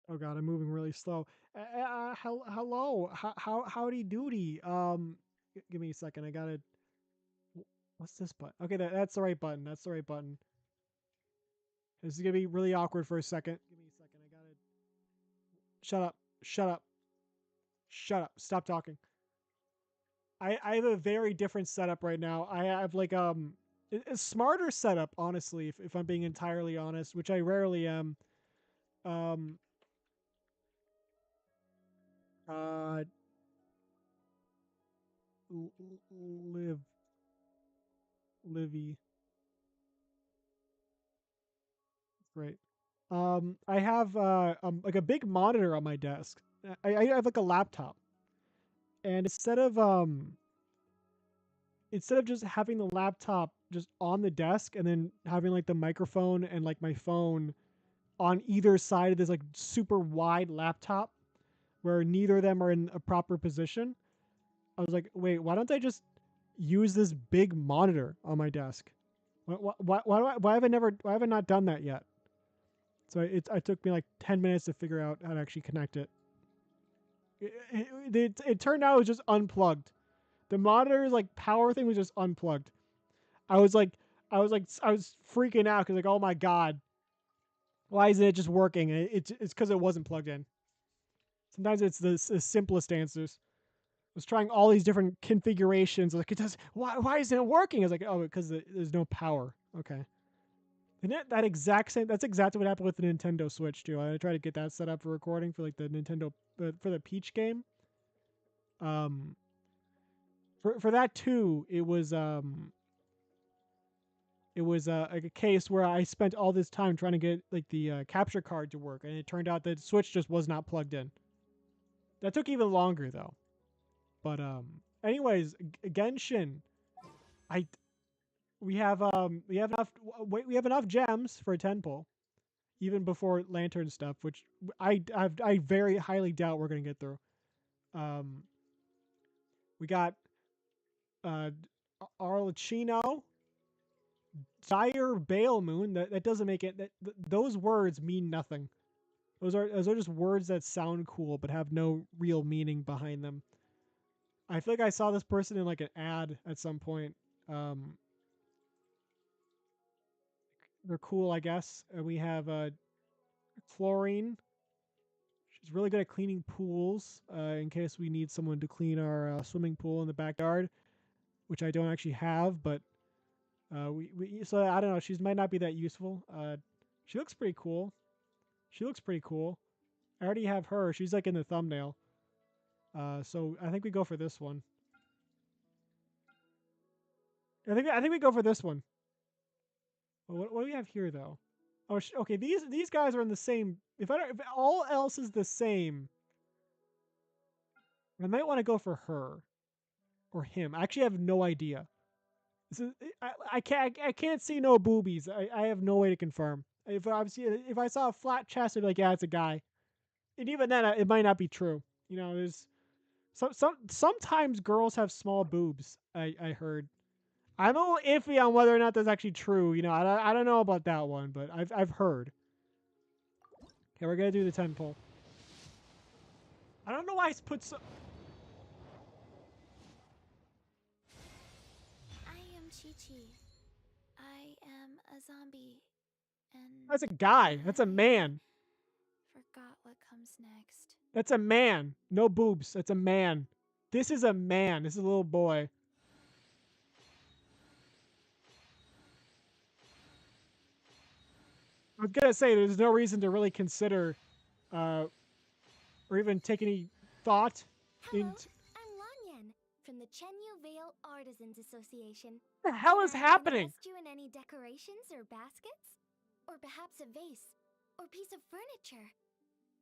Oh god, I'm moving really slow. Hello, howdy doody. Give me a second. I gotta. What's this button? Okay, that's the right button. That's the right button. This is gonna be really awkward for a second. Give me a second. I gotta. Shut up. Shut up. Shut up. Stop talking. I have a very different setup right now. I have like a smarter setup, honestly, if I'm being entirely honest, which I rarely am. Um uh live Livy. Great. I have like a big monitor on my desk. I have like a laptop, and instead of just having the laptop just on the desk and then having like the microphone and like my phone on either side of this like super wide laptop where neither of them are in a proper position, I was like, wait, why don't I just use this big monitor on my desk? Why have I not done that yet? So it took me like 10 minutes to figure out how to actually connect it. It turned out it was just unplugged. The monitor's like power thing was just unplugged. I was like, I was freaking out because like, oh my god, why isn't it just working? It's because it wasn't plugged in. Sometimes it's the simplest answers. I was trying all these different configurations. Like it does. Why isn't it working? I was like, oh, because there's no power. Okay. And that exact same. That's exactly what happened with the Nintendo Switch too. I tried to get that set up for recording for like the Nintendo for the Peach game. Um, for that too, it was like a case where I spent all this time trying to get like the capture card to work, and it turned out that the Switch just was not plugged in. That took even longer though. But anyways, Genshin, I we have enough gems for a 10 pull, even before lantern stuff, which I very highly doubt we're gonna get through. Um, we got uh Arlecchino, Dire Bale Moon. That doesn't make it. Those words mean nothing. Those are just words that sound cool but have no real meaning behind them. I feel like I saw this person in like an ad at some point. Um, they're cool, I guess. And we have Chlorine. She's really good at cleaning pools. In case we need someone to clean our swimming pool in the backyard, which I don't actually have, but we so I don't know. She might not be that useful. She looks pretty cool. She looks pretty cool. I already have her. She's like in the thumbnail. So I think we go for this one. I think we go for this one. What do we have here though? Oh, okay. These guys are in the same. If all else is the same, I might want to go for her or him. I actually have no idea. This is I can't see no boobies. I have no way to confirm. If I saw a flat chest, I'd be like, yeah, it's a guy. And even then, it might not be true. You know, there's sometimes girls have small boobs. I heard. I'm a little iffy on whether or not that's actually true. You know, I don't know about that one, but I've heard. Okay, we're gonna do the 10 pull. I don't know why I put so. I am Chi Chi. I am a zombie, and That's a guy. That's a man. forgot what comes next. That's a man. No boobs. That's a man. This is a man. This is a little boy. I was gonna say there's no reason to really consider, uh, or even take any thought Hello, into I'm Lanyan from the Chenyu Vale Artisans Association. what the hell is Can I happening. interest you in any decorations or baskets? Or perhaps a vase? Or piece of furniture?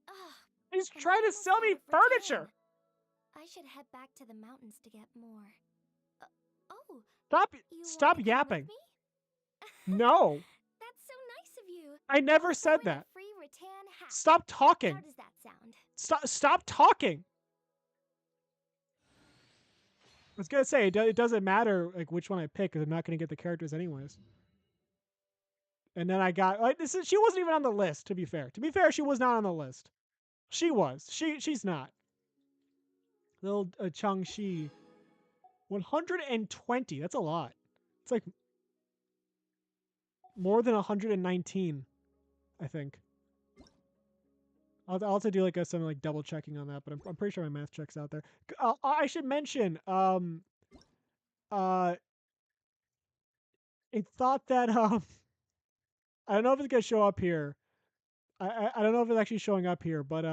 Ah, He's I'm trying to almost sell out me of furniture. rattan. I should head back to the mountains to get more. Oh, Stop. you Stop want to come yapping. with me? No, That's so nice of you. I never I'll throw said in a that. free rattan hat. Stop How talking. does that sound? Stop talking. I was gonna say it doesn't matter like which one I pick because I'm not gonna get the characters anyways. And then I got like this is she wasn't even on the list. To be fair, she was not on the list. She was. She's not. Little Chang Shi. 120. That's a lot. It's like more than 119, I think. I'll also do like some like double checking on that, but I'm pretty sure my math checks out there. I should mention uh it thought that I don't know if it's gonna show up here. I don't know if it's actually showing up here, but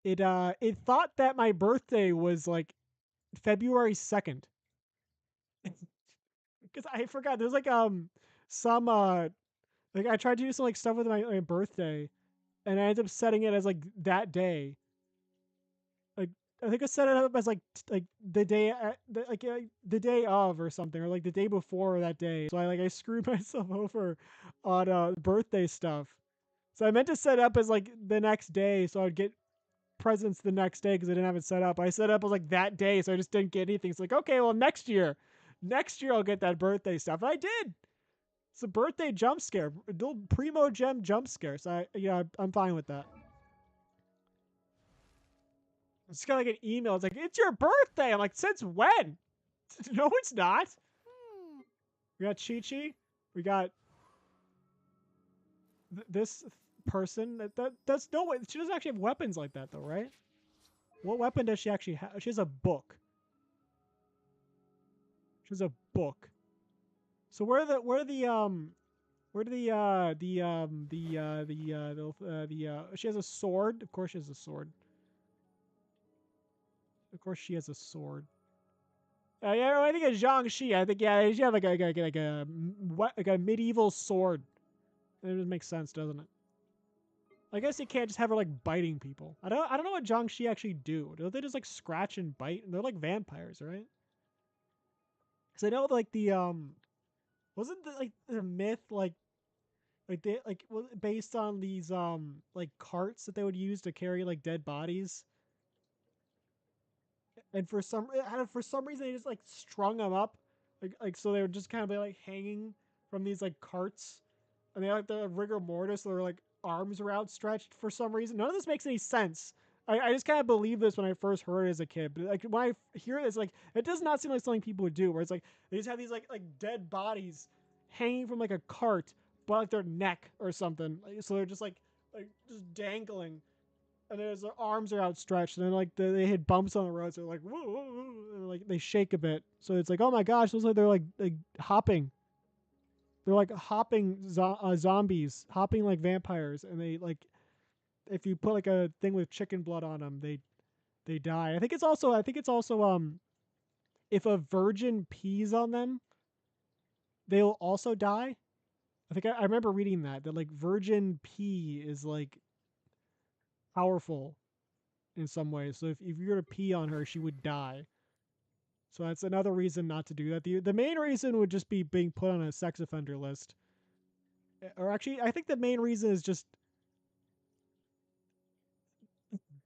it thought that my birthday was like February 2nd. Because I forgot there's like some like I tried to do some like stuff with my birthday and I ended up setting it as like that day. Like I think I set it up as like the day the day of or something, or like the day before that day. So I screwed myself over on birthday stuff. So I meant to set up as like the next day, so I'd get presents the next day because I didn't have it set up. I set up as like that day, so I just didn't get anything. It's like, okay, well next year I'll get that birthday stuff. And I did. It's a birthday jump scare, a little primo gem jump scare. So I'm fine with that. It's got like an email. It's like, it's your birthday. I'm like, since when? No, it's not. Hmm. We got Chi Chi. We got this person. That's no way. She doesn't actually have weapons like that though, right? What weapon does she actually have? She has a book. She has a book. So she has a sword. Of course she has a sword. Of course she has a sword. Yeah, I think it's Zhang Shi. I think she has like a medieval sword. It just makes sense, doesn't it? I guess you can't just have her like biting people. I don't know what Zhang Shi actually do. Don't they just like scratch and bite? And they're like vampires, right? Because I know like the wasn't the, like the myth like they like was it based on these like carts that they would use to carry like dead bodies, and for some reason they just like strung them up, like so they would just kind of be like hanging from these like carts, and they had like the rigor mortis, so their like arms were outstretched for some reason. None of this makes any sense. I just kind of believe this when I first heard it as a kid, but like when I hear this, like it does not seem like something people would do. Where it's like they just have these like dead bodies hanging from like a cart, but like their neck or something. Like, so they're just like just dangling, and their arms are outstretched, and then like they hit bumps on the road, so they're like whoa, whoa, whoa, and like they shake a bit. So it's like, oh my gosh, looks like they're like hopping. They're like hopping zombies, hopping like vampires, and they like if you put like a thing with chicken blood on them, they die. I think it's also if a virgin pees on them, they'll also die. I remember reading that like virgin pee is like powerful in some ways. So if you were to pee on her, she would die. So that's another reason not to do that. The main reason would just be being put on a sex offender list. Or actually, I think the main reason is just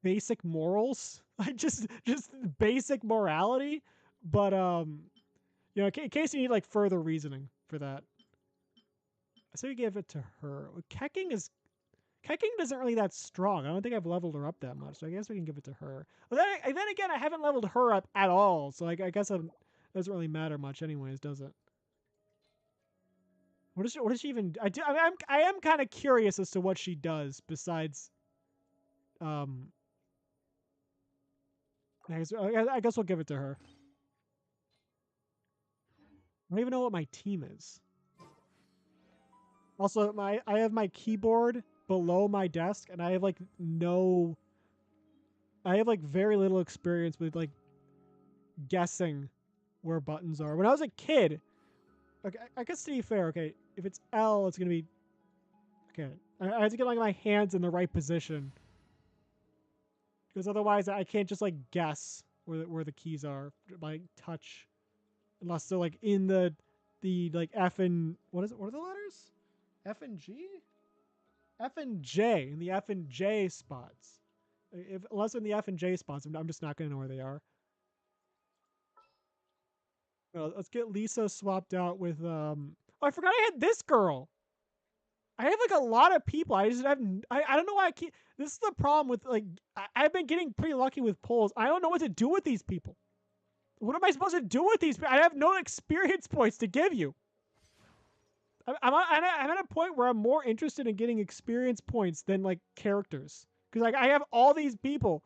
basic morals, like just basic morality. But in case you need like further reasoning for that, I say we give it to her. Kecking doesn't really that strong. I don't think I've leveled her up that much, so I guess we can give it to her. But then again, I haven't leveled her up at all, so I guess it doesn't really matter much, anyways, does it? What does she even? I am kind of curious as to what she does besides. Um, I guess we'll give it to her. I don't even know what my team is. Also, I have my keyboard below my desk, and I have like very little experience with like guessing where buttons are. When I was a kid, okay, I guess to be fair, okay, if it's L, it's gonna be okay. I have to get like my hands in the right position because otherwise I can't just like guess where the keys are by touch, unless they're like in the like F and what is it? What are the letters? F and G? F and J in the F and J spots. Unless in the F and J spots, I'm just not gonna know where they are. Let's get Lisa swapped out with. Oh, I forgot I had this girl. I have like a lot of people. I just have I don't know why I keep. This is the problem with like I've been getting pretty lucky with polls. I don't know what to do with these people. What am I supposed to do with these? I have no experience points to give you. I'm at a point where I'm more interested in getting experience points than like characters because like I have all these people.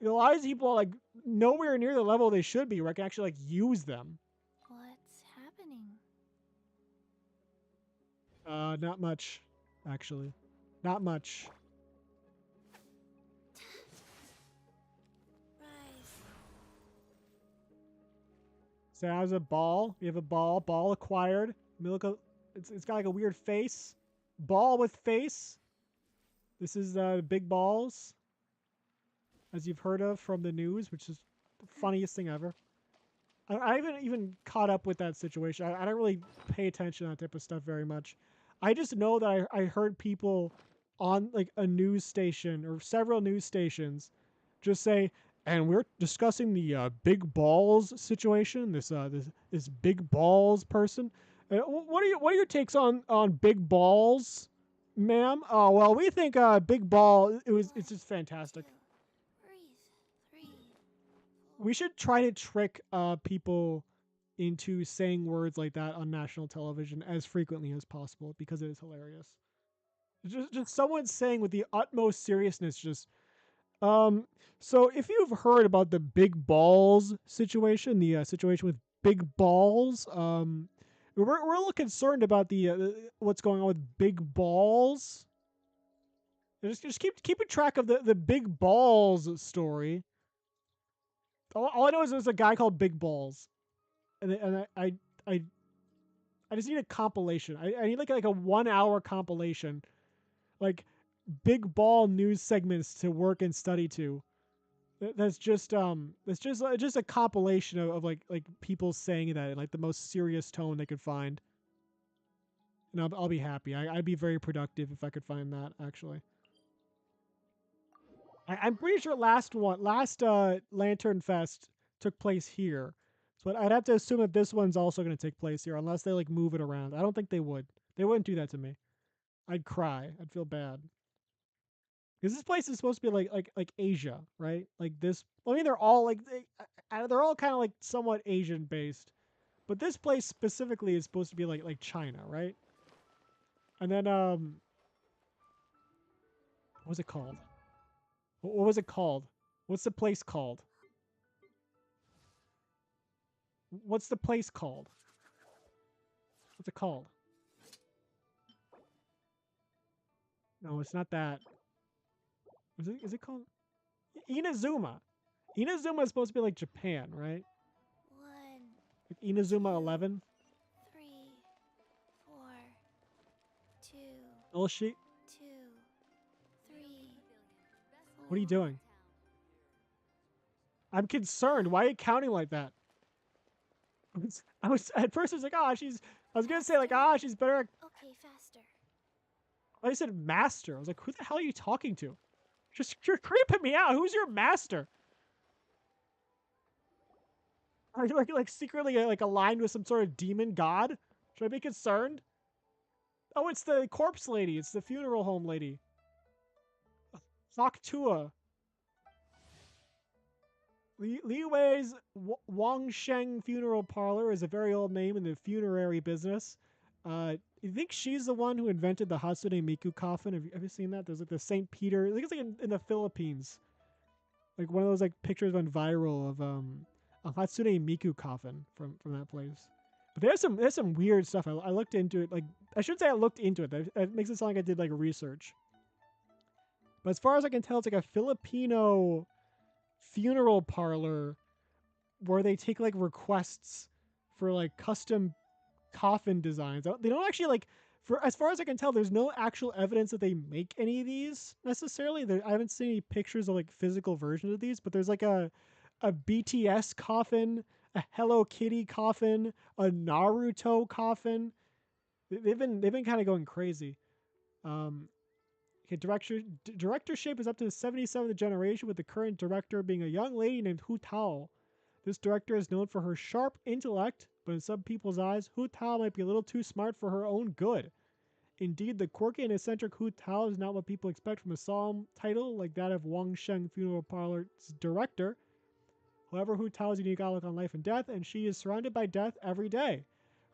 A lot of these people are like nowhere near the level they should be where I can actually like use them. What's happening? Not much, actually, not much. Rise. So how's a ball? You have a ball. Ball acquired. It's got like a weird face. Ball with face. This is big balls, as you've heard of from the news, which is the funniest thing ever. I haven't even caught up with that situation. I don't really pay attention to that type of stuff very much. I just know that I heard people on like a news station or several news stations just say, and we're discussing the big balls situation. This big balls person. What are your takes on big balls, ma'am? Oh well, we think big ball. It's just fantastic. Breathe. 3. We should try to trick people into saying words like that on national television as frequently as possible because it is hilarious. Just someone saying with the utmost seriousness, just um. So if you've heard about the big balls situation, the situation with big balls, we're a little concerned about the what's going on with big balls. Just keeping track of the big balls story. All I know is there's a guy called Big Balls, and I just need a compilation. I need like a 1 hour compilation, like big ball news segments to work and study to. That's just a compilation of like people saying that in like the most serious tone they could find, and I'll be happy. I'd be very productive if I could find that actually. I'm pretty sure last Lantern Fest took place here, so I'd have to assume that this one's also going to take place here, unless they like move it around. I don't think they would. They wouldn't do that to me. I'd cry. I'd feel bad because this place is supposed to be like Asia, right? Like this. I mean, they're all like they're all kind of like somewhat Asian based, but this place specifically is supposed to be like China, right? And then what was it called? What was it called? What's the place called? What's the place called? What's it called? No, it's not that. Is it called Inazuma? Inazuma is supposed to be like Japan, right? 1, Like Inazuma 2, 11. 3, 4, 2, Oh shit! 2, 3. What are you doing? I'm concerned. Why are you counting like that? I was at first I was like, she's. I was gonna say like, she's better. Okay, faster. I said master. I was like, who the hell are you talking to? Just you're creeping me out. Who's your master? Are you like secretly like aligned with some sort of demon god? Should I be concerned? Oh, it's the corpse lady. It's the funeral home lady. Faktua. Li Wei's Wangsheng Funeral Parlor is a very old name in the funerary business. You think she's the one who invented the Hatsune Miku coffin? Have you seen that? There's like the St. Peter. I think it's like in the Philippines. Like one of those like pictures went viral of a Hatsune Miku coffin from that place. But there's some weird stuff. I looked into it. Like I shouldn't say I looked into it. That makes it sound like I did like research. But as far as I can tell, it's like a Filipino funeral parlor where they take like requests for like custom coffin designs. They don't actually like for as far as I can tell, there's no actual evidence that they make any of these necessarily. I haven't seen any pictures of like physical versions of these, but there's like a BTS coffin, a Hello Kitty coffin, a Naruto coffin. They've been kind of going crazy. Um, okay, directorship is up to the 77th generation, with the current director being a young lady named Hu Tao. This director is known for her sharp intellect, but in some people's eyes, Hu Tao might be a little too smart for her own good. Indeed, the quirky and eccentric Hu Tao is not what people expect from a solemn title like that of Wang Sheng Funeral Parlor's director. However, Hu Tao's unique outlook on life and death, and she is surrounded by death every day.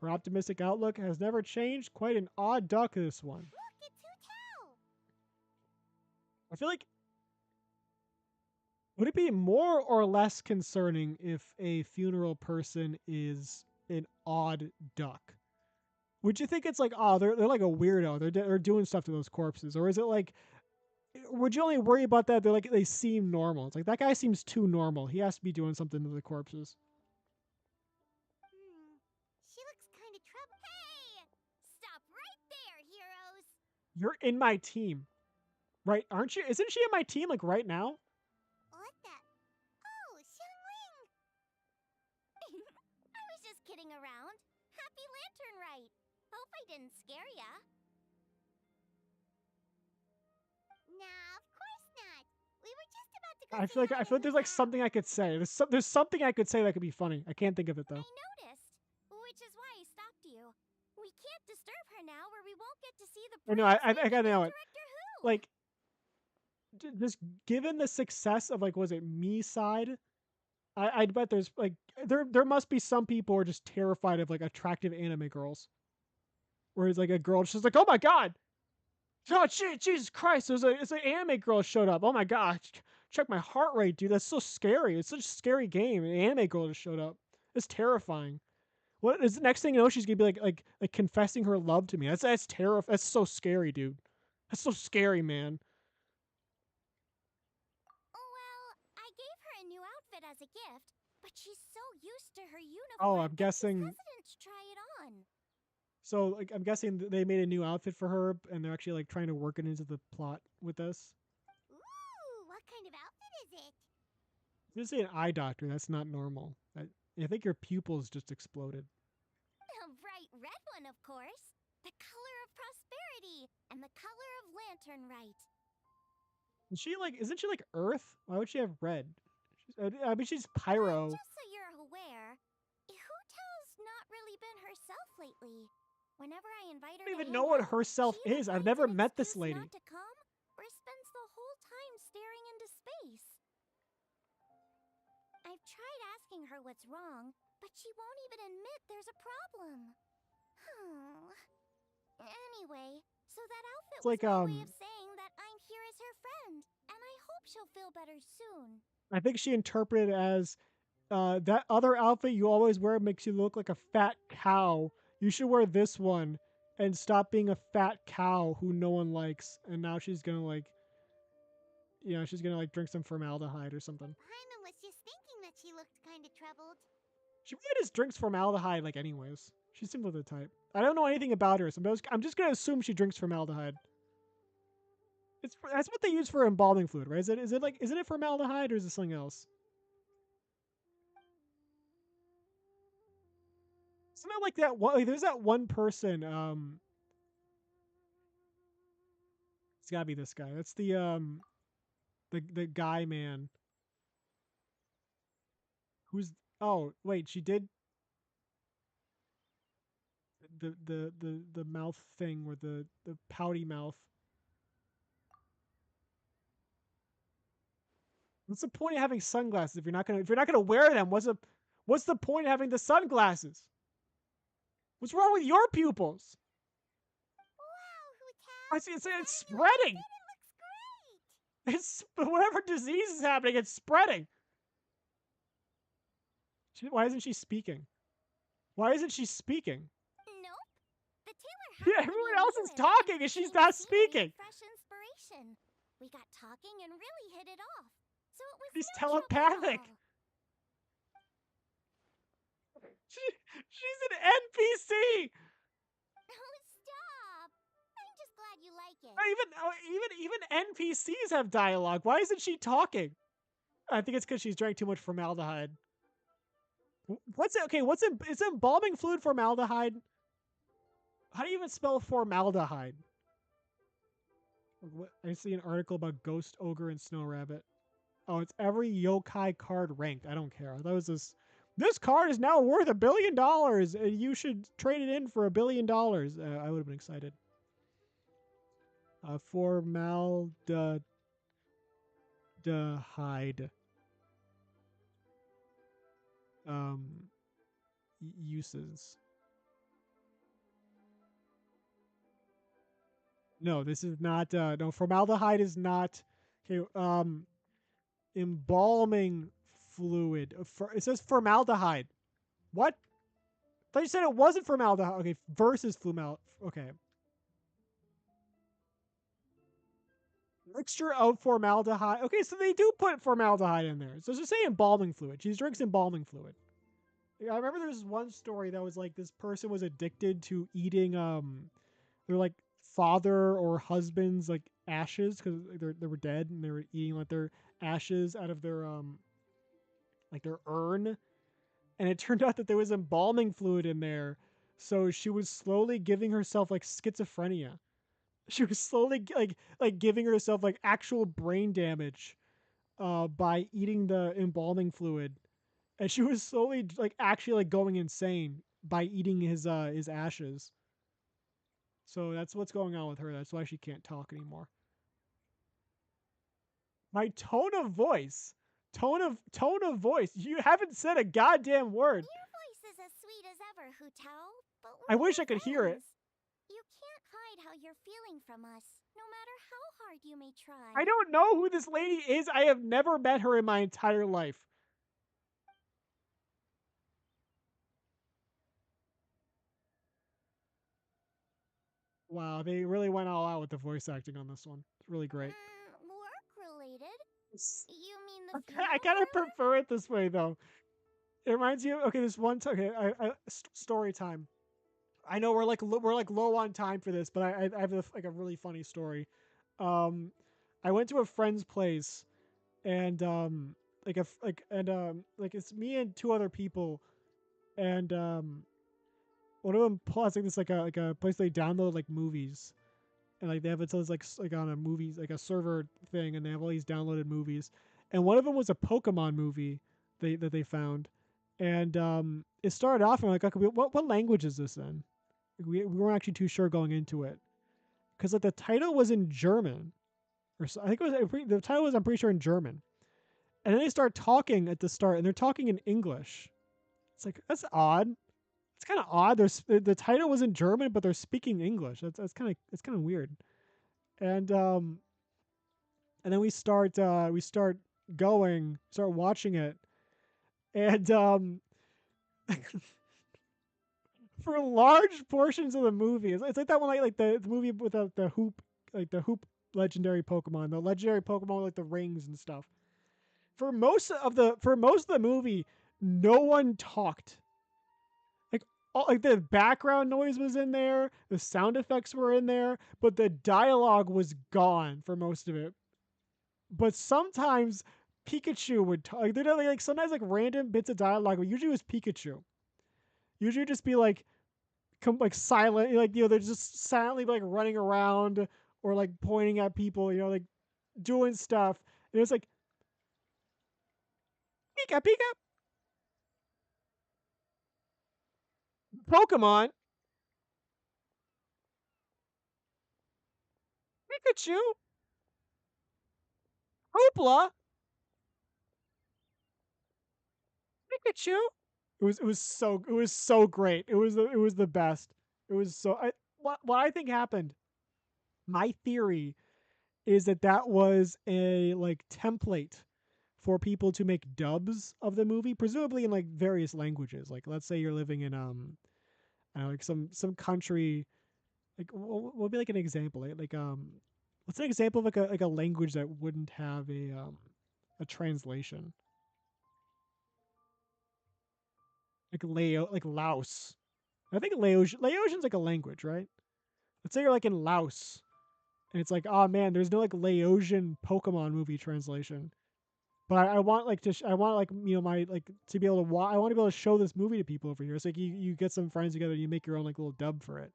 Her optimistic outlook has never changed. Quite an odd duck, this one. Look, it's Hu Tao! I feel like, would it be more or less concerning if a funeral person is an odd duck? Would you think it's like, oh, they're like a weirdo, they're doing stuff to those corpses, or is it like, would you only worry about that they're like they seem normal? It's like that guy seems too normal. He has to be doing something to the corpses. She looks kind of troubled. Hey! Stop right there, heroes! You're in my team, right? Aren't you? Isn't she in my team like right now? What the? Oh, Xiangling! I was just kidding around. Happy Lantern Rite. Hope I didn't scare ya. Nah, of course not. We were just about to go. I feel like there's like something I could say. There's something I could say that could be funny. I can't think of it though. I noticed, which is why I stopped you. We can't disturb her now, or we won't get to see the. I know. I know it. Like, just given the success of like, was it me side? I bet there's like there must be some people who are just terrified of like attractive anime girls. Where it's like a girl, she's like, oh my god, oh shit, Jesus Christ, it's an anime girl showed up. Oh my god, check my heart rate, dude. That's so scary. It's such a scary game. An anime girl just showed up. It's terrifying. What is the next thing you know? She's gonna be like confessing her love to me. That's terrifying. That's so scary, dude. That's so scary, man. Well, I gave her a new outfit as a gift, but she's so used to her uniform. Oh, I'm guessing. She's hesitant to try it on. So, like, I'm guessing they made a new outfit for her, and they're actually like trying to work it into the plot with this. Ooh, what kind of outfit is it? Just say an eye doctor. That's not normal. I think your pupils just exploded. A bright red one, of course. The color of prosperity and the color of Lantern Rite. Is she like? Isn't she like Earth? Why would she have red? I mean, she's pyro. Just so you're aware, Hu Tao's not really been herself lately. Whenever I invite her, I don't even know what herself is. I've never met this lady. Not to come, or spends the whole time staring into space. I've tried asking her what's wrong, but she won't even admit there's a problem. Anyway, so that outfit was my way of saying that I'm here as her friend, and I hope she'll feel better soon. I think she interpreted it as that other outfit you always wear makes you look like a fat cow. You should wear this one and stop being a fat cow who no one likes. And now she's gonna like, she's gonna like drink some formaldehyde or something. Paimon was just thinking that she looked kind of troubled. She really just drinks formaldehyde like anyways. She seems like the type. I don't know anything about her, so I'm just gonna assume she drinks formaldehyde. That's what they use for embalming fluid, right? Isn't it formaldehyde or is it something else? Isn't it like that one? Like, there's that one person. It's gotta be this guy. That's the guy man. Who's? Oh wait, she did. The mouth thing with the pouty mouth. What's the point of having sunglasses if you're not gonna wear them? What's the point of having the sunglasses? What's wrong with your pupils? Wow, Hu Tao! I see it's spreading. It looks great. It's whatever disease is happening, it's spreading. Why isn't she speaking? Why isn't she speaking? Nope. The tailor. Yeah, everyone else is talking and she's not speaking. Fresh inspiration. We got talking and really hit it off. So it was She's no telepathic. She's an NPC. Oh, stop! I'm just glad you like it. Even NPCs have dialogue. Why isn't she talking? I think it's because she's drank too much formaldehyde. Is embalming fluid formaldehyde? How do you even spell formaldehyde? I see an article about Ghost Ogre and Snow Rabbit. Oh, it's every yokai card ranked. I don't care. That was this. This card is now worth $1 billion. You should trade it in for $1 billion. I would have been excited. Formaldehyde um, uses. No, this is not. No, formaldehyde is not. Okay. Embalming fluid. It says formaldehyde. What? I thought you said it wasn't formaldehyde. Okay, versus formal. Okay. Mixture of formaldehyde. Okay, so they do put formaldehyde in there. So just say embalming fluid. She drinks embalming fluid. I remember there was one story that was like this person was addicted to eating their like father or husband's like ashes because they were dead and they were eating like their ashes out of their like their urn, and it turned out that there was embalming fluid in there. So she was slowly giving herself like schizophrenia. She was slowly like giving herself like actual brain damage by eating the embalming fluid, and she was slowly like actually like going insane by eating his ashes. So that's what's going on with her. That's why she can't talk anymore. My tone of voice. You haven't said a goddamn word. Your voice is as sweet as ever, Hu Tao, but I we're wish your I could hear it. friends. You can't hide how you're feeling from us, no matter how hard you may try. I don't know who this lady is. I have never met her in my entire life. Wow, they really went all out with the voice acting on this one. It's really great. Work related? You mean the Okay, funeral I kind of parlor? prefer it this way though. It reminds you. Okay, this one. Okay, story time. I know we're like low on time for this, but I have like a really funny story. Um, I went to a friend's place and like it's me and two other people, and one of them plus like this like a place they download like movies, and like they have it's like on a movies like a server thing, and they have all these downloaded movies, and one of them was a Pokemon movie they found, and it started off and like okay, what language is this in? We weren't actually too sure going into it because like the title was in German or so, I think it was the title was I'm pretty sure in German, and then they start talking at the start and they're talking in English. It's like that's odd. It's kind of odd. There's the title was in German, but they're speaking English. That's kind of it's kind of weird. And and then we start going, start watching it, and for large portions of the movie, it's like that one like the movie with the hoop like the hoop legendary Pokemon, the legendary Pokemon with like the rings and stuff. For most of the movie, no one talked. Like like the background noise was in there, the sound effects were in there, but the dialogue was gone for most of it. But sometimes Pikachu would talk. Like, like sometimes like random bits of dialogue, but usually it was Pikachu. Usually it'd just be like like silent, like they're just silently like running around or like pointing at people, like doing stuff. And it's like Pika Pika Pokemon Pikachu Hoopla Pikachu. It was so great. It was the best. It was so what I think happened. My theory is that that was a like template for people to make dubs of the movie, presumably in like various languages. Like let's say you're living in I don't know, like some country. Like what would be like an example? What's an example of like a language that wouldn't have a translation? Like Laos. I think Laosian's like a language, right? Let's say you're like in Laos, and it's like, oh man, there's no like Laosian Pokemon movie translation. But I want like I want like my like to be able to I want to be able to show this movie to people over here. It's like you get some friends together, and you make your own like little dub for it.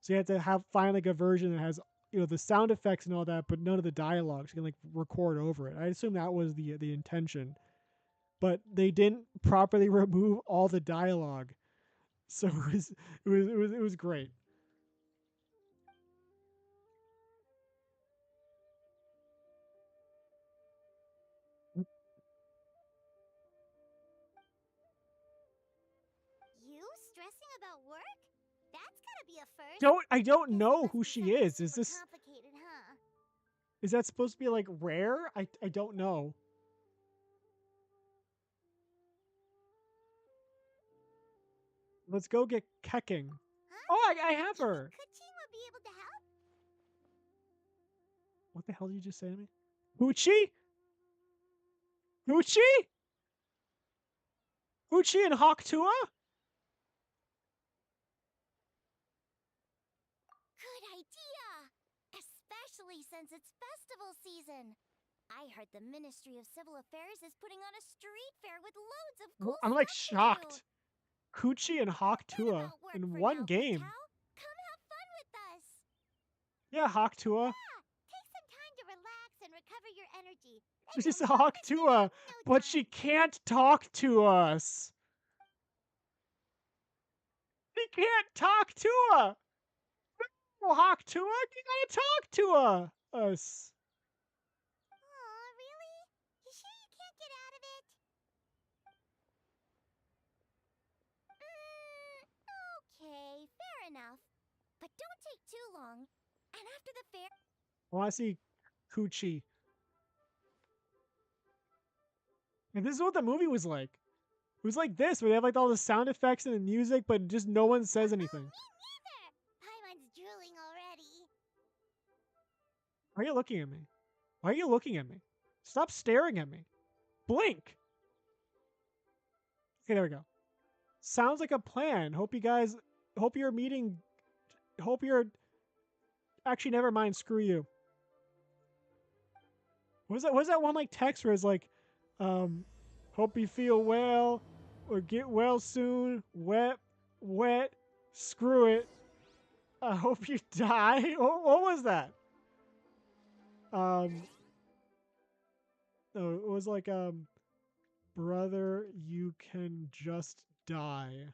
So you have to find like a version that has the sound effects and all that, but none of the dialogue. So you can like record over it. I assume that was the intention, but they didn't properly remove all the dialogue, so it was great. about work? That's gotta be a first. I don't Guess it know must who be she something is. Is super this complicated, huh? is that supposed to be like rare? I don't know. Let's go get Kecking. Huh? Oh, I have You her. think Kuchima be able to help? What the hell did you just say to me? Hoochie? Hoochie? Hoochie and Hawktua? Good idea! Especially since it's festival season. I heard the Ministry of Civil Affairs is putting on a street fair with loads of cool I'm like stuff to do. shocked. Hoochie and Forget Hawktua about work in for one now, game. Patao. Come have fun with us. Yeah, Hawktua. Yeah, take some time to relax and recover your energy. Then She's you'll be ready to spin Hawktua, out in no but she time. can't talk to us. She can't talk to us. Oh, Hawktua, you gotta talk to us. Aw, really? You sure you can't get out of it? Okay, fair enough. But don't take too long. And after the fair... I want to see Coochie. And this is what the movie was like. It was like this, where they have like all the sound effects and the music, but just no one says anything. Me neither! Paimon's drooling already. Why are you looking at me? Why are you looking at me? Stop staring at me. Blink. Okay, there we go. Sounds like a plan. Hope you're meeting, hope you're, actually, never mind. Screw you. What was that one like text where it's like, hope you feel well or get well soon. Wet, screw it. I hope you die. What was that? No, it was like, brother, you can just die.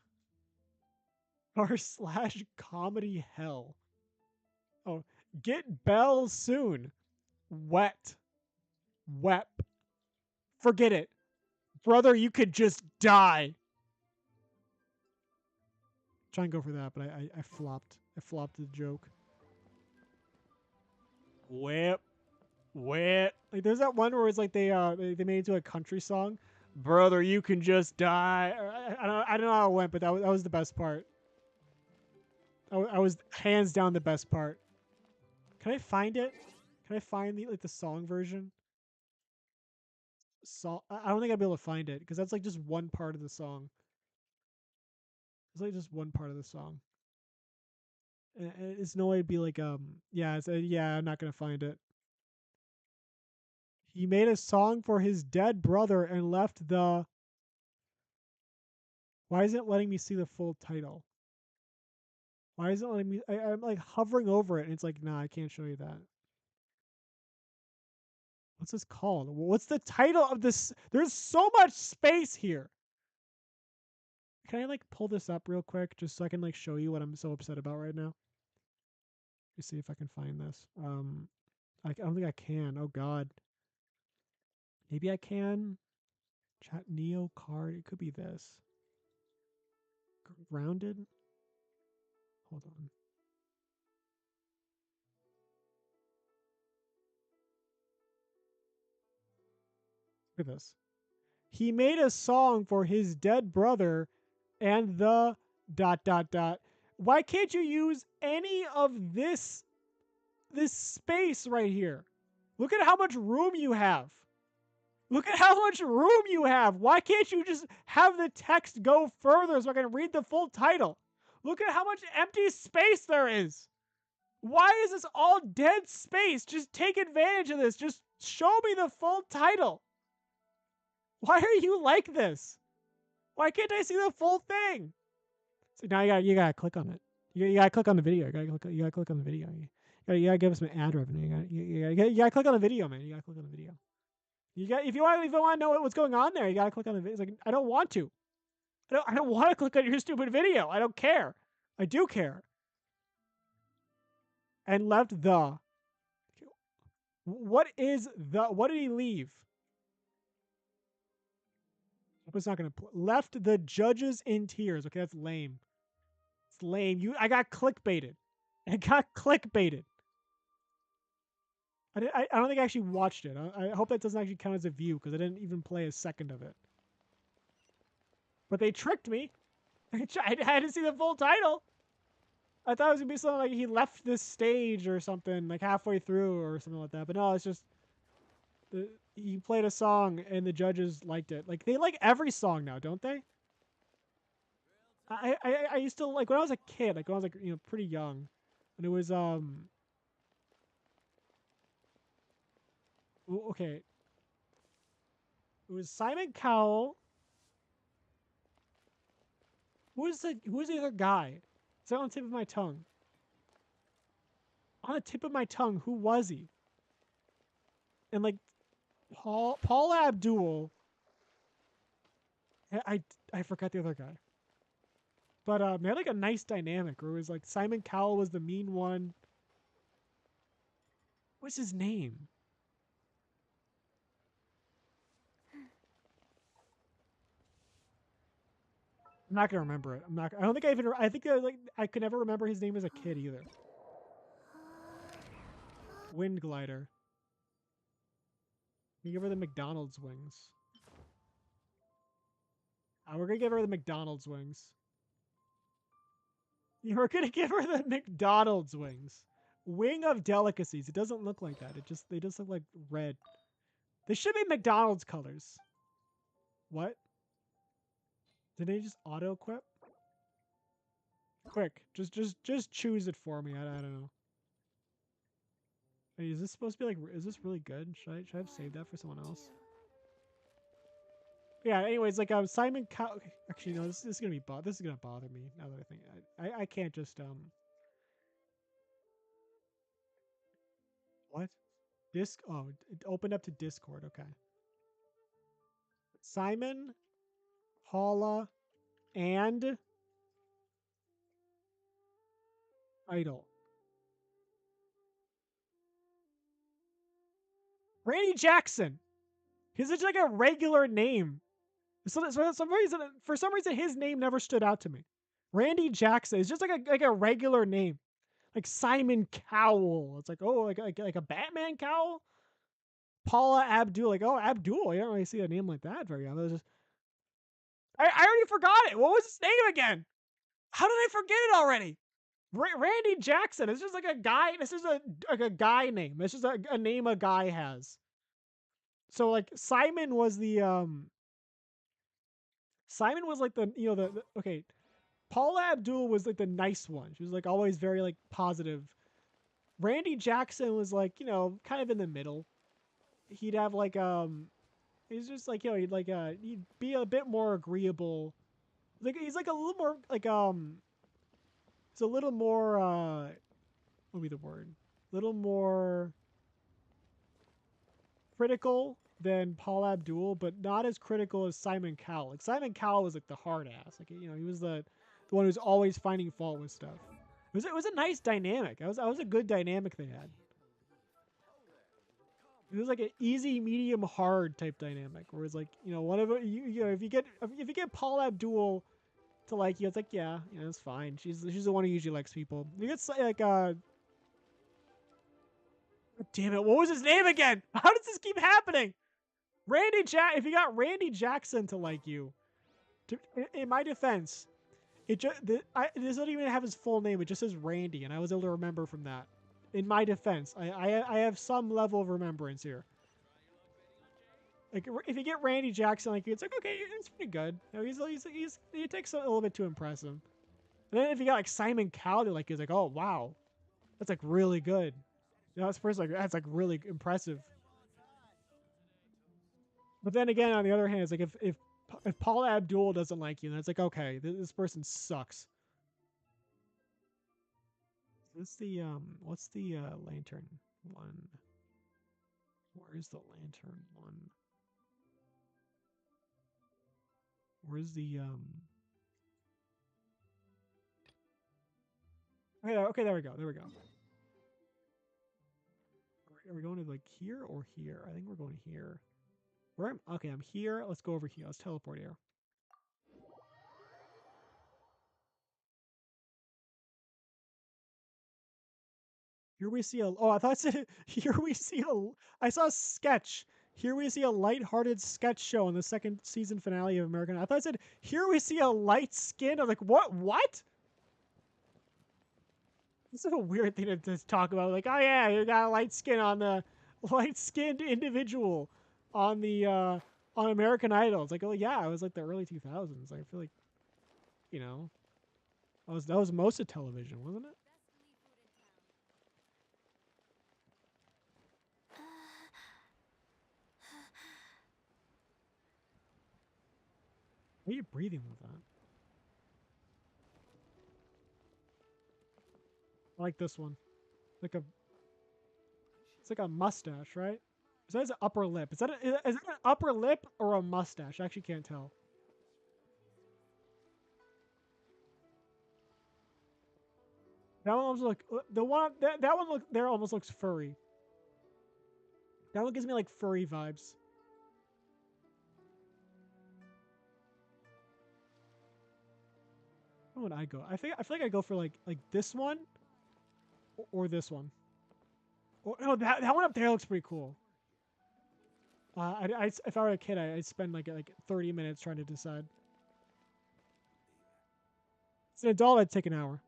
/ comedy hell. Oh, get bells soon. Wet. Wep. Forget it. Brother, you could just die. Try and go for that, but I flopped. I flopped the joke. Whip. Whip. Like there's that one where it's like they made it into a country song. Brother, you can just die. I don't know how it went, but that was the best part. I was hands down the best part. Can I find it? Can I find the song version? I don't think I'd be able to find it because that's like just one part of the song. It's like just one part of the song. It's no way to be like yeah yeah, I'm not gonna find it. He made a song for his dead brother and left the. Why isn't it letting me see the full title? Why isn't it letting me? I'm like hovering over it and it's like, nah, I can't show you that. What's this called? What's the title of this? There's so much space here. Can I like pull this up real quick just so I can like show you what I'm so upset about right now? Let me see if I can find this. I don't think I can. Oh God. Maybe I can. Chat Neo card. It could be this. Grounded. Hold on. Look at this. He made a song for his dead brother and the ... Why can't you use any of this space right here? Look at how much room you have. Look at how much room you have. Why can't you just have the text go further so I can read the full title? Look at how much empty space there is. Why is this all dead space? Just take advantage of this. Just show me the full title. Why are you like this? Why can't I see the full thing? So now you gotta click on it. You gotta click on the video. You gotta click on the video. You gotta give us some ad revenue. You gotta click on the video, man. You gotta click on the video. If you want to know what's going on there, you gotta click on the video. It's like I don't want to. I don't want to click on your stupid video. I don't care. I do care. And left the. What is the? What did he leave? It's not gonna left the judges in tears. Okay, that's lame. It's lame. I got clickbaited. I got clickbaited. I don't think I actually watched it. I hope that doesn't actually count as a view because I didn't even play a second of it. But they tricked me. I didn't see the full title. I thought it was gonna be something like he left this stage or something, like halfway through or something like that. But no, it's just he played a song and the judges liked it. Like they like every song now, don't they? I used to like when I was a kid, like when I was like pretty young, and it was okay, it was Simon Cowell. Who is the other guy? It's on the tip of my tongue. On the tip of my tongue, who was he? And like Paul Abdul. I forgot the other guy. But they had like a nice dynamic where it was like Simon Cowell was the mean one. What's his name? I'm not gonna remember it. I don't think I even. I think I could never remember his name as a kid either. Wind glider. You give her the McDonald's wings. We're gonna give her the McDonald's wings. We're gonna give her the McDonald's wings. Wing of delicacies. It doesn't look like that. They just look like red. They should be McDonald's colors. What? Did they just auto equip? Quick, just choose it for me. I don't know. Hey, is this supposed to be like? Is this really good? Should I have saved that for someone else? Yeah. Anyways, like Simon Cow. Actually, no. This is gonna be this is gonna bother me now that I think I can't just what disc. Oh, it opened up to Discord. Okay. Simon, Paula, and Idol. Randy Jackson. He's just like a regular name. So for some reason, his name never stood out to me. Randy Jackson is just like a regular name, like Simon Cowell. It's like like a Batman cowl. Paula Abdul, like Abdul. You don't really see a name like that very often. I already forgot it. What was his name again? How did I forget it already? Randy Jackson. It's just like a guy. This is like a guy name. This is a name a guy has. So like Simon was like the okay. Paula Abdul was like the nice one. She was like always very like positive. Randy Jackson was like, kind of in the middle. He'd have like he's just like, he'd be a bit more agreeable. Like he's like a little more like it's a little more what would be the word? A little more critical than Paul Abdul, but not as critical as Simon Cowell. Like Simon Cowell was like the hard ass. Like he was the one who's always finding fault with stuff. It was a nice dynamic. That was a good dynamic they had. It was like an easy, medium, hard type dynamic, where it's like one of if you get Paul Abdul to like you, it's like it's fine. She's the one who usually likes people. You get like damn it, what was his name again? How does this keep happening? If you got Randy Jackson to like you, in my defense, it doesn't even have his full name. It just says Randy, and I was able to remember from that. In my defense, I have some level of remembrance here. Like if you get Randy Jackson, like it's like okay, it's pretty good. He takes a little bit to impress him. And then if you got like Simon Cowell, like he's like, oh wow, that's like really good. That's first like that's like really impressive. But then again, on the other hand, it's like if Paul Abdul doesn't like you, then it's like okay, this person sucks. What's the lantern one? Where's the lantern one? Where's the okay, there we go. There we go. Are we going to like here or here? I think we're going here. Okay, I'm here. Let's go over here. Let's teleport here. Here we see a. Oh, I thought it said. Here we see a. I saw a sketch. Here we see a light-hearted sketch show in the second season finale of American. I thought it said. Here we see a light skin. I was like, what? What? This is a weird thing to talk about. Like, oh yeah, you got a light skin on the light-skinned individual on the on American Idol. It's like, oh yeah, it was like the early 2000s. I feel like, you know, that was most of television, wasn't it? Why are you breathing like that? I like this one. Like a, it's like a mustache, right? Is that his upper lip? Is that is that an upper lip or a mustache? I actually can't tell. That one almost look the one that one look there almost looks furry. That one gives me like furry vibes. Where would I go? I feel like I go for like this one or this one. Or no, that one up there looks pretty cool. If I were a kid, I'd spend like 30 minutes trying to decide. It's an adult, I'd take an hour.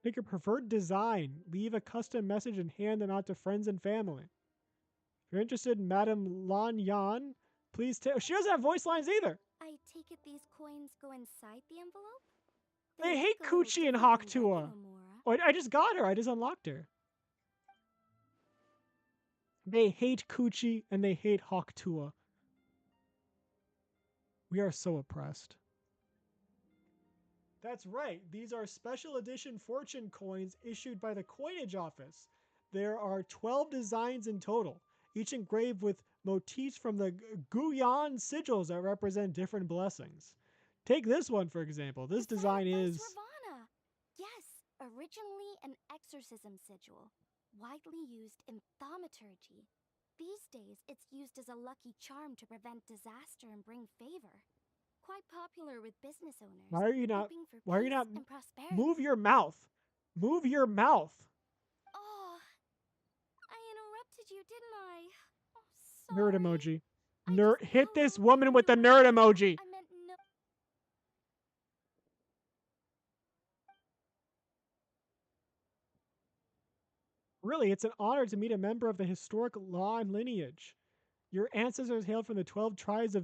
Pick your preferred design. Leave a custom message and hand them out to friends and family. If you're interested in Madame Lan Yan, please tell. She doesn't have voice lines either. I take it these coins go inside the envelope? They hate look a little Coochie and different than Hawktua. regular Mora. Oh, I just got her. I just unlocked her. They hate Coochie and they hate Hawktua. We are so oppressed. That's right. These are special edition fortune coins issued by the coinage office. There are 12 designs in total, each engraved with motifs from the Guyan sigils that represent different blessings. Take this one, for example. This design is... Ravana. Yes, originally an exorcism sigil, widely used in thaumaturgy. These days, it's used as a lucky charm to prevent disaster and bring favor. Quite popular with business owners. Why are you not... hoping for Why are you peace not... and prosperity. Move your mouth. Move your mouth. Oh, I interrupted you, didn't I? Oh, Nerd sorry. emoji. I Nerd. just Hit this followed woman with the you. nerd emoji. I meant no. Really, it's an honor to meet a member of the historic Lan lineage. Your ancestors hailed from the 12 tribes of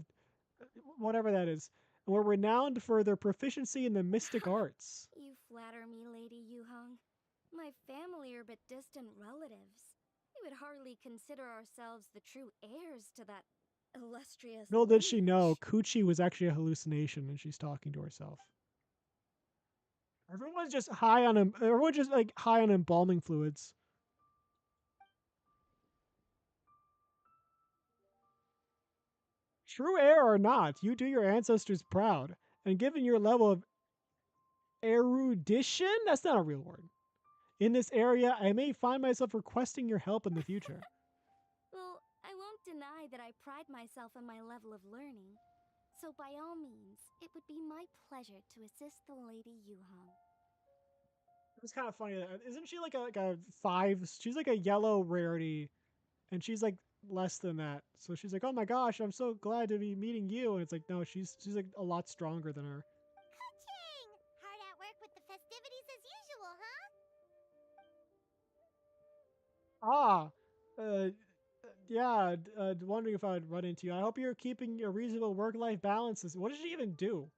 whatever that is, and were renowned for their proficiency in the mystic arts. You flatter me, Lady Yuhong. My family are but distant relatives. We would hardly consider ourselves the true heirs to that illustrious Little did she know, lineage. Coochie was actually a hallucination, and she's talking to herself. Everyone's just high on everyone's just like high on embalming fluids. True heir or not, you do your ancestors proud. And given your level of erudition, that's not a real word. In this area, I may find myself requesting your help in the future. Well, I won't deny that I pride myself in my level of learning. So by all means, it would be my pleasure to assist the Lady Yuhong. It's kind of funny. Isn't she like a 5? She's like a yellow rarity, and she's like less than that. So she's like, oh my gosh, I'm so glad to be meeting you. And it's like, no, she's like a lot stronger than her. Ka-ching! Hard at work with the festivities as usual, huh? Yeah, wondering if I would run into you. I hope you're keeping a reasonable work-life balance. What does she even do?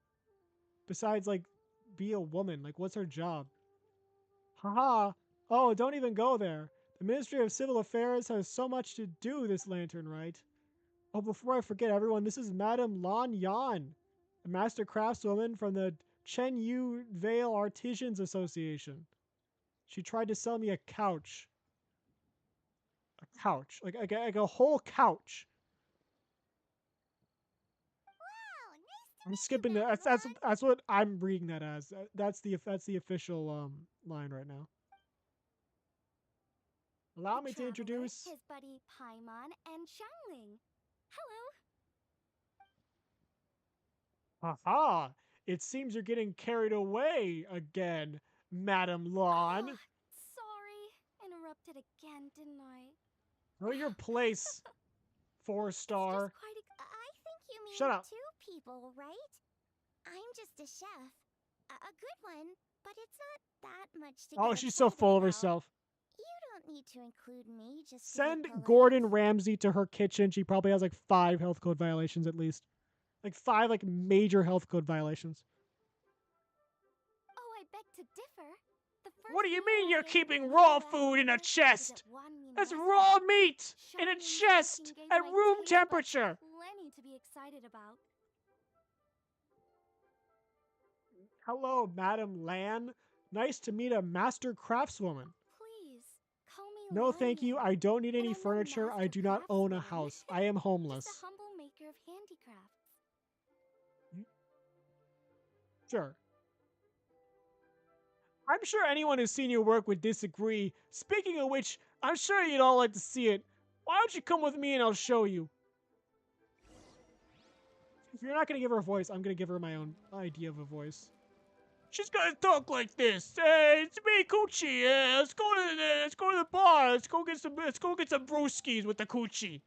Besides, like, be a woman. Like, what's her job? Haha. Oh, don't even go there. The Ministry of Civil Affairs has so much to do this lantern, right? Oh, before I forget, everyone, this is Madame Lan Yan, a master craftswoman from the Chen Yu Vale Artisans Association. She tried to sell me a couch. A couch. Like a whole couch. Wow, nice to I'm meet skipping you, that. Vagabond. That's what I'm reading that as. That's the official line right now. Allow me to Traveler, introduce. his buddy Paimon and Xiangling. Hello. Haha! It seems you're getting carried away again. Madam Lawn. Sorry. Interrupted again, didn't I? Know your place, It's 4-star. just quite I think you mean Shut up. 2 people, right? I'm just a chef. A good one, but it's not that much to Oh, get she's so excited full of about. herself. You don't need to include me just to Send be polite. Gordon Ramsay to her kitchen. She probably has like 5 health code violations at least. Like 5 like major health code violations. Oh, I beg to differ. The first What do you meal mean I you're ate keeping when raw we were food in a at chest? Wanmin That's restaurant. raw meat in a Shining chest cooking gave at my room taste buds temperature. Plenty to be excited about. Hello, Madam Lan. Nice to meet a master craftswoman. Please, call me No, thank you. Lanyan. I don't need any And I'm no furniture. I master do not own a craftswoman. house. I am Just homeless. a humble maker of handicrafts. Sure. I'm sure anyone who's seen your work would disagree. Speaking of which, I'm sure you'd all like to see it. Why don't you come with me and I'll show you? If you're not going to give her a voice, I'm going to give her my own idea of a voice. She's gonna talk like this. Hey, it's me, Coochie. Yeah, let's go to the bar. Let's go get some brewskis with the Coochie.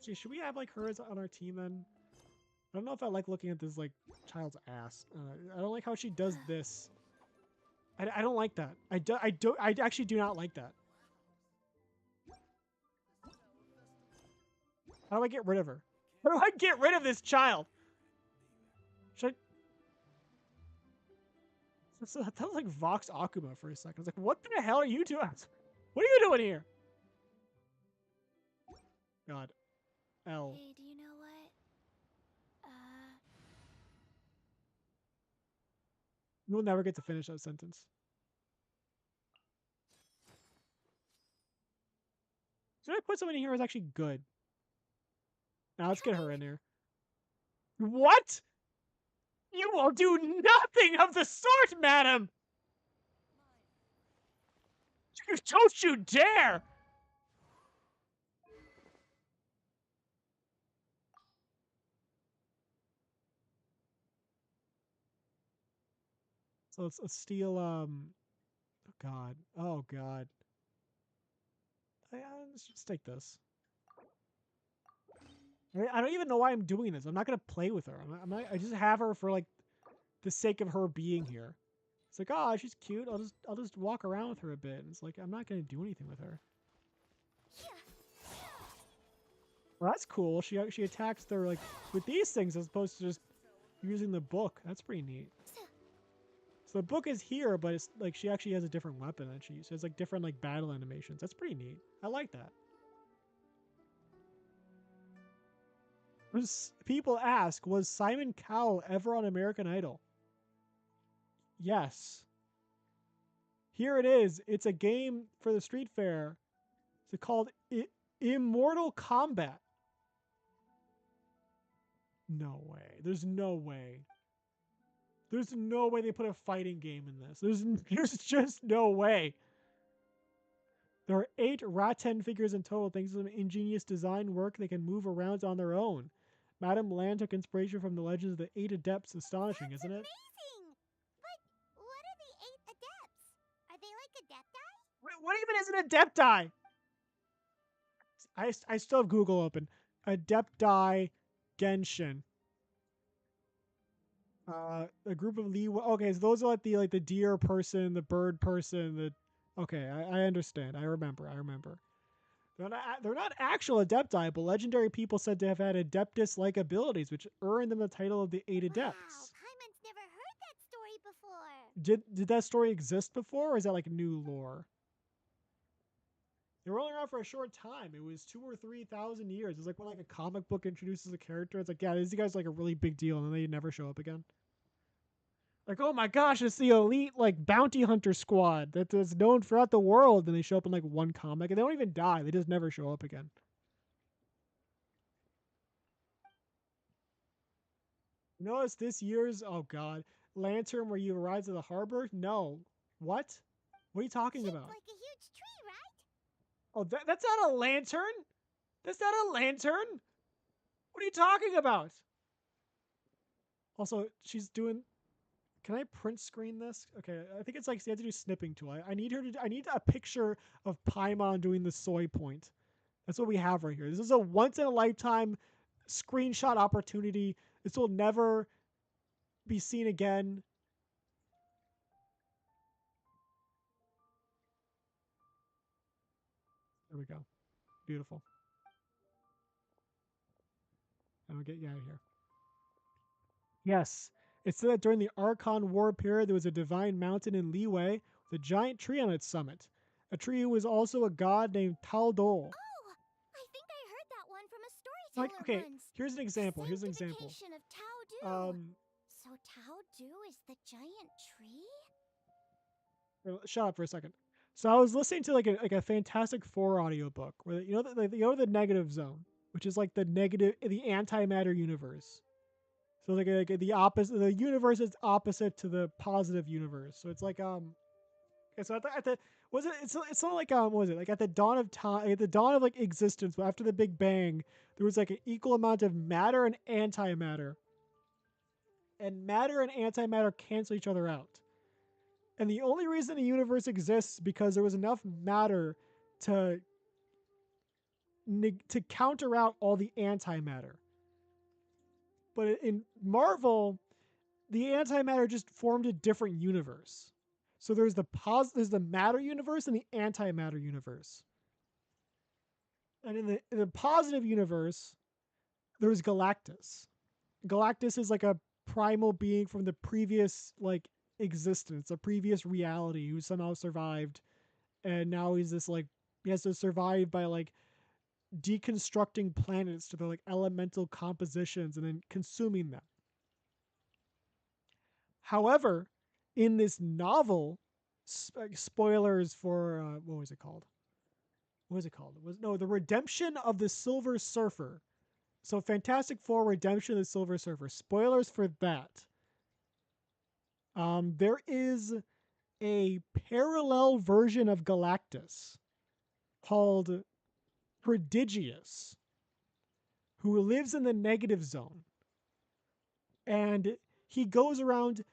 Gee, should we have like her as on our team then? I don't know if I like looking at this like child's ass. I don't like how she does this. I don't like that. I actually do not like that. How do I get rid of her? How do I get rid of this child? Should I... So that was like Vox Akuma for a second. I was like, what the hell are you doing? What are you doing here? God. L. Hey, do you know what? You'll never get to finish that sentence. Should I put someone in here who's actually good? Now let's get her in here. What? You will do nothing of the sort, madam! Don't you dare! So let's steal, oh god. Oh god. Let's just take this. I don't even know why I'm doing this. I'm not gonna play with her. I just have her for like the sake of her being here. It's like, oh, she's cute. I'll just walk around with her a bit. And it's like I'm not gonna do anything with her. Well, that's cool. She attacks their like with these things as opposed to just using the book. That's pretty neat. So the book is here, but it's like she actually has a different weapon that she uses. It's like different like battle animations. That's pretty neat. I like that. People ask, was Simon Cowell ever on American Idol? Yes. Here it is. It's a game for the Street Fair. It's called Immortal Kombat. No way. There's no way. There's no way they put a fighting game in this. There's just no way. There are 8 Raten figures in total. Thanks to some ingenious design work, they can move around on their own. Madame Lan took inspiration from the legends of the 8 Adepts. Astonishing, isn't it? Amazing! But what are the 8 adepts? Are they like adepti? What even is an Adepti? I still have Google open. Adepti Genshin. A group of Lee. Okay, so those are like the deer person, the bird person. Okay, I understand. I remember. They're not actual Adepti, but legendary people said to have had Adeptus-like abilities, which earned them the title of the 8 Adepts. Wow, Paimon's never heard that story before. Did that story exist before, or is that like new lore? They were only around for a short time. It was 2,000 or 3,000 years. It's like when like a comic book introduces a character. It's like, yeah, these guys are like a really big deal, and then they never show up again. Like, oh my gosh, it's the elite like bounty hunter squad that's known throughout the world, and they show up in like one comic, and they don't even die. They just never show up again. You know, it's this year's lantern where you arrive at the harbor. No, what? What are you talking Shaped about? like a huge tree, right? Oh, that's not a lantern. That's not a lantern. What are you talking about? Also, she's doing. Can I print screen this? Okay, I think it's like you have to do snipping tool. I need her to. I need a picture of Paimon doing the soy point. That's what we have right here. This is a once in a lifetime screenshot opportunity. This will never be seen again. There we go. Beautiful. And I'll get you out of here. Yes. It said that during the Archon War period, there was a divine mountain in Liyue with a giant tree on its summit. A tree who was also a god named Taldol. Oh, I think I heard that one from a Like, storyteller okay, once. here's an The example. Here's an example. sanctification of Tao Du. Um, So Tao Du is the giant tree? Shut up for a second. So I was listening to like a Fantastic Four audiobook where the negative zone, which is like the antimatter universe. So like the opposite, the universe is opposite to the positive universe. So it's like okay, so at the was it it's not like what was it like at the dawn of time, at the dawn of like existence, after the Big Bang, there was like an equal amount of matter and antimatter, and matter and antimatter cancel each other out. And the only reason the universe exists is because there was enough matter to to counter out all the antimatter. But in Marvel, the antimatter just formed a different universe. So there's there's the matter universe and the antimatter universe. And in the positive universe, there's Galactus. Galactus is like a primal being from the previous like existence, a previous reality who somehow survived, and now he's this like he has to survive by like deconstructing planets to their like elemental compositions and then consuming them. However, in this novel, spoilers for what was it called? What was it called? It was no the Redemption of the Silver Surfer. So Fantastic Four: Redemption of the Silver Surfer. Spoilers for that. There is a parallel version of Galactus called Prodigious, who lives in the negative zone, and he goes around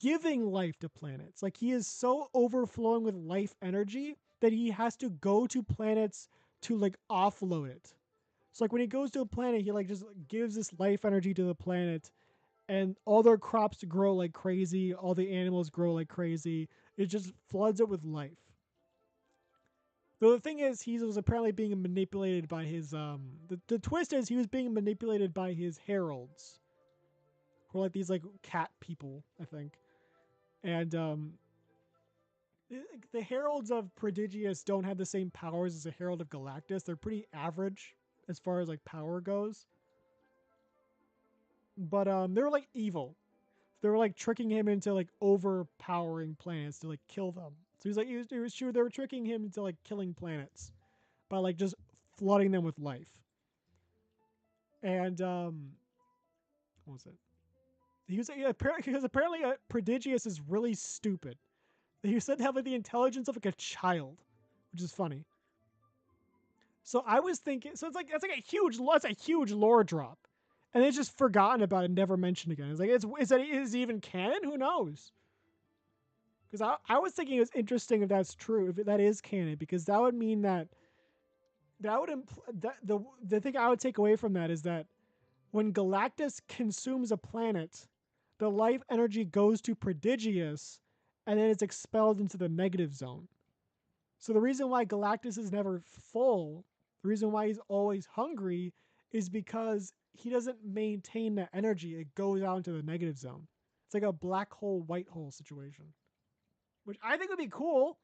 giving life to planets. Like he is so overflowing with life energy that he has to go to planets to like offload it. So like when he goes to a planet, he like just gives this life energy to the planet, and all their crops grow like crazy, all the animals grow like crazy. It just floods it with life. Though the thing is, he was apparently being manipulated by his the twist is he was being manipulated by his heralds, who are like these like cat people, I think. And the heralds of Prodigious don't have the same powers as the herald of Galactus. They're pretty average as far as like power goes. But they were like evil. They were like tricking him into like overpowering planets to like kill them. So he's like he was sure they were tricking him into like killing planets by like just flooding them with life. And what was it? He was apparently because apparently Prodigious is really stupid. He said to have like the intelligence of like a child, which is funny. So I was thinking, so it's like that's like a huge lore drop, and it's just forgotten about and never mentioned again. It's like is it even canon? Who knows? Because I was thinking it was interesting if that's true, if that is canon, because that would mean that would that the thing I would take away from that is that when Galactus consumes a planet, the life energy goes to Prodigious, and then it's expelled into the negative zone. So the reason why Galactus is never full, the reason why he's always hungry, is because he doesn't maintain that energy. It goes out into the negative zone. It's like a black hole, white hole situation, which I think would be cool,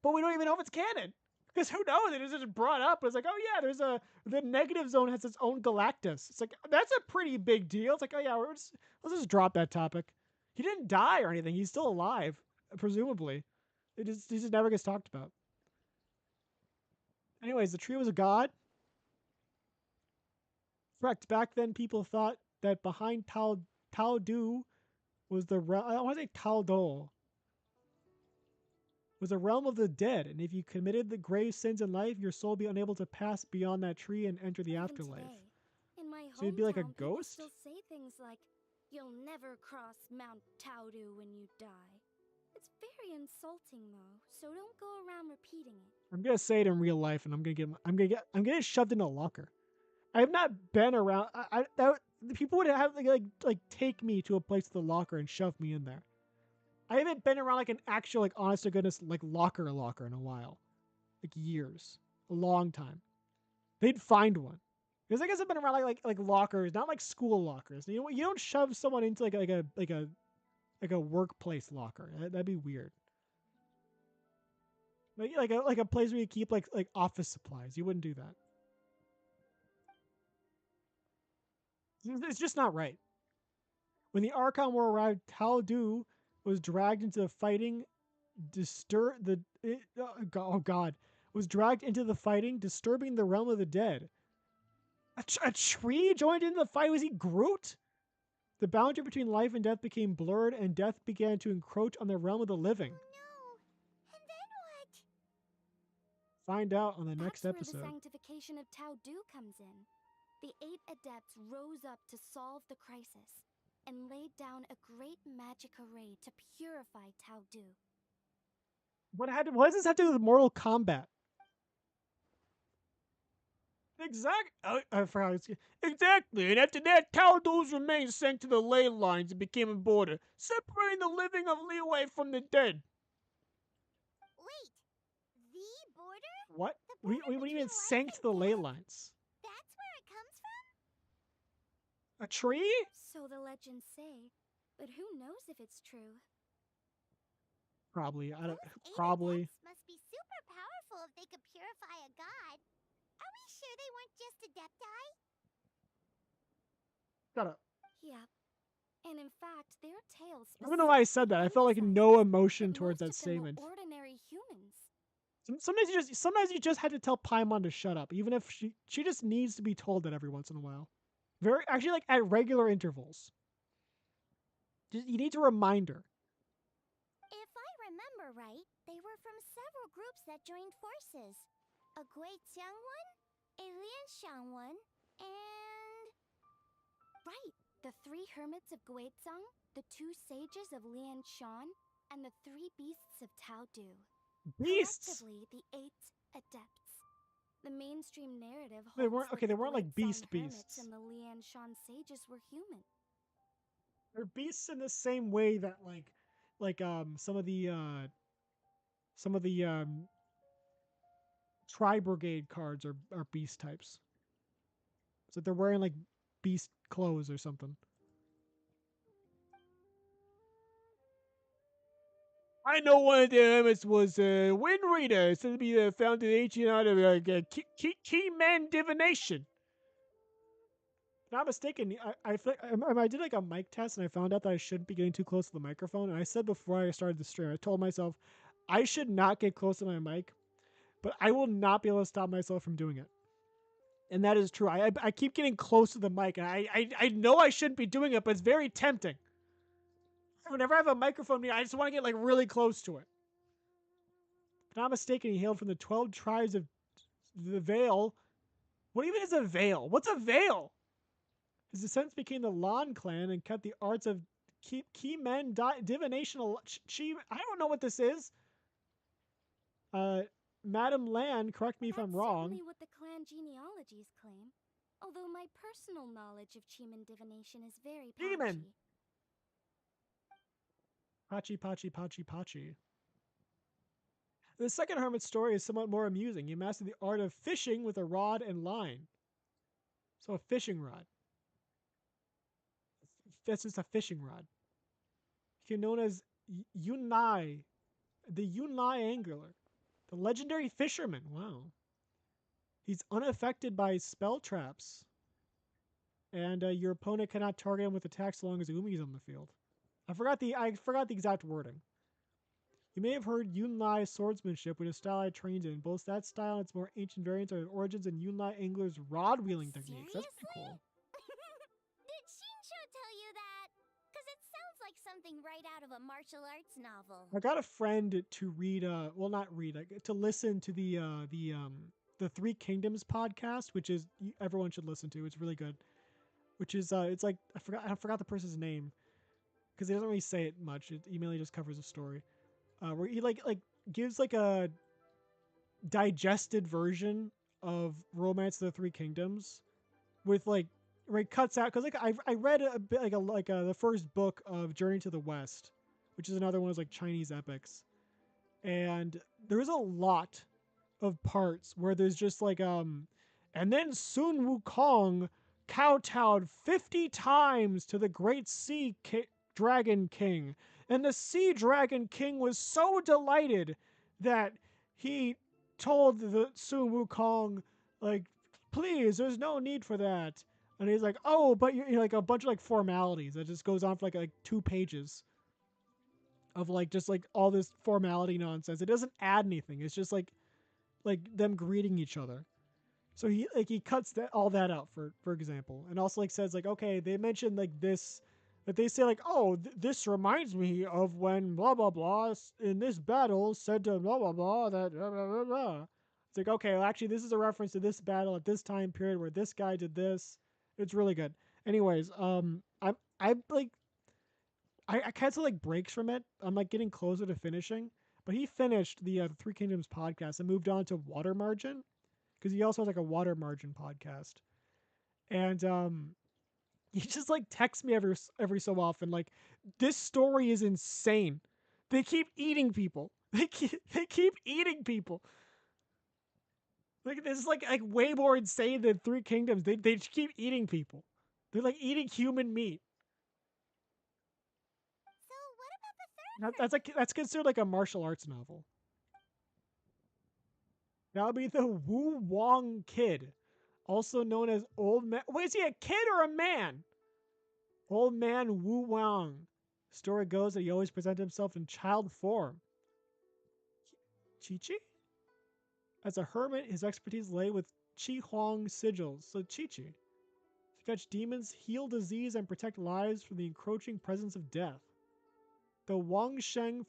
but we don't even know if it's canon. Because who knows? It is just brought up. It's like, oh yeah, the negative zone has its own Galactus. It's like that's a pretty big deal. It's like, oh yeah, let's just drop that topic. He didn't die or anything. He's still alive, presumably. He just never gets talked about. Anyways, the tree was a god. Correct. Back then, people thought that behind Tao Du was the realm. I want to say Tao Do was a realm of the dead, and if you committed the grave sins in life, your soul be unable to pass beyond that tree and enter the Even afterlife. today, in my So you'd be like a hometown, people ghost? still say things like, You'll never cross Mount Taudu when you die. It's very insulting, though, so don't go around repeating it. I'm gonna say it in real life, and I'm gonna get shoved into a locker. I have not been around. People would have like take me to a place with a locker and shove me in there. I haven't been around like an actual like honest to goodness like locker in a while, like years, a long time. They'd find one because I guess I've been around like lockers, not like school lockers. You don't shove someone into like a workplace locker. That'd be weird. Like a place where you keep like office supplies. You wouldn't do that. It's just not right. When the Archon War arrived, Taldu was dragged into the fighting, oh god, was dragged into the fighting, disturbing the realm of the dead. A tree joined in the fight. Was he Groot? The boundary between life and death became blurred, and death began to encroach on the realm of the living. Oh no! And then what? Find out on the next That's episode. where the sanctification of Taudu comes in. The 8 adepts rose up to solve the crisis and laid down a great magic array to purify Taudu. What does this have to do with Mortal Kombat? Exactly. And after that, Taldu's remains sank to the ley lines and became a border, separating the living of Liyue from the dead. Wait, the border? What? The What border do you mean between sank life to the and ley death? lines? That's where it comes from? A tree? So the legends say, but who knows if it's true? Probably. I don't. Those 8 Probably. adepts must be super powerful if they could purify a god. Are we sure they weren't just adepti? Shut up. Yep. And in fact, their tales. I don't know why I said that. I felt like no emotion towards that statement. Ordinary humans. Sometimes you just had to tell Paimon to shut up, even if she just needs to be told that every once in a while. Actually like at regular intervals. You need to remind her. If I remember right, they were from several groups that joined forces. A Guiqiang one, a Lianshan one, and... Right. The 3 hermits of Guizhang, the 2 sages of Lianshan, and the 3 beasts of Taudu. Beasts. Collectively, the 8 adepts. The mainstream narrative holds They weren't that they the weren't like Guizhang beasts. hermits and the Lianshan sages were human. They're beasts in the same way that some of the Tri Brigade cards are beast types. So they're wearing like beast clothes or something. I know one of the hermits was Wind Reader, said to be found in the ancient art of key man divination. If I'm not mistaken, I did like a mic test and I found out that I shouldn't be getting too close to the microphone. And I said before I started the stream, I told myself I should not get close to my mic, but I will not be able to stop myself from doing it. And that is true. I keep getting close to the mic, and I know I shouldn't be doing it, but it's very tempting. Whenever I have a microphone near, I just want to get like really close to it. If I'm not mistaken, he hailed from the 12 tribes of the Vale. What even is a Vale? What's a Vale? His descendants became the Lan clan and kept the arts of key men divination. I don't know what this is. Madam Lan, correct me if I'm wrong. That's certainly what the clan genealogies claim. Although my personal knowledge of Cheeman divination is very patchy. Cheeman. Pachi. The second hermit's story is somewhat more amusing. He mastered the art of fishing with a rod and line. So a fishing rod. That's just a fishing rod. He's known as Yunai, the Yunai angler, the legendary fisherman. Wow. He's unaffected by spell traps, and your opponent cannot target him with attacks so long as Umi is on the field. I forgot the exact wording. You may have heard Yunlai swordsmanship, which is style I trained in. Both that style and its more ancient variants are the origins in Yunlai angler's rod wielding techniques. That's pretty cool. Did Shinsho tell you that? Because it sounds like something right out of a martial arts novel. I got a friend to read, to listen to the Three Kingdoms podcast, which is everyone should listen to. It's really good. which is it's like I forgot the person's name because he doesn't really say it much. It mainly just covers the story. Where he like gives like a digested version of Romance of the Three Kingdoms with like where it cuts out because like I read a bit like the first book of Journey to the West, which is another one of those like Chinese epics, and there's a lot of parts where there's just like and then Sun Wukong kowtowed 50 times to the great dragon king, and the sea dragon king was so delighted that he told the Sun Wukong like, please, there's no need for that. And he's like, oh, but you're like a bunch of like formalities that just goes on for like 2 pages of like just like all this formality nonsense. It doesn't add anything. It's just like them greeting each other. So he cuts all that out for example, and also like says like, okay, they mentioned like this, that they say like, oh, this reminds me of when blah blah blah in this battle said to blah blah blah that blah blah blah blah. It's like, okay, well, actually this is a reference to this battle at this time period where this guy did this. It's really good. Anyways, I like I kind of like breaks from it. I'm like getting closer to finishing, but he finished the Three Kingdoms podcast and moved on to Water Margin because he also has like a Water Margin podcast, and he just like texts me every so often like, this story is insane. They keep eating people. They keep eating people. Like this is like way more insane than Three Kingdoms. They just keep eating people. They're like eating human meat. So what about the third That's like that's considered like a martial arts novel. That would be the Wu Wong Kid, also known as Old Man. Wait, is he a kid or a man? Old Man Wu Wang. Story goes that he always presented himself in child form. Chi Chi? As a hermit, his expertise lay with Chi Huang sigils. So Chi Chi. To catch demons, heal disease, and protect lives from the encroaching presence of death. The Wang Sheng.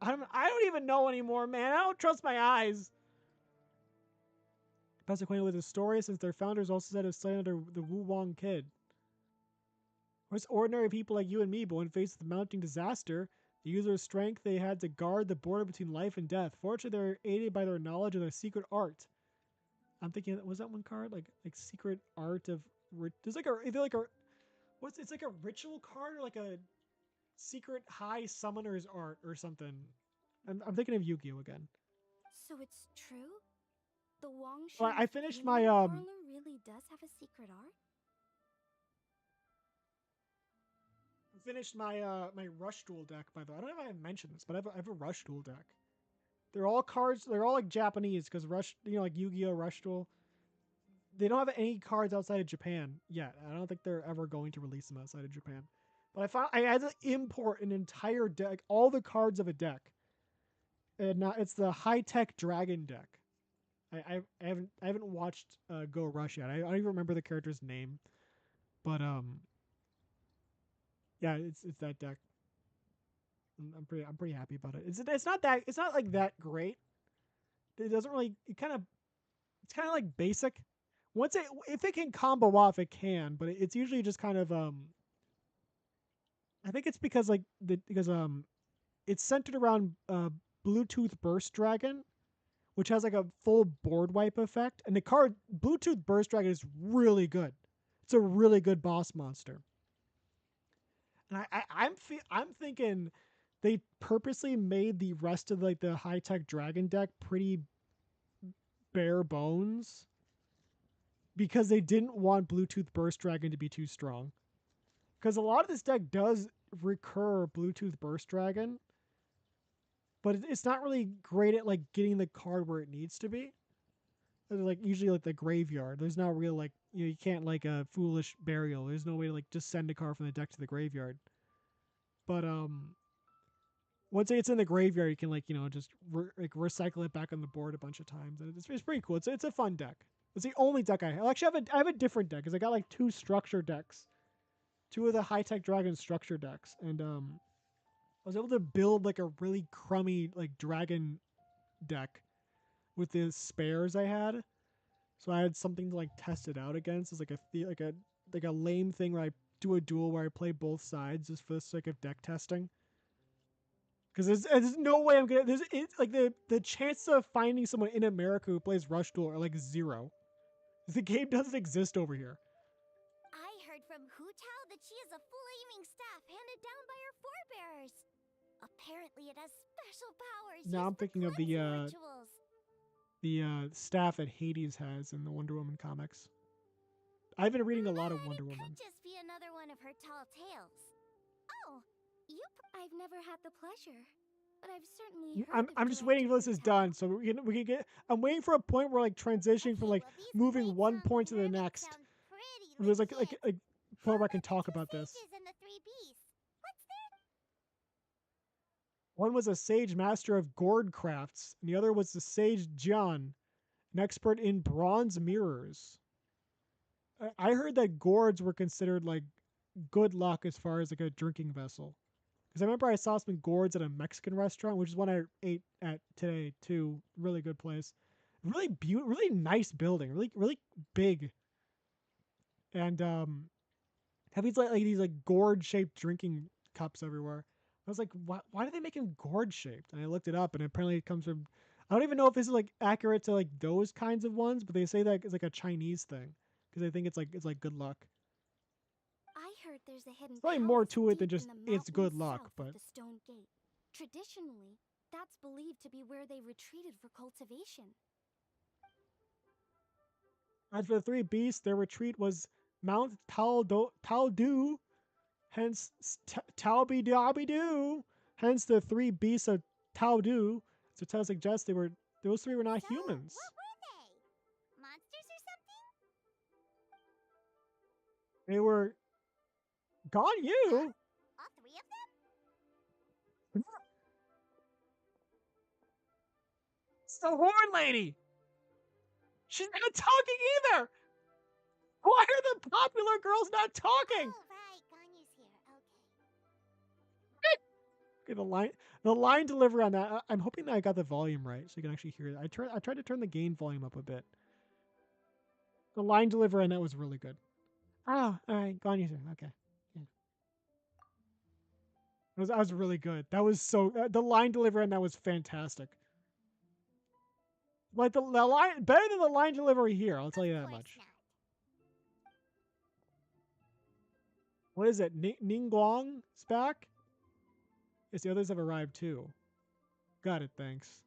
I don't even know anymore, man. I don't trust my eyes. Best acquainted with his story since their founders also said it was slain under the Wu Wang Kid. Whereas ordinary people like you and me, but when faced with mounting disaster, the use of strength they had to guard the border between life and death. Fortunately, they were aided by their knowledge of their secret art. I'm thinking, was that one card like secret art of? There's like either like a it's like a ritual card or like a secret high summoner's art or something. I'm thinking of Yu-Gi-Oh again. So it's true? The Well, Wangshan I finished my funeral parlor really does have a secret art? finished my Rush Duel deck, by the way. I don't know if I mentioned this, but I have a Rush Duel deck. They're all cards. They're all like Japanese because Rush, like Yu-Gi-Oh, Rush Duel. They don't have any cards outside of Japan yet. I don't think they're ever going to release them outside of Japan. But I had to import an entire deck, all the cards of a deck, and now it's the high-tech dragon deck. I haven't watched Go Rush yet. I don't even remember the character's name, but yeah, it's that deck. I'm pretty happy about it. It's not like that great. It doesn't really. It's kind of like basic. Once it if it can combo off, it can, but it's usually just kind of I think it's because it's centered around Bluetooth Burst Dragon, which has like a full board wipe effect, and the card Bluetooth Burst Dragon is really good. It's a really good boss monster. And I'm thinking they purposely made the rest of like the high tech dragon deck pretty bare bones because they didn't want Bluetooth Burst Dragon to be too strong. Because a lot of this deck does recur Bluetooth Burst Dragon, but it's not really great at like getting the card where it needs to be. Like usually like the graveyard. There's not real like you can't like a foolish burial. There's no way to like just send a card from the deck to the graveyard. But once it's in the graveyard, you can like just recycle it back on the board a bunch of times, and it's pretty cool. It's a fun deck. It's the only deck I have. Actually, I have a different deck because I got like 2 structure decks, 2 of the high tech dragon structure decks, and I was able to build like a really crummy like dragon deck with the spares I had. So I had something to like test it out against. It's like a like a lame thing where I do a duel where I play both sides just for the sake of deck testing. Because there's no way I'm gonna. It's like the chances of finding someone in America who plays Rush Duel are like 0. The game doesn't exist over here. I heard from Hu Tao that she has a flaming staff handed down by her forebears. Apparently, it has special powers. Now I'm used for thinking of cleansing rituals. the staff that Hades has in the Wonder Woman comics. I've been reading a lot of Wonder It Woman. could just be another one of her tall tales. Oh, I've never had the pleasure, but I've certainly heard of I'm just waiting Director until this is Hu done, Tao. so we can get. I'm waiting for a point where like transitioning from like well, these moving great one songs point to and the remix next. sound pretty And there's legit. like point How where I can about the talk two about this. sages and the three beasts? What's their One was a sage master of gourd crafts, and the other was the sage Jian, an expert in bronze mirrors. I heard that gourds were considered like good luck as far as like a drinking vessel. Because I remember I saw some gourds at a Mexican restaurant, which is one I ate at today too. Really good place. Really beautiful, really nice building. Really big. And have these like gourd shaped drinking cups everywhere. I was like, why do they make them gourd shaped? And I looked it up, and apparently it comes from. I don't even know if this is like accurate to like those kinds of ones, but they say that it's like a Chinese thing because they think it's like good luck. I heard there's a hidden Probably more palace to it than deep just in the it's good mountains luck, south but of the Stone Gate. Traditionally, that's believed to be where they retreated for cultivation. as for the three beasts, their retreat was Mount Taldu, hence Talbidabidu, hence the three beasts of Taldu. So tell suggests those three were not humans. What were they? Monsters or something? They were gone you. All three of them? It's the horn lady. She's not talking either. Why are the popular girls not talking? Oh, right. Ganyu's here. Okay. Okay, the line delivery on that. I'm hoping that I got the volume right so you can actually hear it. I tried to turn the gain volume up a bit. The line delivery on that was really good. Oh, all right, Ganya's here. Okay. Yeah. That was really good. That was so the line delivery on that was fantastic. Like the line better than the line delivery here. I'll tell you that Of course much. not. What is it? Ningguang's back? Yes, the others have arrived too. Got it, thanks.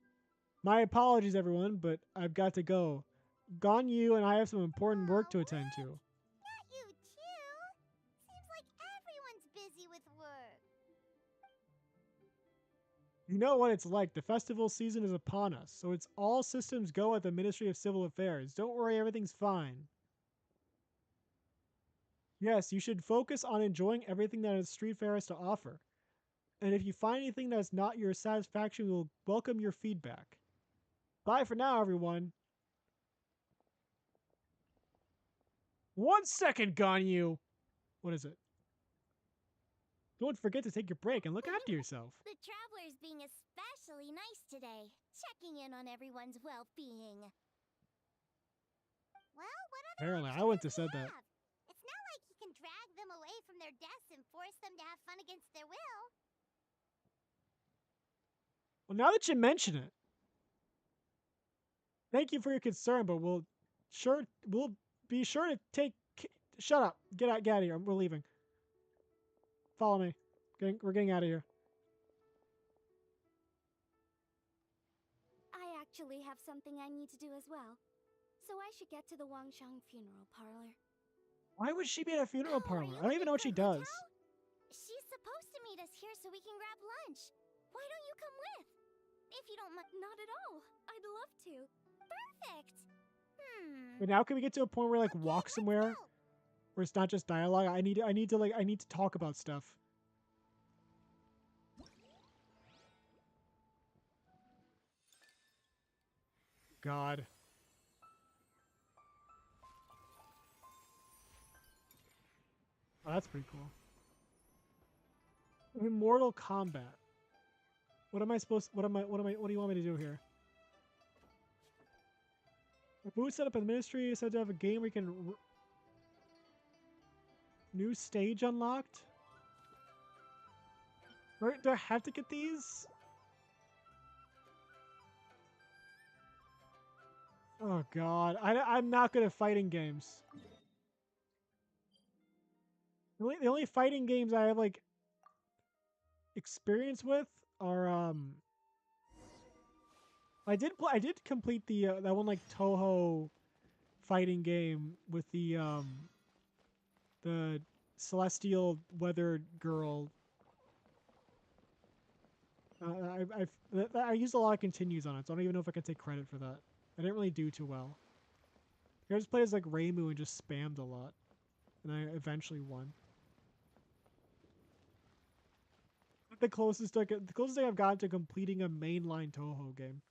My apologies, everyone, but I've got to go. Ganyu and I have some important work to attend to. Not you too. Seems like everyone's busy with work. You know what it's like. The festival season is upon us, so it's all systems go at the Ministry of Civil Affairs. Don't worry, everything's fine. Yes, you should focus on enjoying everything that Street Fair has to offer. And if you find anything that's not your satisfaction, we'll welcome your feedback. Bye for now, everyone. 1 second, Ganyu. What is it? Don't forget to take your break and look after yourself. The traveler's being especially nice today, checking in on everyone's well-being. Well, what other Apparently, I options wouldn't have does said he that. have? It's not like he can drag them away from their desks and force them to have fun against their will. Well, now that you mention it, thank you for your concern, but we'll be sure to take. Shut up. Get out of here. We're leaving. Follow me. We're getting out of here. I actually have something I need to do as well, so I should get to the Wangshang funeral parlor. Why would she be at a funeral Oh, are parlor? you I don't even know what she looking for does. Hu Tao? She's supposed to meet us here so we can grab lunch. Why don't you come with? If you don't mind. Not at all. I'd love to. Perfect. But now can we get to a point where like Okay, walk let's somewhere go. where it's not just dialogue? I need to talk about stuff. God. Oh, that's pretty cool. Immortal Combat. What do you want me to do here? A booth set up in the ministry is said to have a game where you can New stage unlocked. Right? Do I have to get these? Oh god, I'm not good at fighting games. The only fighting games I have like experience with are I did complete the that one like Toho fighting game with the celestial weather girl. I used a lot of continues on it, so I don't even know if I can take credit for that. I didn't really do too well. I just played as like Reimu and just spammed a lot, and I eventually won. The closest thing I've gotten to completing a mainline Toho game.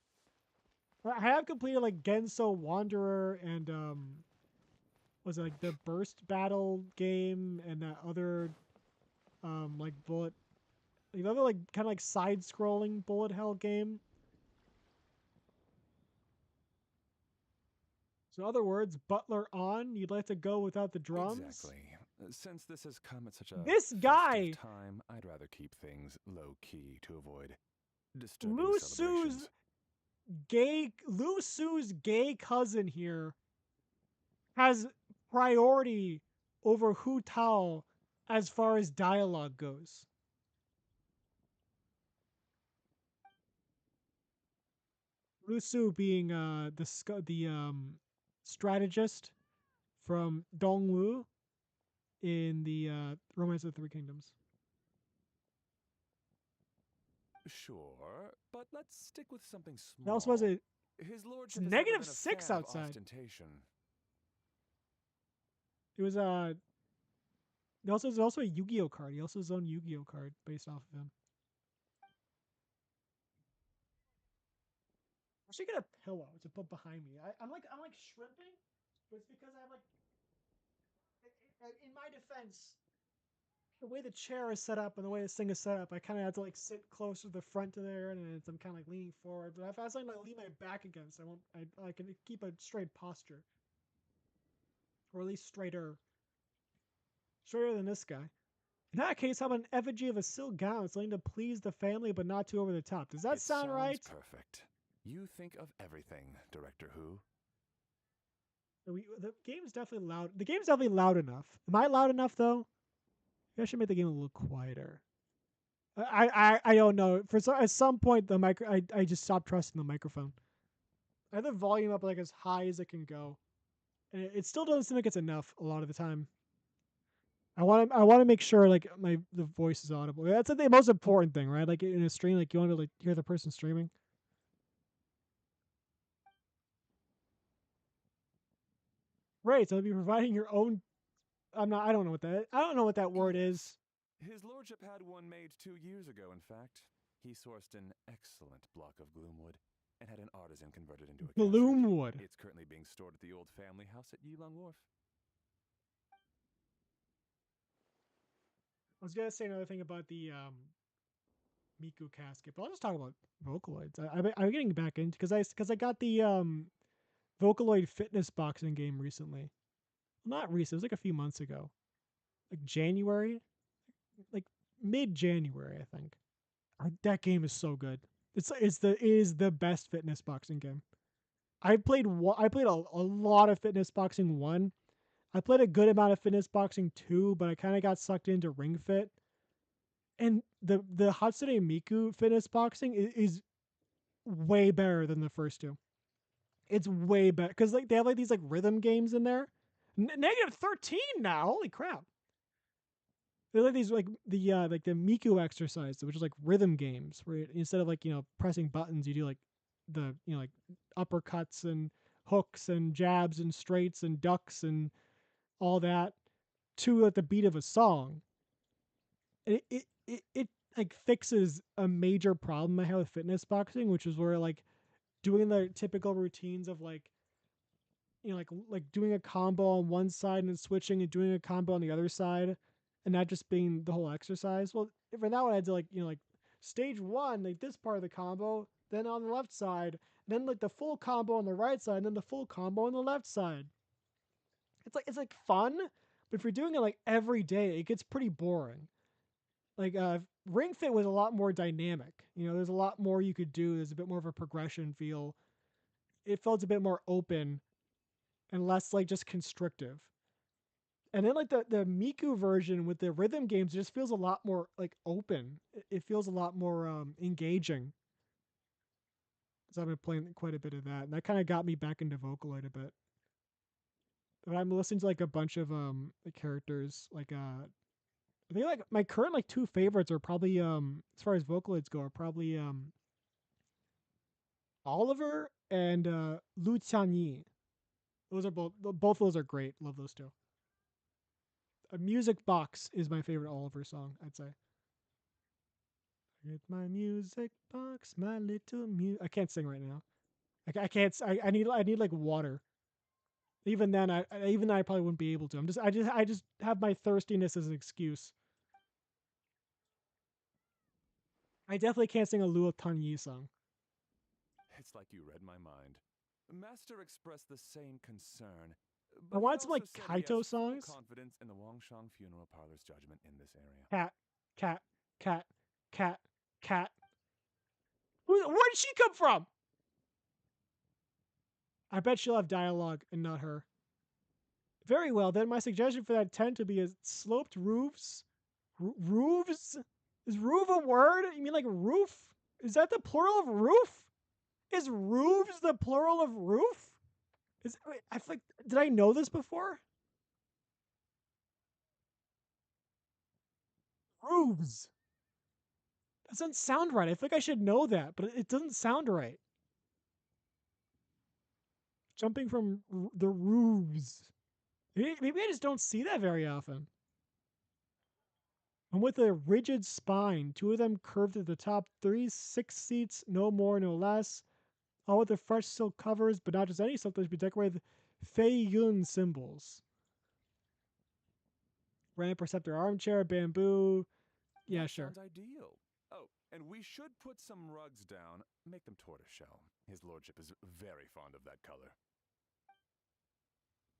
I have completed like Genso Wanderer and was it like the Burst Battle game and that other like bullet, like other like kind of like side scrolling bullet hell game. So in other words, Butler on. You'd like to go without the drums. Exactly. Since this has come at such a This festive guy, time, I'd rather keep things low key to avoid disturbing Lu celebrations. Su's gay cousin here has priority over Hu Tao as far as dialogue goes. Lu Su being the strategist from Dongwu in the Romance of the Three Kingdoms. Sure, but let's stick with something It small. also has a His it's lordship has never been a -6 fan of outside. ostentation. It was there's also a Yu-Gi-Oh card. He also has his own Yu-Gi-Oh card based off of him. I should get a pillow to put behind me. I'm like shrimping, but it's because I have like in my defense, the way the chair is set up and the way this thing is set up, I kind of have to like sit closer to the front of there, and I'm kind of like leaning forward. But if I was like lean my back against, I won't. I can keep a straight posture, or at least straighter than this guy. In that case, how about an effigy of a silk gown, something to please the family but not too over the top? Does that sound sounds right? Perfect. You think of everything, Director Who. The game's definitely loud. The game's definitely loud enough. Am I loud enough though? Maybe I should make the game a little quieter. I don't know. At some point I just stopped trusting the microphone. I have the volume up like as high as it can go, and it still doesn't seem like it's enough a lot of the time. I want to make sure like the voice is audible. That's the most important thing, right? Like in a stream, like you want to like hear the person streaming. Right. So be providing your own. I don't know what that. I don't know what that word is. His lordship had one made 2 years ago, in fact. He sourced an excellent block of gloomwood and had an artisan convert it into a casket. Gloomwood. It's currently being stored at the old family house at Yilong Wharf. I was gonna say another thing about the Miku casket, but I'll just talk about Vocaloids. I'm getting back into because I got the Vocaloid fitness boxing game recently. Well, not recent. It was like a few months ago, like January, like mid-January, I think. That game is so good. It is the best fitness boxing game. I played a lot of fitness boxing 1. I played a good amount of fitness boxing 2, but I kind of got sucked into Ring Fit. And the Hatsune Miku fitness boxing is way better than the first two. It's way better because like they have like these like rhythm games in there. -13 now. Holy crap! They're like these like the Miku exercise, which is like rhythm games where instead of like pressing buttons, you do like the like uppercuts and hooks and jabs and straights and ducks and all that to at the beat of a song. It like fixes a major problem I have with fitness boxing, which is where like doing the typical routines of like like doing a combo on one side and then switching and doing a combo on the other side, and that just being the whole exercise. Well, for that one, I had to like like stage 1, like this part of the combo, then on the left side, then like the full combo on the right side, and then the full combo on the left side. It's like fun, But if you're doing it like every day, it gets pretty boring. Like Ring Fit was a lot more dynamic. You know, there's a lot more you could do. There's a bit more of a progression feel. It felt a bit more open and less like just constrictive. And then like the Miku version with the rhythm games just feels a lot more like open. It feels a lot more engaging. So I've been playing quite a bit of that, and that kind of got me back into Vocaloid a bit. But I'm listening to like a bunch of the characters. Like I think like my current like two favorites are probably as far as Vocaloids go are probably Oliver and Lu Tianyi. Those are both of those are great. Love those two. A Music Box is my favorite Oliver song, I'd say. Get my music box, my little I can't sing right now. I can't. I need like water. Even then, I probably wouldn't be able to. I just have my thirstiness as an excuse. I definitely can't sing a Luo Tanyi song. It's like you read my mind. Master expressed the same concern, I but he want some also like said he Kaito has full songs. confidence in the Wangshang Funeral Parlor's judgment in this area. Cat, cat, cat, cat, cat. Where did she come from? I bet she'll have dialogue and not her. Very well, then my suggestion for that tent would be a sloped roofs. Roofs? Is roof a word? You mean like roof? Is that the plural of roof? Is roofs the plural of roof? Wait, I feel like, did I know this before? Roofs. That doesn't sound right. I think I should know that, but it doesn't sound right. Jumping from the roofs. Maybe I just don't see that very often. And with a rigid spine, two of them curved at the top, 6 seats, no more, no less. All with the fresh silk covers, but not just any silk, they should be decorated with Fei Yun symbols. Granite Perceptor armchair, bamboo. Yeah, That sure. sounds ideal. Oh, and we should put some rugs down. Make them tortoiseshell. His lordship is very fond of that color.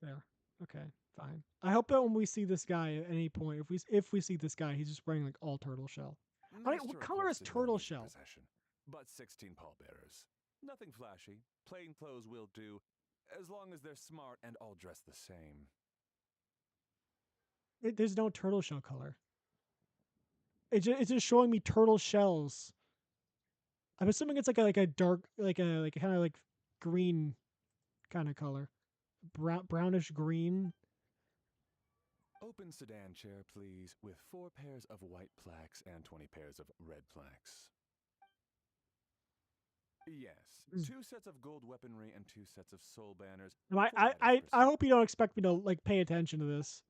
There. Okay, fine. I hope that when we see this guy at any point, if we see this guy, he's just wearing like all turtle shell. What color is turtle shell? Possession, but 16 pallbearers. Nothing flashy. Plain clothes will do, as long as they're smart and all dressed the same. There's no turtle shell color. It's just showing me turtle shells. I'm assuming it's like a dark like a kind of like green kind of color, brownish green. Open sedan chair, please, with 4 pairs of white plaques and 20 pairs of red plaques. Yes, 2 sets of gold weaponry and 2 sets of soul banners. I hope you don't expect me to like pay attention to this.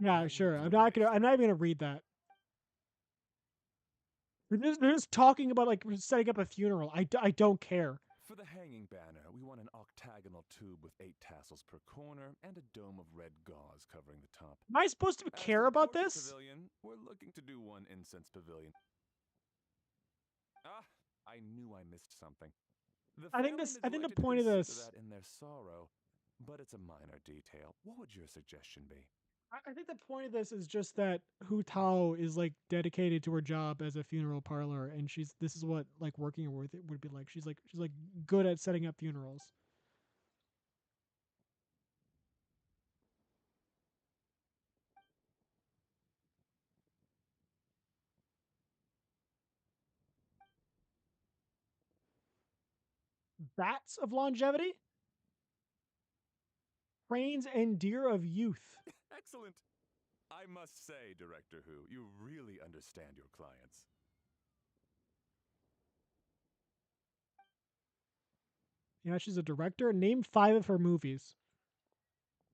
Yeah, sure. I'm not even gonna read that. They're just talking about like setting up a funeral. I don't care. For the hanging banner, we want an octagonal tube with 8 tassels per corner and a dome of red gauze covering the top. Am I supposed to care about this? Pavilion, we're looking to do one incense pavilion. Ah, I knew I missed something. I think the point of this that in their sorrow, but it's a minor detail. What would your suggestion be? I think the point of this is just that Hu Tao is like dedicated to her job as a funeral parlor, and this is what like working with it would be like. She's like good at setting up funerals. Bats of longevity, cranes and deer of youth. Excellent. I must say, Director Who, you really understand your clients. Yeah, she's a director. Name 5 of her movies.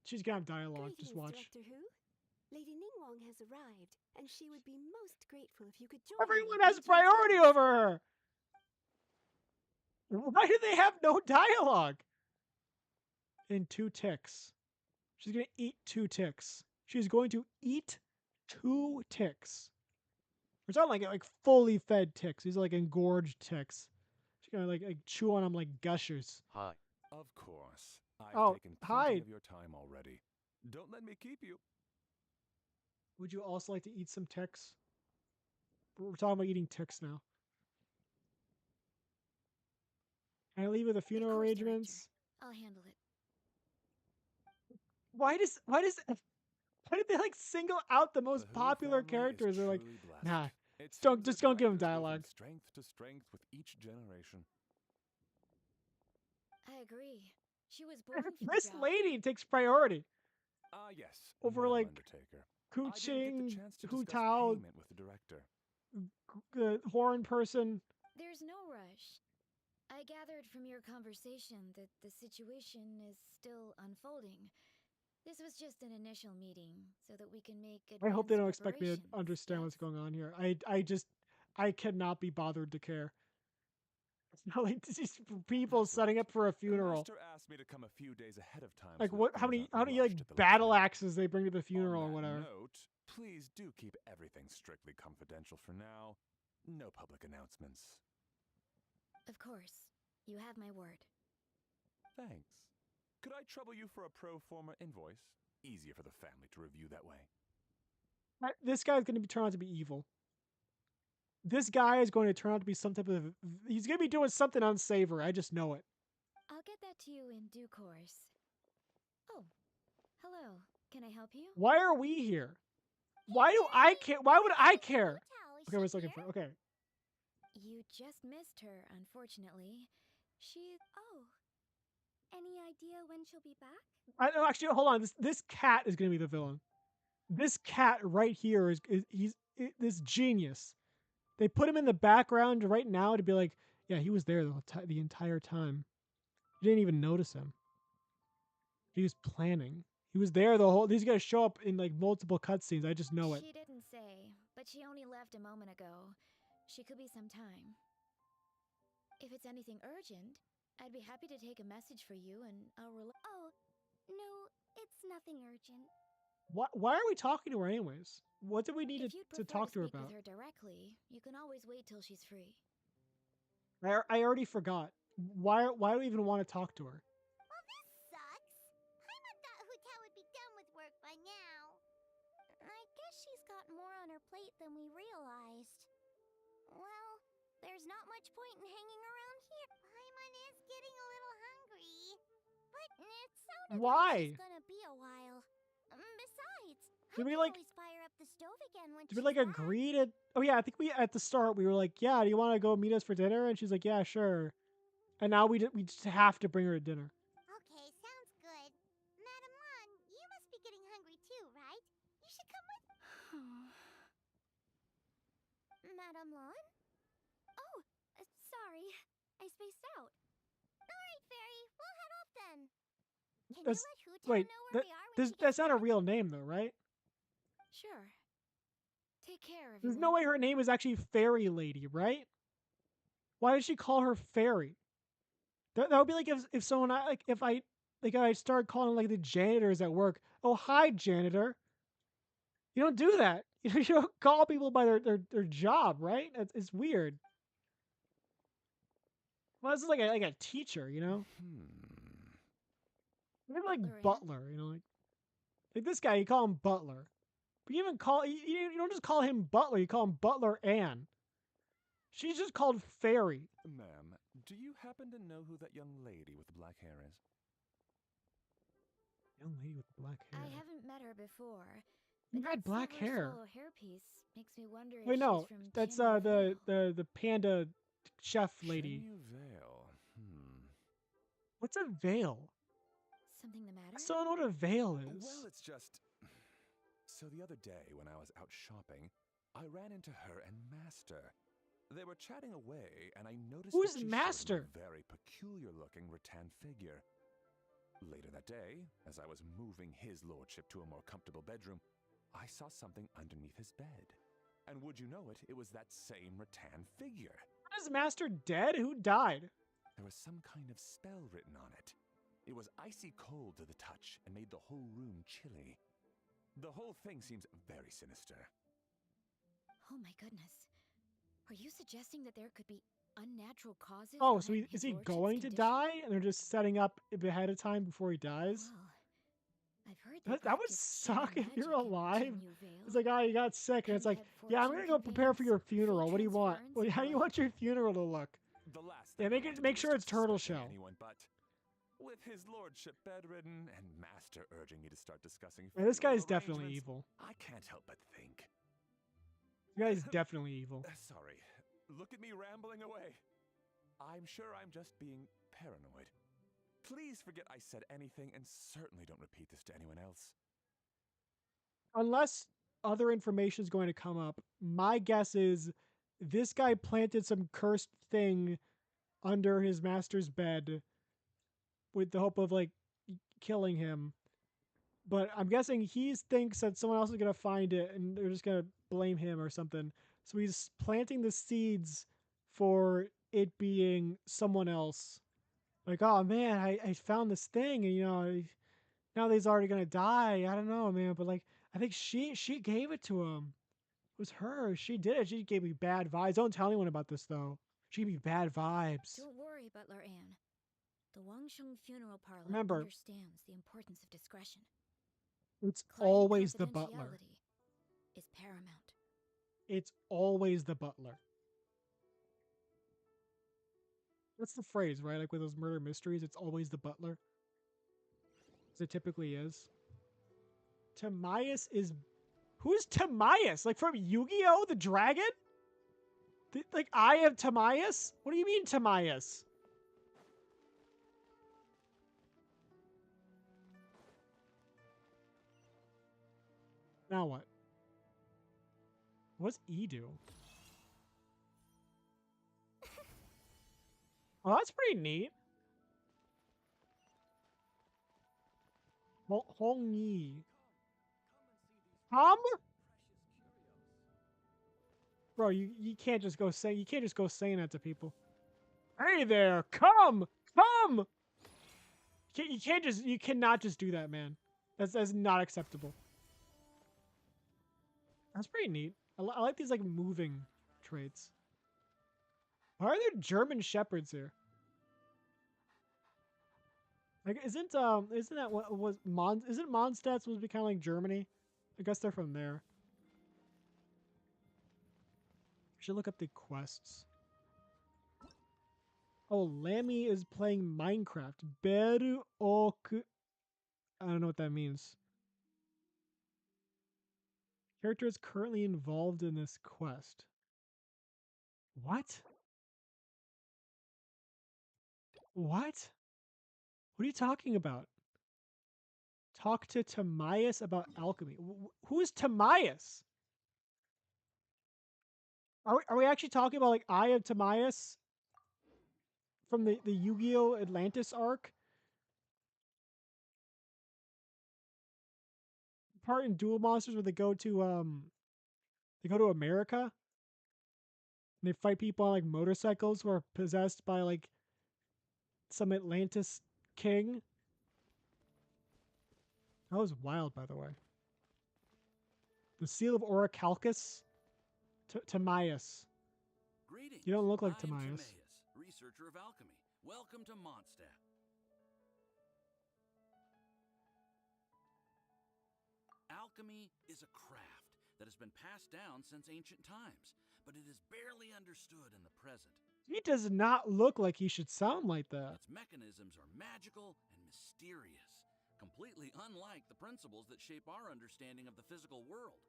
She's gonna have dialogue. Greetings, Just watch. Director Who. Lady Ningguang has arrived, and she would be most grateful if you could join Everyone me has in priority Genshin. over her. Why do they have no dialogue? In 2 ticks. She's gonna eat 2 ticks. She's going to eat 2 ticks. It's not like fully fed ticks. These are like engorged ticks. She's gonna like chew on them like gushers. Hi. Of course. I've Oh, taken hi. plenty of your time already. Don't let me keep you. Would you also like to eat some ticks? We're talking about eating ticks now. Can I leave with the funeral course, Director. arrangements? I'll handle it. Why did they like single out the most The Hu popular family is characters? They're like, truly blessed. nah, It don't seems just the don't give them directors go from dialogue. strength to strength with each generation. I agree. She was born for the This job. lady takes priority Ah, yes. over Madam like Undertaker. Ku I didn't get the Ching, chance to Hu discuss Tao, payment with the director. the horn person. There's no rush. I gathered from your conversation that the situation is still unfolding. This was just an initial meeting so that we can make I hope they don't advanced expect me to preparations, understand what's yes? going on here. I cannot be bothered to care. It's not like these people That's setting right. up for a The funeral. master asked me to come a few days ahead of time. Like so what? that How things many aren't like rushed at the last battle minute. axes they bring to the funeral or On that whatever? note, please do keep everything strictly confidential for now. No public announcements. Of course. You have my word. Thanks. Could I trouble you for a pro forma invoice? Easier for the family to review that way. This guy's going to turn out to be evil. This guy is going to turn out to be some type of. He's going to be doing something unsavory. I just know it. I'll get that to you in due course. Oh, hello. Can I help you? Why are we here? Why do I care? Why would I care? Okay, I was looking for. Okay, You just missed her, unfortunately. She... Oh. Any idea when she'll be back? no, actually, hold on. This cat is going to be the villain. This cat right here is this genius. They put him in the background right now to be like, yeah, he was there the entire time. You didn't even notice him. He was planning. He was there the whole. He's gonna show up in like multiple cutscenes. I just know it. She didn't say, but she only left a moment ago. She could be some time. If it's anything urgent, I'd be happy to take a message for you and I'll Oh, no, it's nothing urgent. Why are we talking to her anyways? What do we need If you'd to prefer talk to her speak about? with her directly, you can always wait till she's free. I already forgot. Why do we even want to talk to her? Well, this sucks. Paimon thought Huta would be done with work by now. I guess she's got more on her plate than we realized. Well, there's not much point in hanging around here. Paimon is getting a little hungry. But it sounded Why? like she's gonna be a while. Besides, Did I we, can like- always fire up the stove again when Did we she's like back. agree to? Oh yeah, I think we at the start we were like, yeah, do you want to go meet us for dinner? And she's like, yeah, sure. And now we just have to bring her to dinner. Okay, sounds good. Madam Lan, you must be getting hungry too, right? You should come with Madam Lan? Oh, sorry. I spaced out. Alright, Fairy, we'll head off then. Can That's- you let Huta wait, know where we are when she gets That's not a back? real name though, right? Sure. Take care, everyone. There's no way her name is actually Fairy Lady, right? Why did she call her Fairy? That would be like if someone if I start calling like the janitors at work. Oh, hi, janitor. You don't do that. You don't call people by their job, right? It's weird. Well, this is like a teacher, you know? Maybe like Butler, yeah? Butler, you know, like this guy. You call him Butler, but you even call you don't just call him Butler. You call him Butler Ann. She's just called Fairy. Ma'am, do you happen to know who that young lady with the black hair is? Young lady with black hair. I haven't met her before. You but had that black silver hair. swallow hairpiece makes me wonder if Wait, she's no, from that's Chenyu Vale. the panda chef lady. Chenyu Vale. What's a veil? Something the matter? I still don't know what a veil is. Well, it's just. So the other day, when I was out shopping, I ran into her and Master. They were chatting away, and I noticed Who's that she Master? showed a very peculiar-looking rattan figure. Later that day, as I was moving his lordship to a more comfortable bedroom, I saw something underneath his bed. And would you know it, it was that same rattan figure. Is Master dead? Who died? There was some kind of spell written on it. It was icy cold to the touch and made the whole room chilly. The whole thing seems very sinister. Oh my goodness. Are you suggesting that there could be unnatural causes Oh, so behind is his he lordship's going to condition? die, and they're just setting up ahead of time before he dies? Well, I've heard they That would practice shadow suck if you're magic in alive. Tenyu Vale. It's like, oh, you got sick, and it's like, Henpecked yeah, I'm fortune gonna go prepare for your campaigns, funeral. fate What do you want? transference, How do you and want your funeral to look? The last Yeah, thing I want to make do sure is it's start turtle suspecting shell. anyone, but with his lordship bedridden and master urging me to start discussing Yeah, this funeral guy's definitely arrangements, evil. I can't help but think. This guy's definitely evil. Sorry, look at me rambling away. I'm sure I'm just being paranoid. Please forget I said anything, and certainly don't repeat this to anyone else. Unless other information is going to come up, my guess is this guy planted some cursed thing under his master's bed with the hope of like killing him. But I'm guessing he thinks that someone else is gonna find it and they're just gonna blame him or something. So he's planting the seeds for it being someone else. Like, oh man, I found this thing, and now that he's already gonna die. I don't know, man, but like I think she gave it to him. It was her. She did it. She gave me bad vibes. Don't tell anyone about this though. She gave me bad vibes. Don't worry, Butler Anne. The Wangsheng funeral parlor Remember, understands the importance of discretion. it's Client always the butler. confidentiality is paramount. It's always the butler. That's the phrase, right? Like with those murder mysteries, it's always the butler. As it typically is. Timaeus is... Who's Timaeus? Like from Yu-Gi-Oh! The dragon? Like, I am Timaeus? What do you mean, Timaeus? Now what? What's E do? Oh, that's pretty neat. Hong Yi. Come? Bro, you can't just go say saying that to people. Hey there, come! Come! You cannot just do that, man. That's not acceptable. That's pretty neat. I like these like moving traits. Why are there German shepherds here? Like, isn't that what was isn't Mondstadt supposed to be kind of like Germany? I guess they're from there. Should look up the quests. Oh, Lammy is playing Minecraft. Beru ok. I don't know what that means. Character is currently involved in this quest. What? What? What are you talking about? Talk to Timaeus about alchemy. Who is Timaeus? Are we actually talking about like Eye of Timaeus from the Yu-Gi-Oh! Atlantis arc? Part in Duel Monsters where they go to America and they fight people on like motorcycles who are possessed by like some Atlantis king. That was wild, by the way. The Seal of Orichalcus? Timaeus. Greetings. You don't look like I'm Timaeus. researcher of alchemy. Welcome to Mondstadt. Alchemy is a craft that has been passed down since ancient times, but it is barely understood in the present. He does not look like he should sound like that. Its mechanisms are magical and mysterious, completely unlike the principles that shape our understanding of the physical world.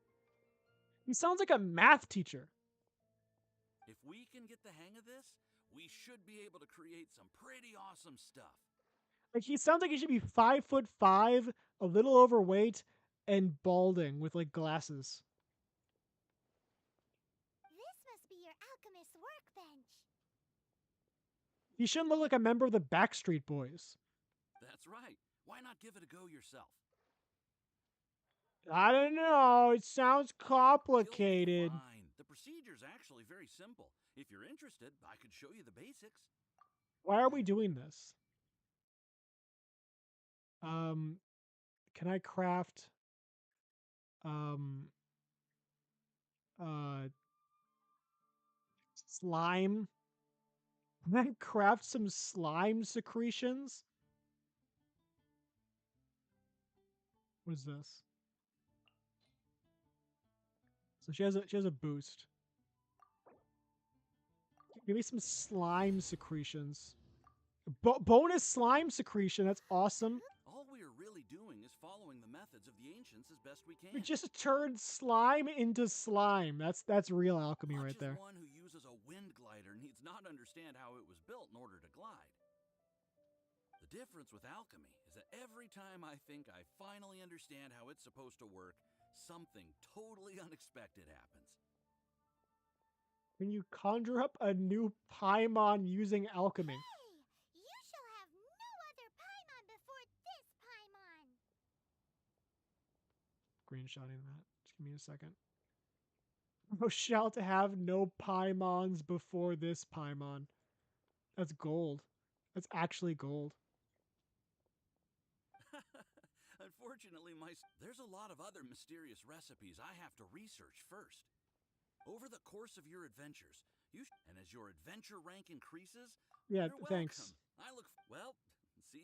He sounds like a math teacher. If we can get the hang of this, we should be able to create some pretty awesome stuff. Like, he sounds like he should be 5'5", a little overweight, and balding with like glasses. This must be your alchemist's workbench. He shouldn't look like a member of the Backstreet Boys. That's right. Why not give it a go yourself? I don't know. It sounds You'll be complicated. fine. The procedure's actually very simple. If you're interested, I could show you the basics. Why are we doing this? Can I craft uh slime? And then craft some slime secretions. What is this? So she has a boost. Give me some slime secretions. Bonus slime secretion. That's awesome. All we are really doing is following the methods of the ancients as best we can. We just turned slime into slime. That's real alchemy Much right as there. one who uses a wind glider needs not understand how it was built in order to glide. The difference with alchemy is that every time I think I finally understand how it's supposed to work, something totally unexpected happens. When you conjure up a new Paimon using alchemy. Hey! You shall have no other Paimon before this Paimon! Screenshotting that. Just give me a second. Thou shalt have no Paimons before this Paimon. That's gold. That's actually gold. Unfortunately, there's a lot of other mysterious recipes I have to research first. Over the course of your adventures, and as your adventure rank increases, Yeah, you're thanks. welcome. I look well. See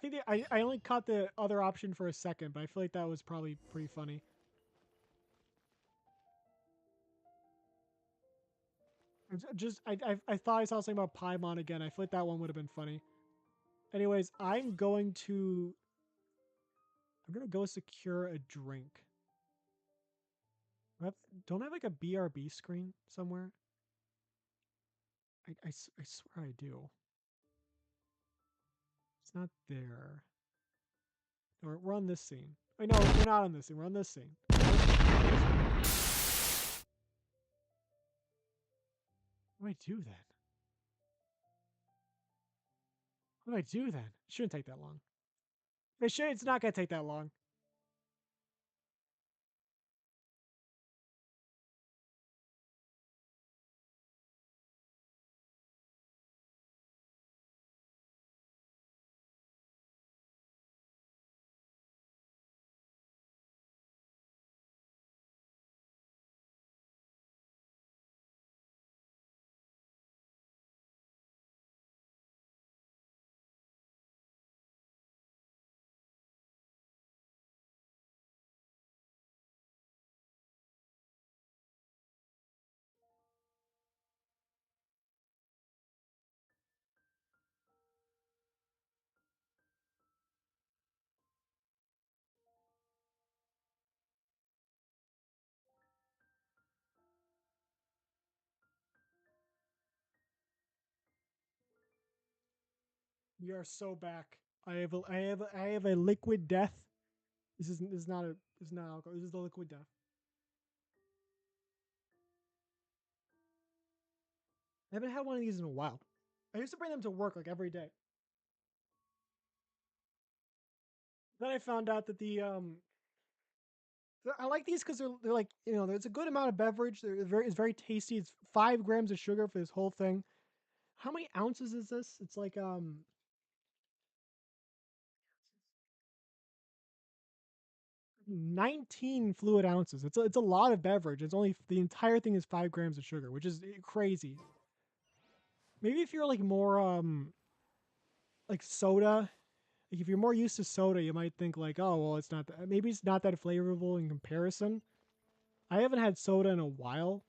you. I only caught the other option for a second, but I feel like that was probably pretty funny. I thought I saw something about Paimon again. I feel like that one would have been funny. Anyways, I'm gonna go secure a drink. Don't I have like a BRB screen somewhere? I swear I do. It's not there. No, we're on this scene. Wait, no, we're not on this scene. We're on this scene. What do I do then? What do I do then? It shouldn't take that long. It's not gonna take that long. We are so back. I have a liquid death. This is not alcohol. This is the liquid death. I haven't had one of these in a while. I used to bring them to work like every day. Then I found out that I like these because they're like, there's a good amount of beverage. It's very tasty. It's 5 grams of sugar for this whole thing. How many ounces is this? It's like 19 fluid ounces. It's a lot of beverage. It's only the entire thing is 5 grams of sugar, which is crazy. Maybe if you're like more like soda, like if you're more used to soda, you might think like, oh well, maybe it's not that flavorful in comparison. I haven't had soda in a while,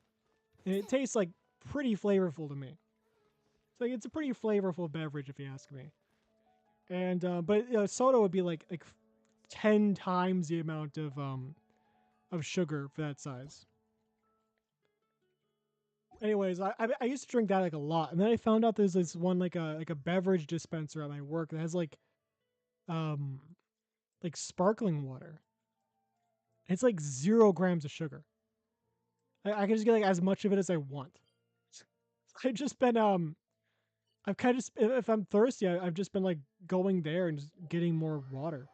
and it tastes like pretty flavorful to me. It's a pretty flavorful beverage if you ask me. And but soda would be like 10 times the amount of sugar for that size. Anyways, I used to drink that like a lot, and then I found out there's this one like a beverage dispenser at my work that has um like sparkling water. It's like 0 grams of sugar. I can just get like as much of it as I want. I've just been I've kind of if I'm thirsty, I've just been like going there and just getting more water.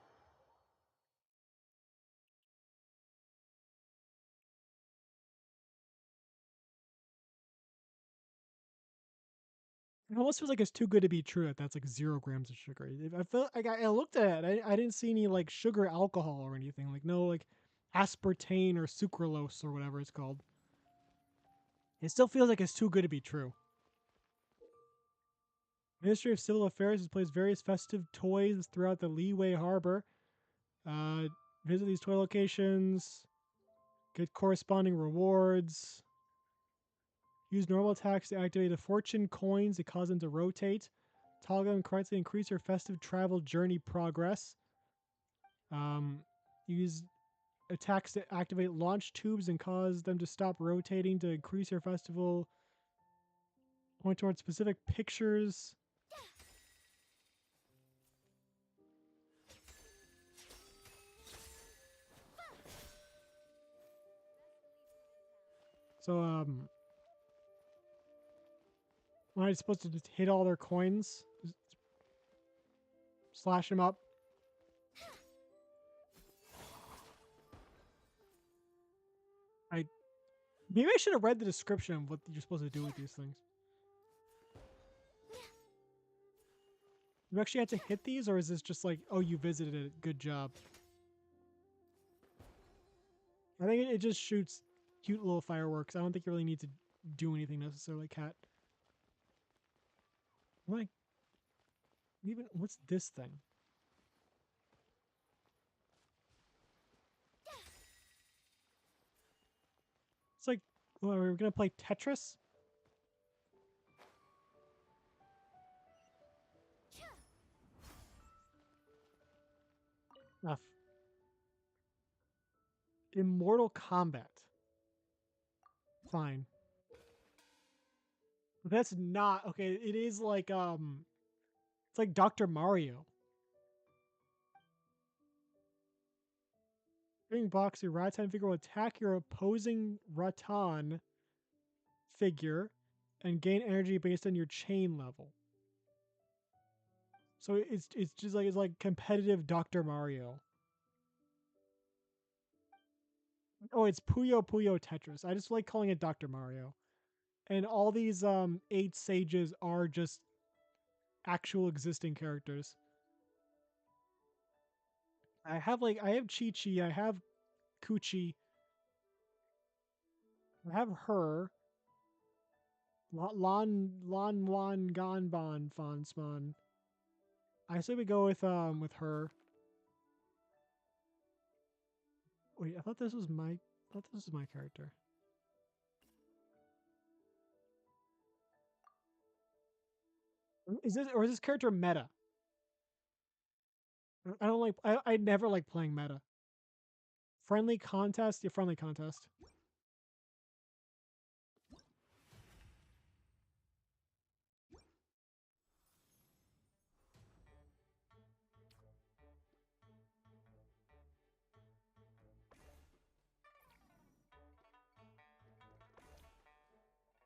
It almost feels like it's too good to be true that that's like 0 grams of sugar. I felt like I looked at it, I didn't see any like sugar alcohol or anything. Like no like aspartame or sucralose or whatever it's called. It still feels like it's too good to be true. Ministry of Civil Affairs displays various festive toys throughout the Leeway Harbor. Visit these toy locations. Get corresponding rewards. Use normal attacks to activate the fortune coins to cause them to rotate. Toggle them correctly to increase your festive travel journey progress. Use attacks to activate launch tubes and cause them to stop rotating to increase your festival. Point towards specific pictures. So, am I supposed to just hit all their coins? Just slash them up? Maybe I should have read the description of what you're supposed to do with these things. You actually had to hit these, or is this just like, oh, you visited it, good job? I think it just shoots cute little fireworks. I don't think you really need to do anything necessarily, Cat. Like, even what's this thing? It's like, well, we're gonna play Tetris. Enough. Immortal Combat. Fine. But that's not okay. It is like it's like Dr. Mario. During box, your Rattan figure will attack your opposing Rattan figure and gain energy based on your chain level. So it's just like it's like competitive Dr. Mario. Oh, it's Puyo Puyo Tetris. I just like calling it Dr. Mario. And all these 8 sages are just actual existing characters. I have Chi-Chi, I have Kuchi, I have her. Lan Wan Ganban Fansman. I say we go with her. Wait, I thought this was my character. Is this character meta? I don't like I never like playing meta. Friendly contest, yeah, friendly contest.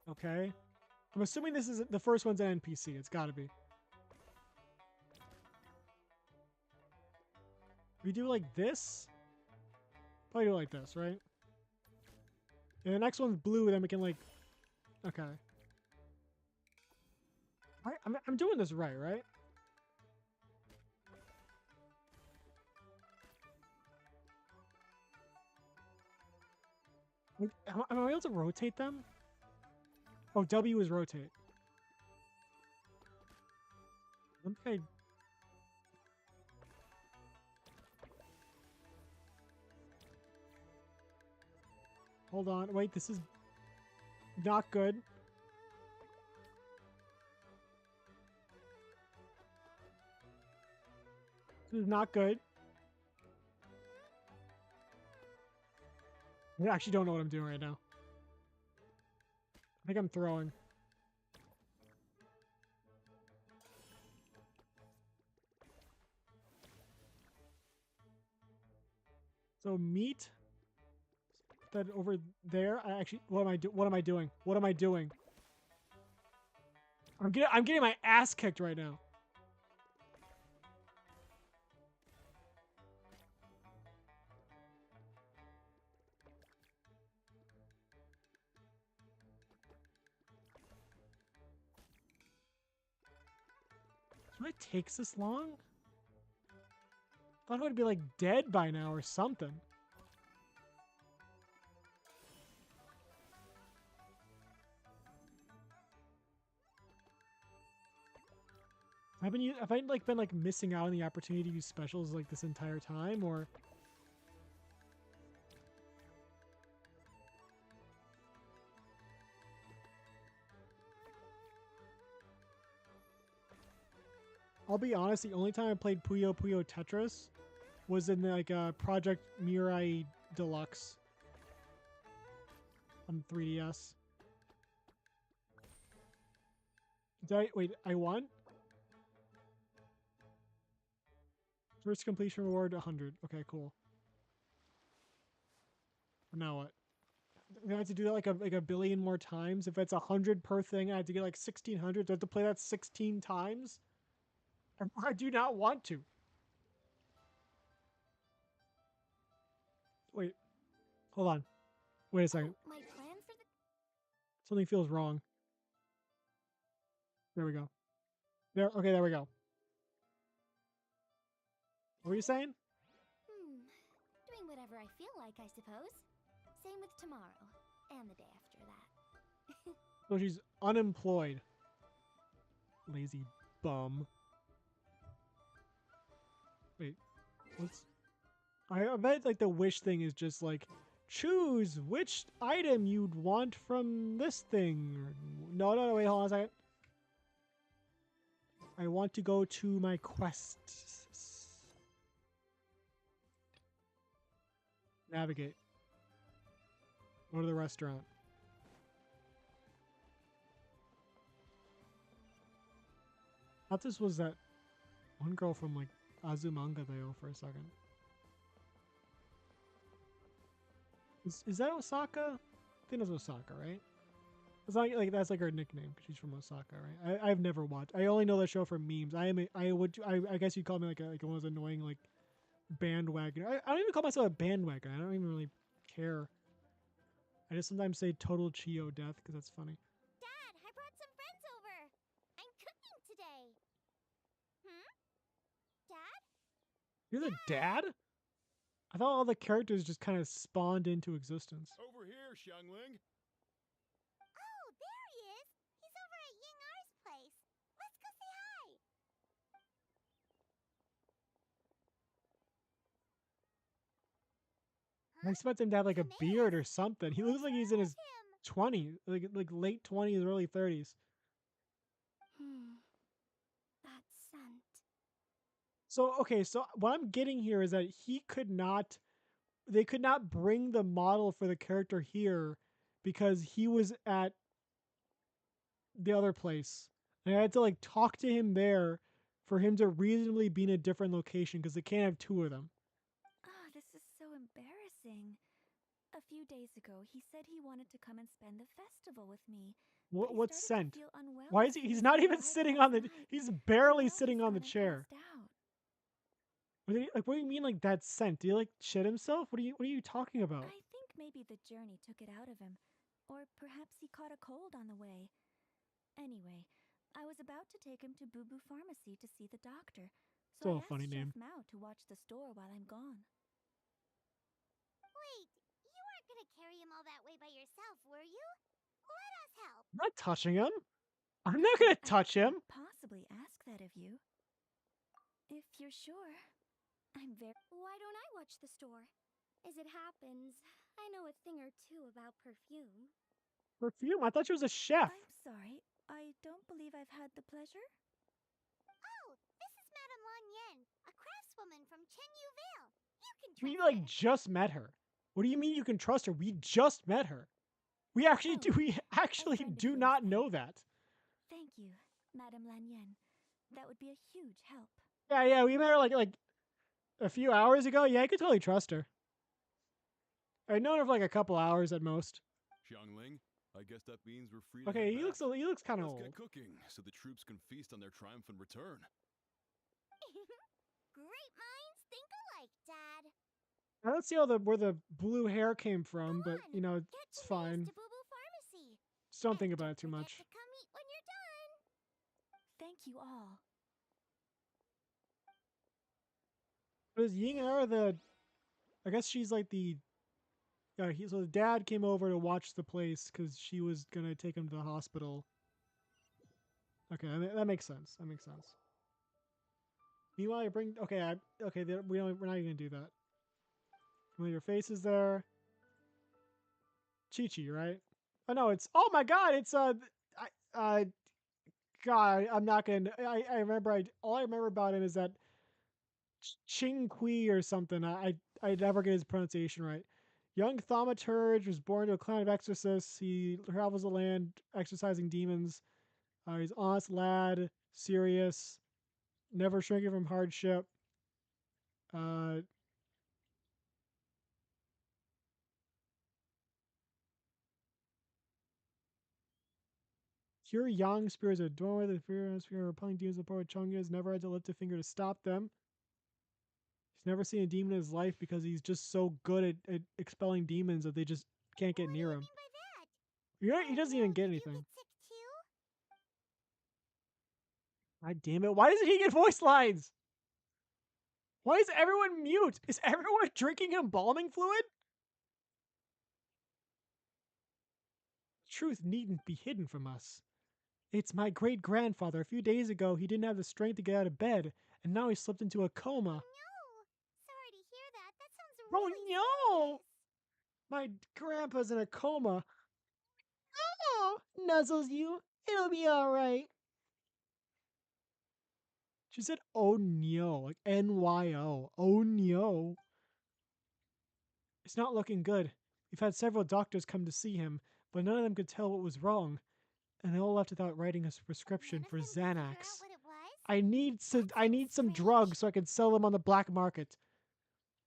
Okay. I'm assuming this is the first one's an NPC. It's got to be. We do like this. Probably do like this, right? And the next one's blue. Then we can like. Okay. I'm doing this right, right? Am I able to rotate them? Oh, W is rotate. Okay. Hold on. Wait, this is not good. This is not good. I actually don't know what I'm doing right now. I think I'm throwing. So meat. Put that over there. I actually. What am I doing? What am I doing? I'm getting my ass kicked right now. Why it takes this long? I thought it would be like dead by now or something. Have I like been like missing out on the opportunity to use specials like this entire time, or? I'll be honest, the only time I played Puyo Puyo Tetris was in like Project Mirai Deluxe on 3DS. Wait, I won? First completion reward 100. Okay, cool. Now what? I have to do that like a billion more times. If it's 100 per thing, I have to get like 1600. Do I have to play that 16 times? I do not want to. Wait, hold on. Wait a second. My plan for the Something feels wrong. There we go. There. Okay, there we go. What were you saying? Doing whatever I feel like, I suppose. Same with tomorrow and the day after that. So she's unemployed. Lazy bum. Wait, what's... I bet like the wish thing is just like, choose which item you'd want from this thing. No, wait, hold on a second. I want to go to my quest. Navigate. Go to the restaurant. I thought this was that one girl from like Azumanga Daioh for a second. Is that Osaka? I think that's Osaka, right? It's not like that's like her nickname because she's from Osaka, right? I've never watched. I only know the show from memes. I guess you'd call me like one of those annoying like bandwagon. I don't even call myself a bandwagon. I don't even really care. I just sometimes say total Chio death because that's funny. Dad, I brought some friends over. I'm cooking today. Dad? You're the dad? I thought all the characters just kind of spawned into existence. Over here, Xiangling. Oh, there he is. He's over at Ying R's place. Let's go say hi. I expect him to have like a beard or something. He looks like he's in his 20s, like late 20s, early 30s. That scent. So, okay, so what I'm getting here is that they could not bring the model for the character here because he was at the other place. And I had to like talk to him there for him to reasonably be in a different location because they can't have two of them. Oh, this is so embarrassing. A few days ago, he said he wanted to come and spend the festival with me. What scent? Unwell Why is he? He's not even sitting on the. He's barely sitting on the chair. What do you mean like that scent? Do you like shit himself? What are you talking about? I think maybe the journey took it out of him. Or perhaps he caught a cold on the way. Anyway, I was about to take him to Boo Boo Pharmacy to see the doctor. So Still I a funny asked name. Chef Mao to watch the store while I'm gone. Wait, you weren't gonna carry him all that way by yourself, were you? Let us help. I'm not touching him. I'm not gonna touch him. Possibly ask that of you. If you're sure. Why don't I watch the store? As it happens, I know a thing or two about perfume. Perfume? I thought she was a chef. I'm sorry. I don't believe I've had the pleasure. Oh, this is Madame Lan Yen, a craftswoman from Chenyu Vale. You can trust We like her. just met her. What do you mean you can trust her? We just met her. We actually do. We actually friend of do yours not then. know that. Thank you, Madame Lan Yen. That would be a huge help. Yeah. We met her like a few hours ago. Yeah, I could totally trust her. I've known her for like a couple hours at most. Xiangling, I guess that means we're free to Okay, head he looks back. kind of Let's old. get cooking so the troops can feast on their triumphant return. Great minds think alike, Dad. I don't see where the blue hair came from, but you know Get it's to fine. To Boo Boo Pharmacy. Just don't And think about it too forget much. to come eat when you're done. Thank you all. Was Ying Er the? I guess she's like the. Yeah, so the dad came over to watch the place because she was gonna take him to the hospital. Okay, that makes sense. That makes sense. Meanwhile, I bring. Okay, okay. We're not even gonna do that. When your face is there, Chi-Chi, right? Oh no, it's. Oh my God, it's God, I'm not gonna. I remember. All I remember about him is that Ching Kui or something. I never get his pronunciation right. Young thaumaturge was born to a clan of exorcists. He travels the land exorcising demons. He's an honest lad, serious, never shrinking from hardship. Uh, Pure Yang spirits are adorned with the fear and spirit repelling demons of the poor Chunga has never had to lift a finger to stop them. He's never seen a demon in his life because he's just so good at expelling demons that they just can't get near him. What do you mean by that? You know, he Oh, doesn't no, even get did you anything. get sick too? God damn it. Why doesn't he get voice lines? Why is everyone mute? Is everyone drinking embalming fluid? Truth needn't be hidden from us. It's my great grandfather. A few days ago, he didn't have the strength to get out of bed, and now he slipped into a coma. No. Sorry to hear that. That sounds Oh really no! serious. My grandpa's in a coma. Oh, nuzzles you. It'll be alright. She said, oh no, like N-Y-O. Oh no. It's not looking good. We've had several doctors come to see him, but none of them could tell what was wrong, and they all left without writing a prescription None for of them could figure out Xanax. what it was? I need some drugs so I can sell them on the black market.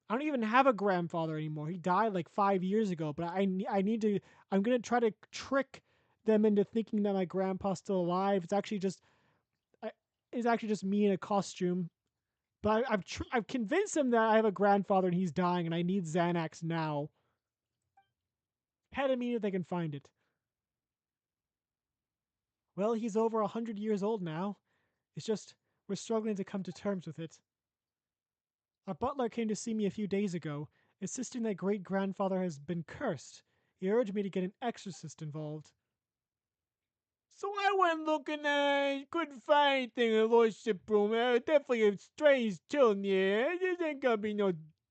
I don't even have a grandfather anymore. He died like 5 years ago, but I need to. I'm gonna try to trick them into thinking that my grandpa's still alive. I, it's actually just me in a costume. But I've convinced him that I have a grandfather and he's dying, and I need Xanax now. Ketamine if they can find it. Well, he's over 100 years old now. It's just we're struggling to come to terms with it. A butler came to see me a few days ago, insisting that great grandfather has been cursed. He urged me to get an exorcist involved. So I went looking couldn't find anything in the lordship room. Definitely a strange chill yeah. There ain't gonna be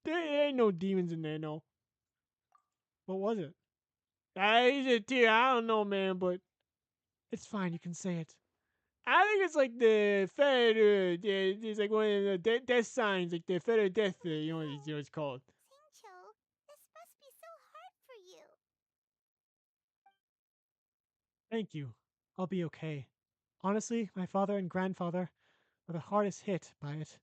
there ain't no demons in there, no. What was it? I don't know, man, but it's fine. You can say it. I think it's like the Federal. It's like one of the death signs, like the Federal death. You know what it's called. Xingqiu, this must be so hard for you. Thank you. I'll be okay. Honestly, my father and grandfather were the hardest hit by it,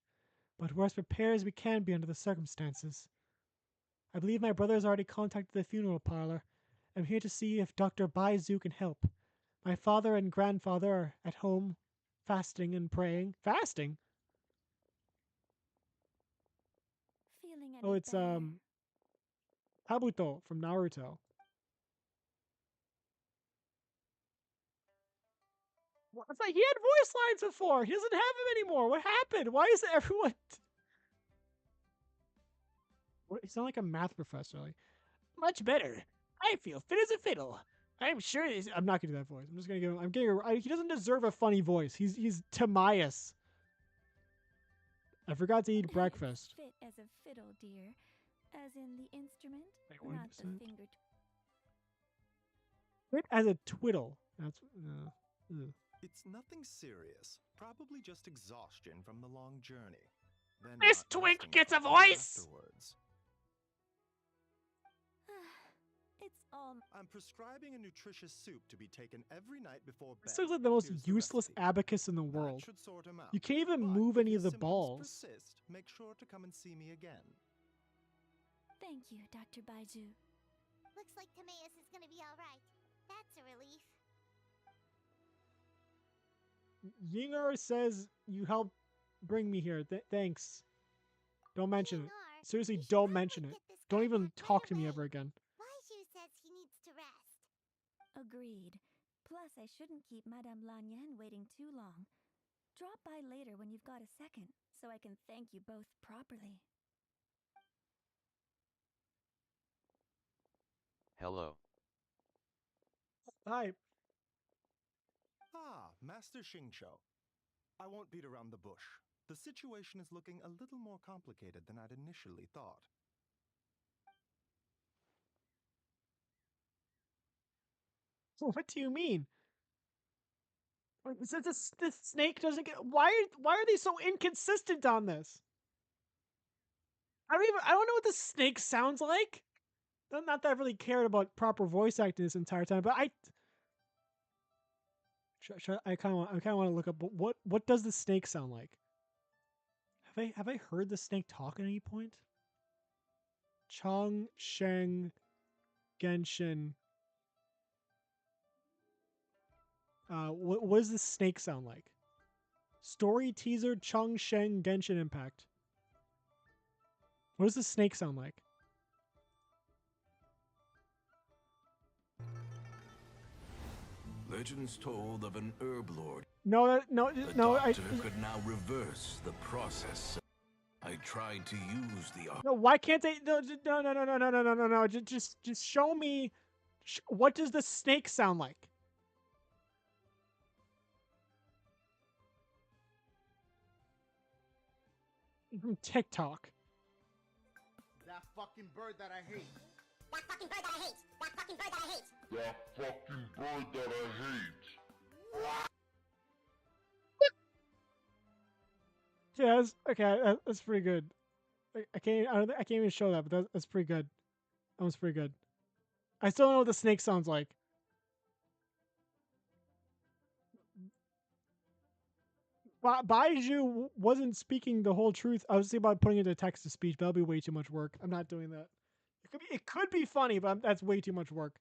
but we're as prepared as we can be under the circumstances. I believe my brother has already contacted the funeral parlor. I'm here to see if Dr. Baizu can help. My father and grandfather are at home, fasting and praying. Fasting? Feeling any Oh, it's better? Kabuto from Naruto. What? It's like he had voice lines before. He doesn't have them anymore. What happened? Why is everyone? What? He sounds like a math professor. Like, much better. I feel fit as a fiddle. I'm sure. I'm not gonna do that voice. I'm just gonna give him. I'm getting. He doesn't deserve a funny voice. He's Timaeus. I forgot to eat breakfast. Fit as a fiddle, dear. As in the instrument, Wait, not the 1%? finger. Fit as a twiddle. That's. It's nothing serious. Probably just exhaustion from the long journey. Then This not twink resting gets a properly voice. afterwards. It's all. I'm prescribing a nutritious soup to be taken every night before bed. This looks like the most Here's the useless recipe. abacus in the That world. should sort him out. You can't even But move if any his of the symptoms balls. persist, make sure to come and see me again. Thank you, Dr. Baiju. Looks like Timaeus is gonna be alright. That's a relief. Yinger says you helped bring me here. Thanks. Don't mention it. Yinar, Seriously, we should don't probably mention it. get this Don't guy even back talk right to me away. ever again. Baiju says he needs to rest. Agreed. Plus, I shouldn't keep Madame Lanyan waiting too long. Drop by later when you've got a second, so I can thank you both properly. Hello. Hi. Ah, Master Xingqiu. I won't beat around the bush. The situation is looking a little more complicated than I'd initially thought. What do you mean? Since this snake doesn't get why are they so inconsistent on this? I don't know what the snake sounds like. Not that I've really cared about proper voice acting this entire time, but I kind of want to look up what does the snake sound like? Have I heard the snake talk at any point? Chong Sheng Genshin. What does the snake sound like? Story teaser Chong Sheng Genshin Impact. What does the snake sound like? Legends told of an herb lord. No, The doctor could now reverse the process. I tried to use the art. No, why can't they? No. Just show me. What does the snake sound like? From TikTok. That fucking bird that I hate. That fucking bird that I hate. That fucking bird that I hate. That fucking bird that I hate. Yeah, that's pretty good. I can't even show that, but that's pretty good. That was pretty good. I still don't know what the snake sounds like. Baiju wasn't speaking the whole truth. I was thinking about putting it into text to speech, but that'll be way too much work. I'm not doing that. It could be funny, but that's way too much work.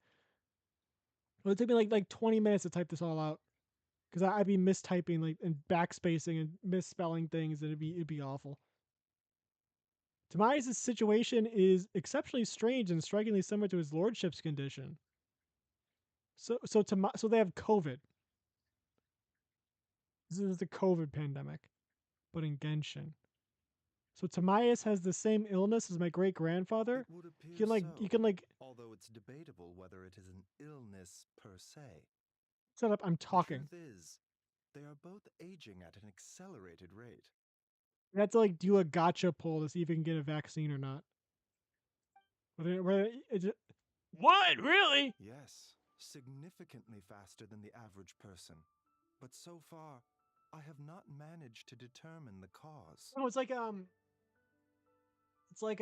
It would take me like 20 minutes to type this all out, because I'd be mistyping like and backspacing and misspelling things, and it'd be awful. Tobias' situation is exceptionally strange and strikingly similar to his lordship's condition. So they have COVID. This is the COVID pandemic, but in Genshin. So Tamias has the same illness as my great grandfather. It would appear You can although it's debatable whether it is an illness per se. Shut up, I'm talking. The truth is, they are both aging at an accelerated rate. You have to like do a gotcha poll to see if you can get a vaccine or not. What? Really? Yes, significantly faster than the average person. But so far, I have not managed to determine the cause. No, it's like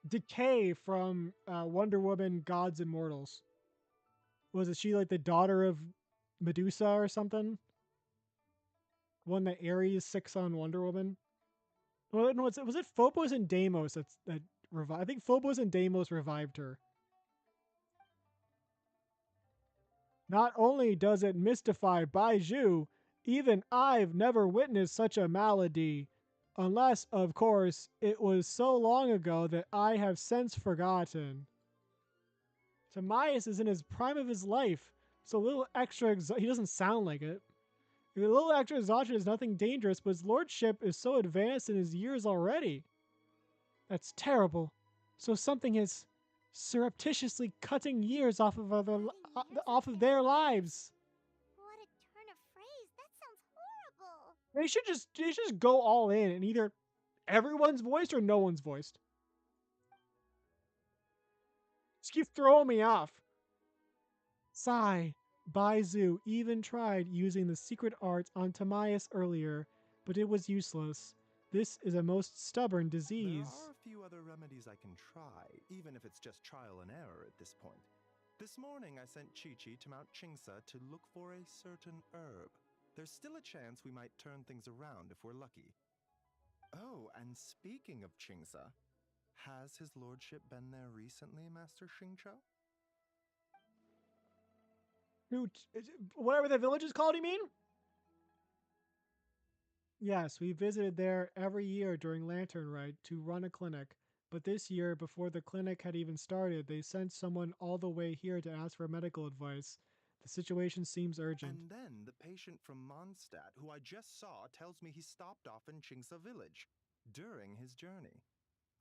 Decay from Wonder Woman: Gods and Mortals. Was she like the daughter of Medusa or something? One that Ares six on Wonder Woman. Well, no, was it Phobos and Deimos that revived? I think Phobos and Deimos revived her. Not only does it mystify Baiju, even I've never witnessed such a malady. Unless, of course, it was so long ago that I have since forgotten. Tamias is in his prime of his life, so a little extra he doesn't sound like it. A little extra exhaustion is nothing dangerous, but his lordship is so advanced in his years already. That's terrible. So something is surreptitiously cutting years off of their lives. What a turn of phrase. That sounds horrible. They should just go all in and either everyone's voiced or no one's voiced. Just keep throwing me off. Sigh. Baizu even tried using the secret arts on Tamias earlier, but it was useless. This is a most stubborn disease. There are a few other remedies I can try, even if it's just trial and error at this point. This morning I sent Chi-Chi to Mount Chingsa to look for a certain herb. There's still a chance we might turn things around if we're lucky. Oh, and speaking of Chingsa, has his lordship been there recently, Master Xingqiu? Whatever the village is called, you mean? Yes, we visited there every year during Lantern Rite to run a clinic. But this year, before the clinic had even started, they sent someone all the way here to ask for medical advice. The situation seems urgent. And then the patient from Mondstadt, who I just saw, tells me he stopped off in Chingsa village during his journey.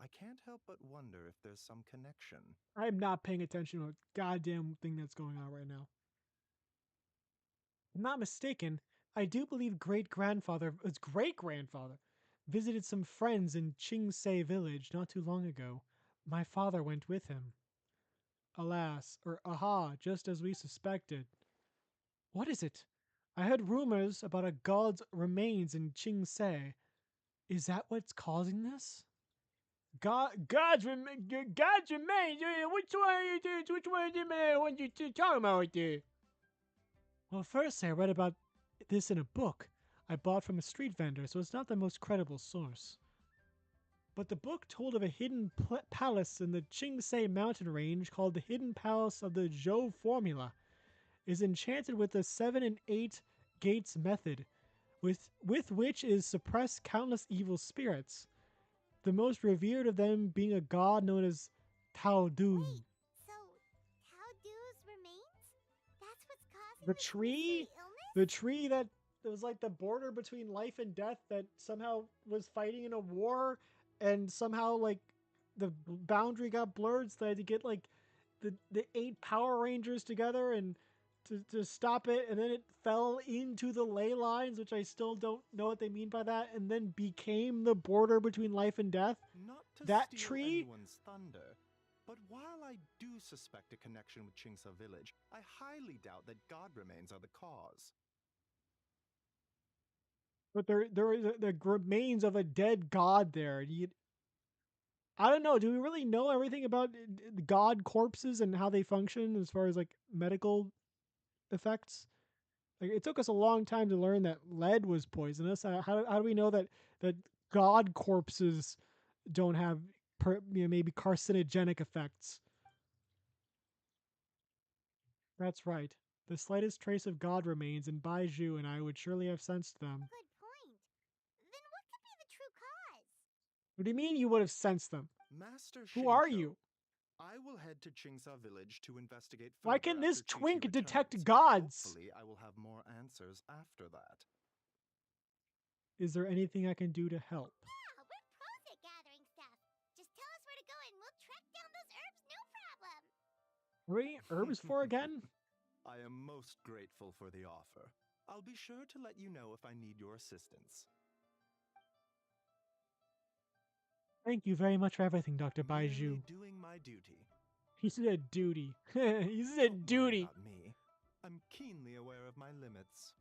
I can't help but wonder if there's some connection. I'm not paying attention to a goddamn thing that's going on right now. If I'm not mistaken, I do believe his great-grandfather, visited some friends in Chingsei village not too long ago. My father went with him. Alas, or aha, just as we suspected. What is it? I heard rumors about a god's remains in Chingsei. Is that what's causing this? God's remains? Which one are you doing? Which one of them what you talking about right there? Well, first I read about this in a book I bought from a street vendor, so it's not the most credible source. But the book told of a hidden palace in the Chingsei mountain range called the Hidden Palace of the Zhou Formula. Is enchanted with the 7 and 8 gates method, with which is suppress countless evil spirits. The most revered of them being a god known as Tao Du. Wait, so Tao Du's remains? That's what's causing The this tree? mystery illness? The tree that was like the border between life and death that somehow was fighting in a war, and somehow like the boundary got blurred, so they had to get like the 8 Power Rangers together and to stop it, and then it fell into the ley lines, which I still don't know what they mean by that, and then became the border between life and death. Not to That steal tree? anyone's thunder, but while I do suspect a connection with Chingsa village, I highly doubt that god remains are the cause. But there is the remains of a dead god there. I don't know. Do we really know everything about god corpses and how they function as far as like medical effects? Like it took us a long time to learn that lead was poisonous. How do we know that god corpses don't have maybe carcinogenic effects? That's right. The slightest trace of god remains in Baiju, and I would surely have sensed them. Good point. Then what could be the true cause? What do you mean you would have sensed them? Master Who are Shinko, you? I will head to Chingsa village to investigate further. Why can this after Chi-Chi twink detect returns. gods? Hopefully, I will have more answers after that. Is there anything I can do to help? Yeah, we're pros at gathering stuff. Just tell us where to go and we'll track down those herbs, no problem. What are you herbs for again? I am most grateful for the offer. I'll be sure to let you know if I need your assistance. Thank you very much for everything, Dr. Merely Baiju. doing my duty. He said duty. He said Don't worry duty. about me. I'm keenly aware of my limits.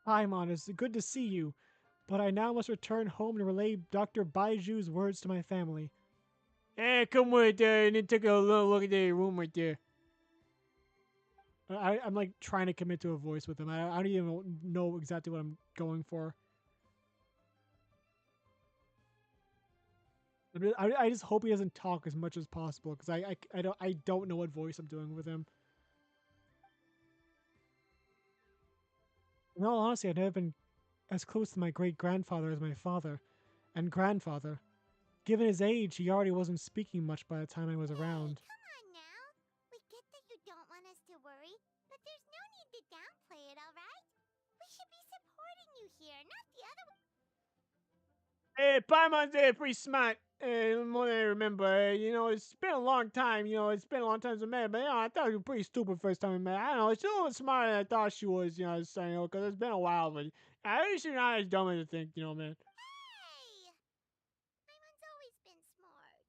Hi, Monas. Good to see you. But I now must return home and relay Dr. Baiju's words to my family. Hey, come with there and then take a look at the room right there. I'm like trying to commit to a voice with him. I don't even know exactly what I'm going for. I just hope he doesn't talk as much as possible because I don't know what voice I'm doing with him. In all honesty, I've never been as close to my great-grandfather as my father and grandfather. Given his age, he already wasn't speaking much by the time I was around. Come on now. We get that you don't want us to worry, but there's no need to downplay it, alright? We should be supporting you here, not the other way. Hey, Paimon's pretty smart. More than I remember. It's been a long time. It's been a long time since I met her, but I thought you were pretty stupid first time I met her. I don't know. She's a little smarter than I thought she was. Because it's been a while, but I think she's not as dumb as I think. Man. Hey! Paimon's always been smart.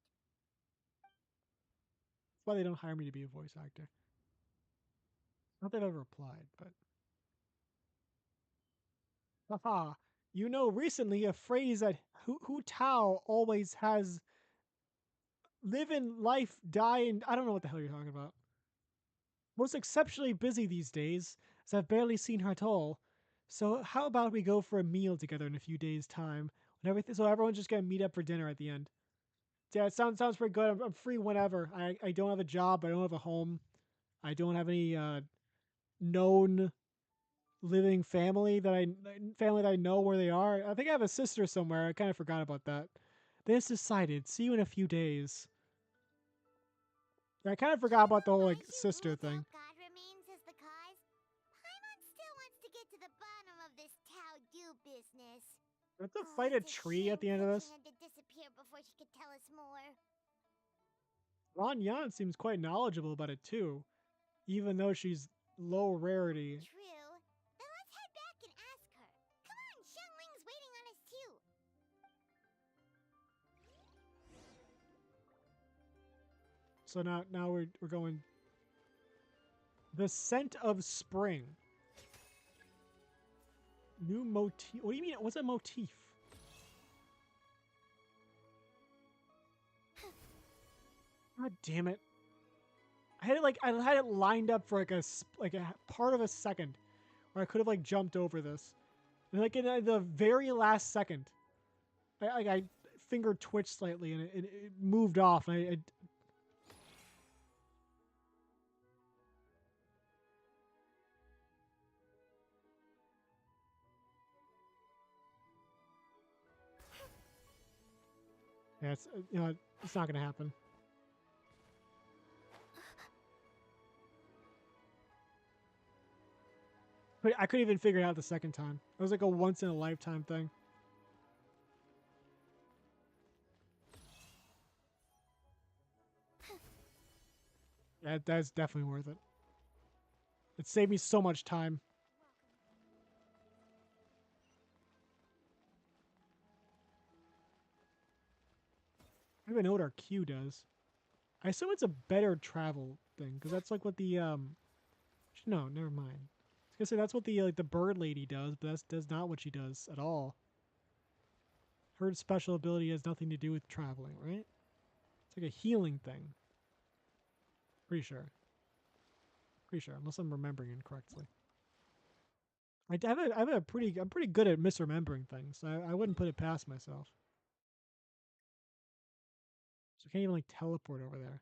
That's why they don't hire me to be a voice actor. Not that I've ever applied, but. Haha. Recently a phrase that Hu Tao always has live in life, die in. I don't know what the hell you're talking about. Was exceptionally busy these days, as I've barely seen her at all. So how about we go for a meal together in a few days' time, when everything, so everyone's just gonna meet up for dinner at the end. Yeah, it sounds pretty good. I'm free whenever. I don't have a job. I don't have a home. I don't have any known living family that I know where they are. I think I have a sister somewhere. I kind of forgot about that. Then it's decided. See you in a few days. I kind of forgot about the whole like sister thing. God remains as the cause. Paimon still wants to get to the bottom of this Tao Du business. Do I have to fight a tree at the end of this? She had to disappear before she could tell us more. Ron Yan seems quite knowledgeable about it too, even though she's low rarity. True. Then let's head back and ask her. Come on, Xiangling's waiting on us too. So now we're going. The scent of spring. New motif. What do you mean? What's a motif? God damn it! I had it lined up for like a part of a second, where I could have like jumped over this, and like in the very last second, I finger twitched slightly and it moved off, and I yeah, it's it's not gonna happen. But I couldn't even figure it out the second time. It was like a once in a lifetime thing. Yeah, that's definitely worth it. It saved me so much time. I don't even know what our queue does. I assume it's a better travel thing, because that's like what the no, never mind. I was gonna say that's what the like the bird lady does, but that's not what she does at all. Her special ability has nothing to do with traveling, right? It's like a healing thing. Pretty sure. Pretty sure, unless I'm remembering incorrectly. I'm pretty good at misremembering things. So I wouldn't put it past myself. So I can't even like teleport over there.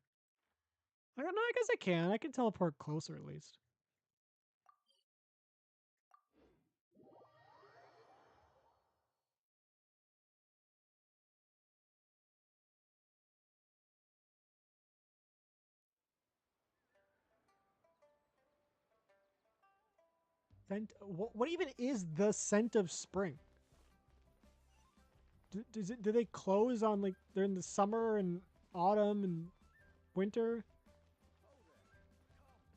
I don't know. I guess I can. I can teleport closer at least. Scent. What even is the scent of spring? Do they close on like they're in the summer and autumn and winter,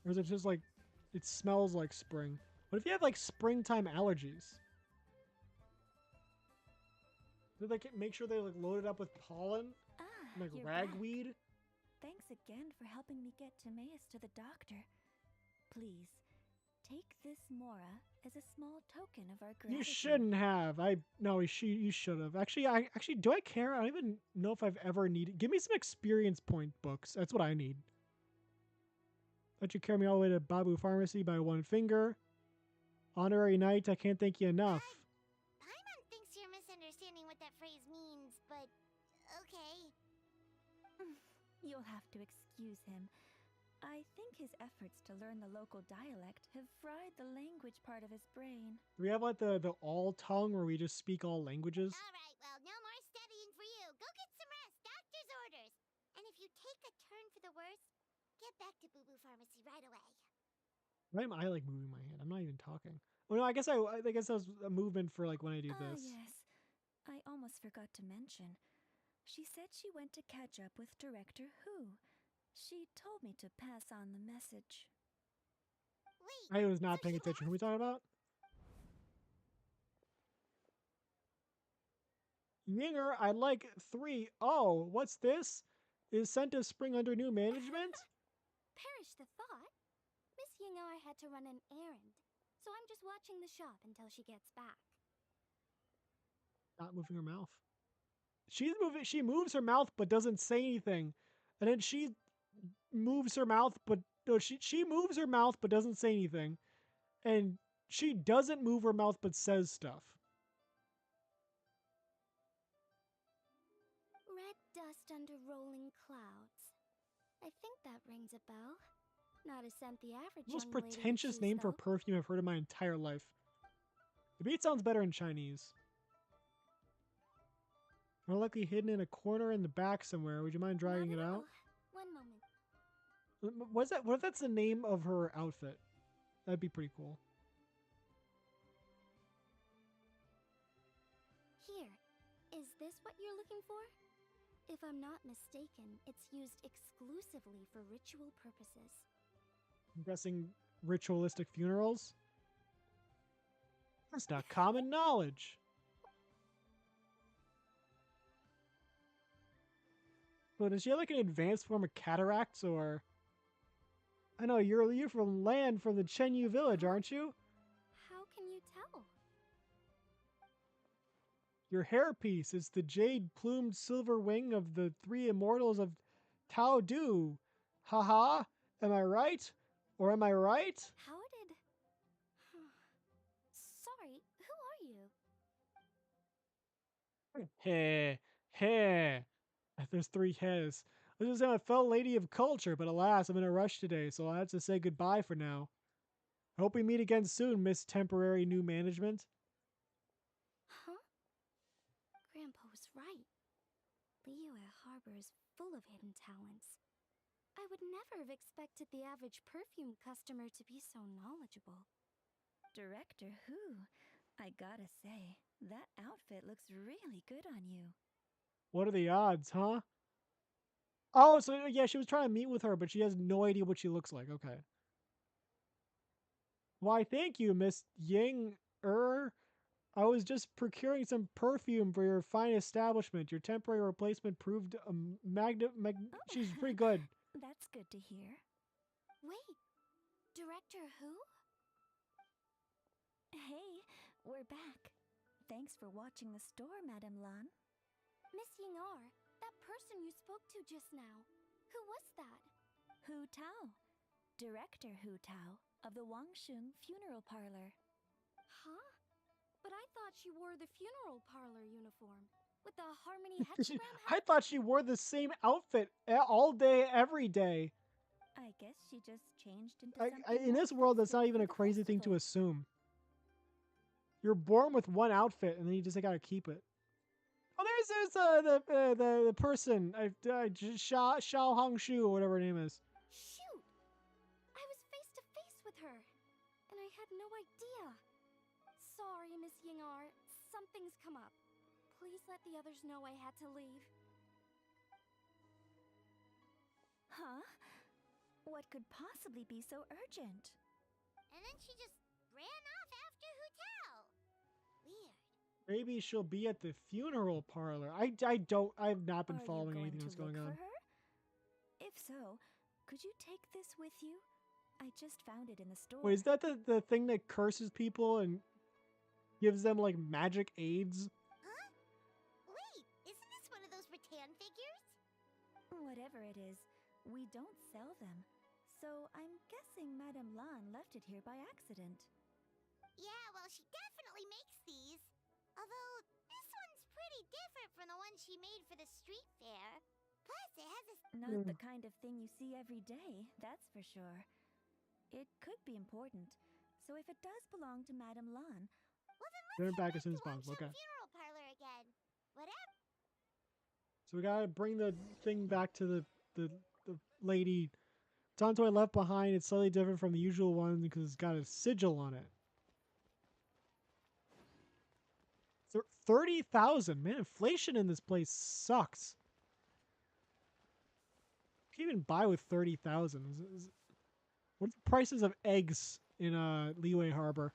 or is it just like it smells like spring? What if you have like springtime allergies? Do they make sure they like load it up with pollen, like You're ragweed? back. Thanks again for helping me get Timaeus to the doctor. Please, take this Mora as a small token of our gratitude. You shouldn't have. You should have. Actually, do I care? I don't even know if I've ever needed. Give me some experience point books. That's what I need. Let you carry me all the way to Babu Pharmacy by one finger. Honorary Knight, I can't thank you enough. Paimon thinks you're misunderstanding what that phrase means, but okay. You'll have to excuse him. I think his efforts to learn the local dialect have fried the language part of his brain. Do we have like the all tongue where we just speak all languages? Alright, well, no more studying for you. Go get some rest. Doctor's orders. And if you take a turn for the worse, get back to Boo Boo Pharmacy right away. Why am I like moving my hand? I'm not even talking. Oh no, I guess that was a movement for like when I do this. Yes. I almost forgot to mention. She said she went to catch up with Director Hu. She told me to pass on the message. Wait, I was not paying attention. Who are we talking about? Yinger, I'd like 3. Oh, what's this? Is Scent of Spring under new management? Perish the thought. Miss Yingo, I had to run an errand, so I'm just watching the shop until she gets back. Not moving her mouth. She moves her mouth but doesn't say anything. And then she moves her mouth but no, she moves her mouth but doesn't say anything. And she doesn't move her mouth but says stuff. Red dust under rolling clouds. I think that rings a bell. Not a scent the average Most young lady would pretentious choose, name for though. perfume I've heard in my entire life. Maybe it sounds better in Chinese. More likely hidden in a corner in the back somewhere. Would you mind dragging it out? One moment. What's that? What if that's the name of her outfit? That'd be pretty cool. Here. Is this what you're looking for? If I'm not mistaken, it's used exclusively for ritual purposes. I'm guessing ritualistic funerals? That's not common knowledge. But is she like an advanced form of cataracts, or... I know, you're from land from the Chenyu village, aren't you? How can you tell? Your hairpiece is the jade-plumed silver wing of the three immortals of Tao Du. Haha, am I right? Or am I right? How did... Sorry, who are you? Heh, heh. There's three hehs. This is a fellow lady of culture, but alas, I'm in a rush today, so I'll have to say goodbye for now. I hope we meet again soon, Miss Temporary New Management. Huh? Grandpa was right. Liyue Harbor is full of hidden talents. I would never have expected the average perfume customer to be so knowledgeable. Director Who? I gotta say, that outfit looks really good on you. What are the odds, huh? Oh, so yeah, she was trying to meet with her, but she has no idea what she looks like. Okay. Why, thank you, Miss Ying I was just procuring some perfume for your fine establishment. Your temporary replacement proved she's pretty good. That's good to hear. Wait, Director Who? Hey, we're back. Thanks for watching the store, Madame Lan. Miss Ying, that person you spoke to just now. Who was that? Hu Tao. Director Hu Tao of the Wangsheng Funeral Parlor. Huh? But I thought she wore the funeral parlor uniform with the Harmony hexagram hat. I thought she wore the same outfit all day, every day. I guess she just changed into something in this world, that's not even a crazy thing to assume. You're born with one outfit, and then you just gotta keep it. Oh, there's the person, Xiao Hongshu, or whatever her name is. Shoot! I was face to face with her, and I had no idea. Sorry, Miss Ying, something's come up. Please let the others know I had to leave. Huh? What could possibly be so urgent? And then she just ran off after Hu Tao. Weird. Maybe she'll be at the funeral parlor. I've not been following anything that's going on. Her? If so, could you take this with you? I just found it in the store. Wait, is that the thing that curses people and gives them like magic aids? Huh? Wait, isn't this one of those rattan figures? Whatever it is, we don't sell them. So I'm guessing Madame Lan left it here by accident. Yeah, well, she definitely makes these. Although, this one's pretty different from the one she made for the street fair. Plus, it has a... Not the kind of thing you see every day, that's for sure. It could be important. So if it does belong to Madame Lan... Well, then let's Turn back head as soon as back to possible, okay. funeral parlor again. Whatever. So we gotta bring the thing back to the lady. Tanto I left behind. It's slightly different from the usual one because it's got a sigil on it. 30,000, man! Inflation in this place sucks. You can't even buy with 30,000. What are the prices of eggs in Liyue Harbor?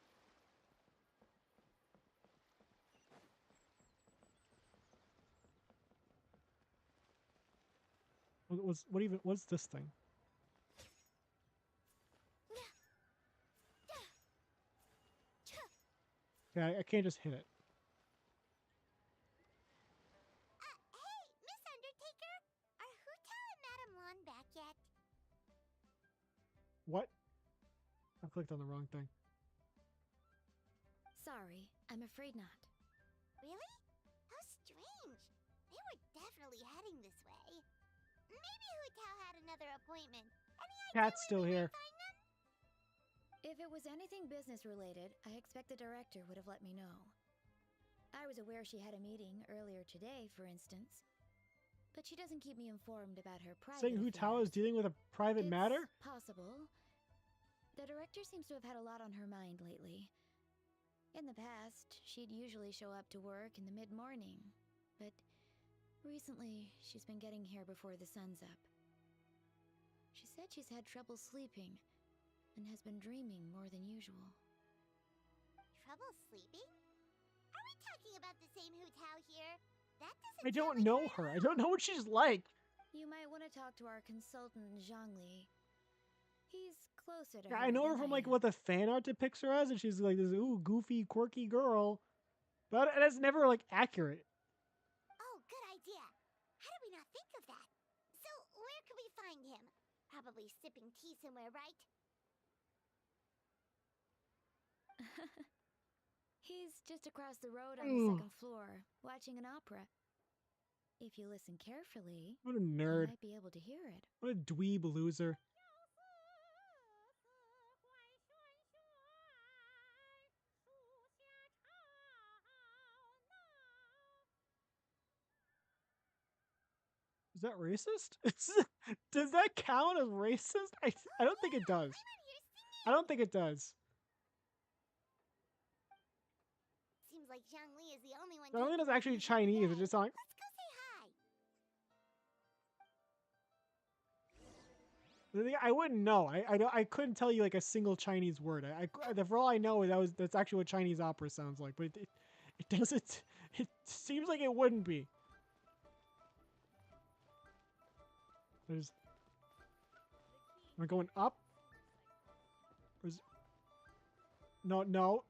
What's this thing? Okay, I can't just hit it. Hey, Miss Undertaker! Are Hu Tao and Madame Lan back yet? What? I clicked on the wrong thing. Sorry, I'm afraid not. Really? How strange. They were definitely heading this way. Maybe Hu Tao had another appointment. Any idea Cat's still when we here. might find them? If it was anything business related, I expect the director would have let me know. I was aware she had a meeting earlier today, for instance. But she doesn't keep me informed about her private Saying Hu Tao is dealing with a private matter? Possible. The director seems to have had a lot on her mind lately. In the past, she'd usually show up to work in the mid-morning. But Recently, she's been getting here before the sun's up. She said she's had trouble sleeping and has been dreaming more than usual. Trouble sleeping? Are we talking about the same Hu Tao here? That doesn't I don't sound like know her. I don't know what she's like. You might want to talk to our consultant, Zhongli. He's closer to Yeah, her I know her than from I like am. what the fan art depicts her as, and she's like this goofy, quirky girl. But that's never like accurate. Oh, good idea. How did we not think of that? So, where could we find him? Probably sipping tea somewhere, right? He's just across the road on the second floor, watching an opera. If you listen carefully, What a you nerd. might be able to hear it. What a dweeb loser. Is that racist? Does that count as racist? I don't think it does. I don't think it does. Seems like Zhongli is the only one. I don't think taking it's the actually lead Chinese. It's today. just like. Let's go say hi. I wouldn't know. I couldn't tell you like a single Chinese word. For all I know, that's actually what Chinese opera sounds like. But it doesn't. It seems like it wouldn't be. Am I going up? No.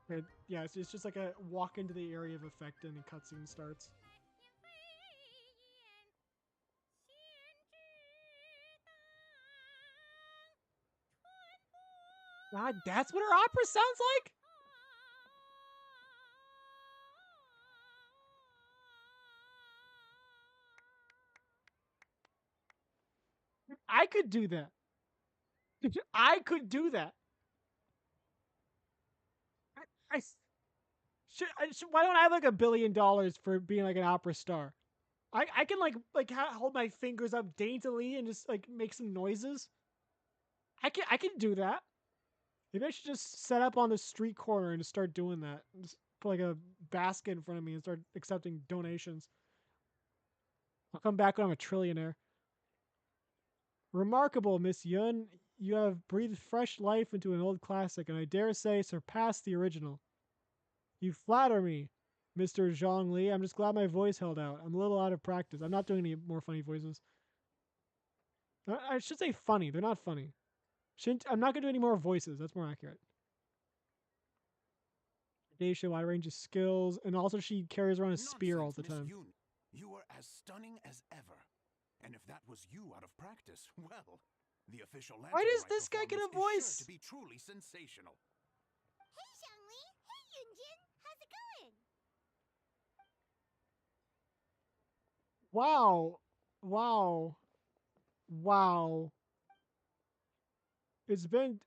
Okay, yeah, it's just like a walk into the area of effect and the cutscene starts. God, that's what her opera sounds like? I could do that. I could do that. Why don't I have like $1 billion for being like an opera star? I can hold my fingers up daintily and just like make some noises. I can do that. Maybe I should just set up on the street corner and just start doing that. Just put like a basket in front of me and start accepting donations. I'll come back when I'm a trillionaire. Remarkable, Miss Yun. You have breathed fresh life into an old classic, and I dare say surpassed the original. You flatter me, Mr. Zhongli. I'm just glad my voice held out. I'm a little out of practice. I'm not doing any more funny voices. I should say funny. They're not funny. I'm not going to do any more voices. That's more accurate. Daisha, wide range of skills, and also she carries around a spear all the time. Miss Yun. You are as stunning as ever. And if that was you out of practice, well, the official Why does this guy get a voice? Sure to be truly sensational. Hey, Zhongli. Hey, Yunjin. How's it going? Wow. It's been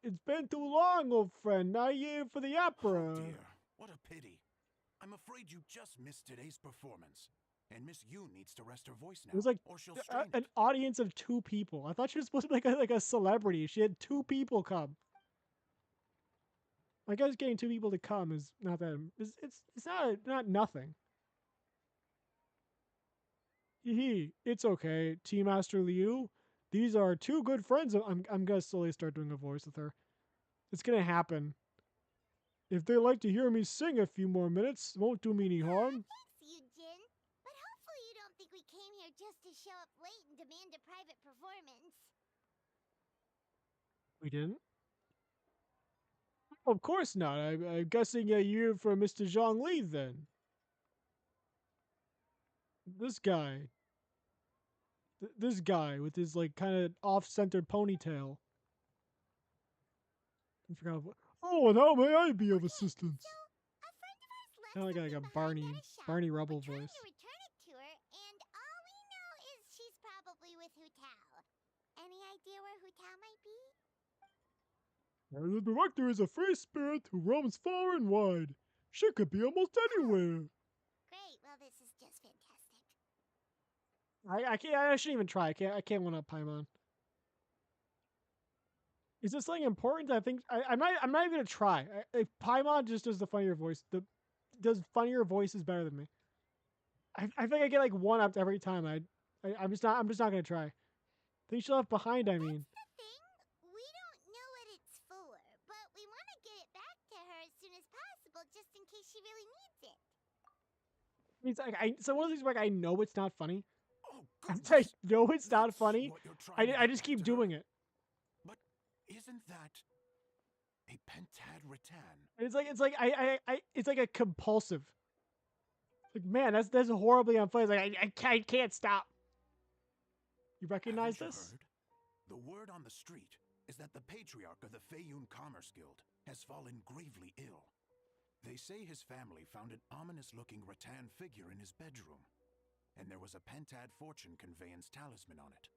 too long, old friend. Now you're here for the opera. Oh dear, what a pity. I'm afraid you just missed today's performance. And Miss Yun needs to rest her voice now, It was like or she'll strain an audience of 2 people. I thought she was supposed to be like a celebrity. She had 2 people come. I guess getting 2 people to come is not that. It's not nothing. It's okay, Tea Master Liu. These are 2 good friends. I'm gonna slowly start doing a voice with her. It's gonna happen. If they like to hear me sing a few more minutes, it won't do me any harm. Thanks, Yunjin. But hopefully you don't think we came here just to show up late and demand a private performance. We didn't? Of course not. I'm guessing you're here for Mr. Zhongli then. This guy. This guy with his like kind of off-centered ponytail. I forgot what. Oh, and how may I be of assistance? So, a friend of ours left Kind of like a something behind Barney at a shop. Barney Rubble We're trying voice. to return it to her, and all we know is she's probably with Hu Tao. Any idea where Hu Tao might be? The director is a free spirit who roams far and wide. She could be almost anywhere. Great. Well, this is just fantastic. I can't. I shouldn't even try. I can't one up Paimon. Is this something important? I think I'm not even gonna try. If Paimon just does the funnier voice, does funnier voices better than me. I think I get like one up every time. I'm just not gonna try. Things she left behind. I mean, The thing, we don't know what it's for, but we want to get it back to her as soon as possible, just in case she really needs it. it's like so one of these like I know it's not funny. Oh, I goodness. know it's not That's funny. what you're trying to I get just back keep to her? doing it. But isn't that a pentad rattan? It's like it's like a compulsive. Like man, that's horribly unfunny. It's like I can't stop. You recognize Haven't you this? heard? The word on the street is that the patriarch of the Feiyun Commerce Guild has fallen gravely ill. They say his family found an ominous-looking rattan figure in his bedroom, and there was a pentad fortune conveyance talisman on it.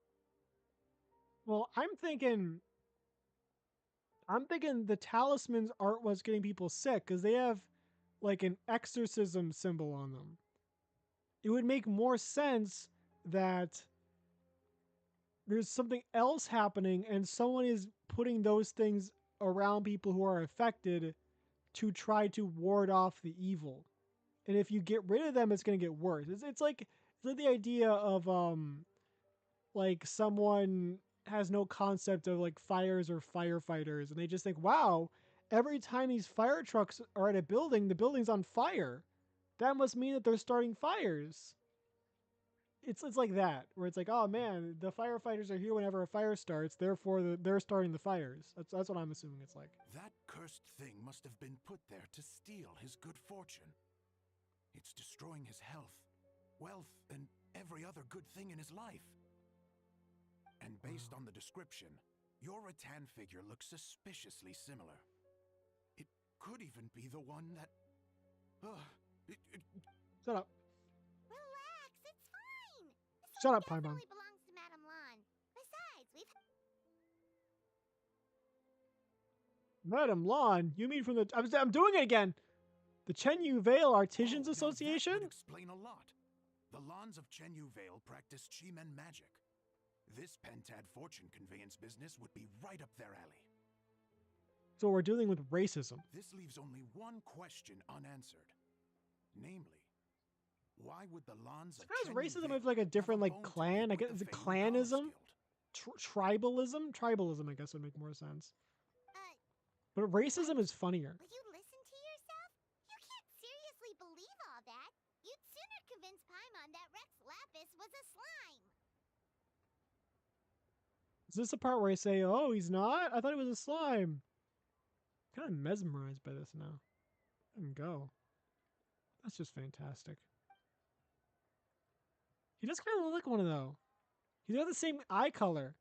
Well, I'm thinking the talisman's art was getting people sick because they have like an exorcism symbol on them. It would make more sense that there's something else happening and someone is putting those things around people who are affected to try to ward off the evil. And if you get rid of them, it's going to get worse. It's like the idea of like someone has no concept of like fires or firefighters and they just think, wow, every time these fire trucks are at a building, the building's on fire. That must mean that they're starting fires. It's like that, where it's like, oh man, the firefighters are here whenever a fire starts, therefore they're starting the fires. That's what I'm assuming it's like. That cursed thing must have been put there to steal his good fortune. It's destroying his health, wealth, and every other good thing in his life. And based on the description, your rattan figure looks suspiciously similar. It could even be the one that... Shut up. Relax, it's fine. This Shut one up, Paimon. definitely belongs to Madame Lan. Besides, we've... Madam Lan, you mean from the... I'm doing it again! The Chenyu Vale Artisans Now Association? that would explain a lot. The Lans of Chenyu Vale practice Chi-Men magic. This pentad fortune conveyance business would be right up their alley. So we're dealing with racism. This leaves only one question unanswered. Namely, why would the Lans of Has Chenyu racism Vale with like a different have a like bone to clan? I pick guess with it's a the Feiyun Commerce clanism? Guild? Tribalism? Tribalism, I guess, would make more sense. Uh, But racism is funnier. will you listen to yourself? You can't seriously believe all that. You'd sooner convince Paimon that Rex Lapis was a slime. Is this the part where I say, oh, he's not? I thought he was a slime. Kind of mesmerized by this now. Let him go. That's just fantastic. He does kind of look like one of those. He's got the same eye color.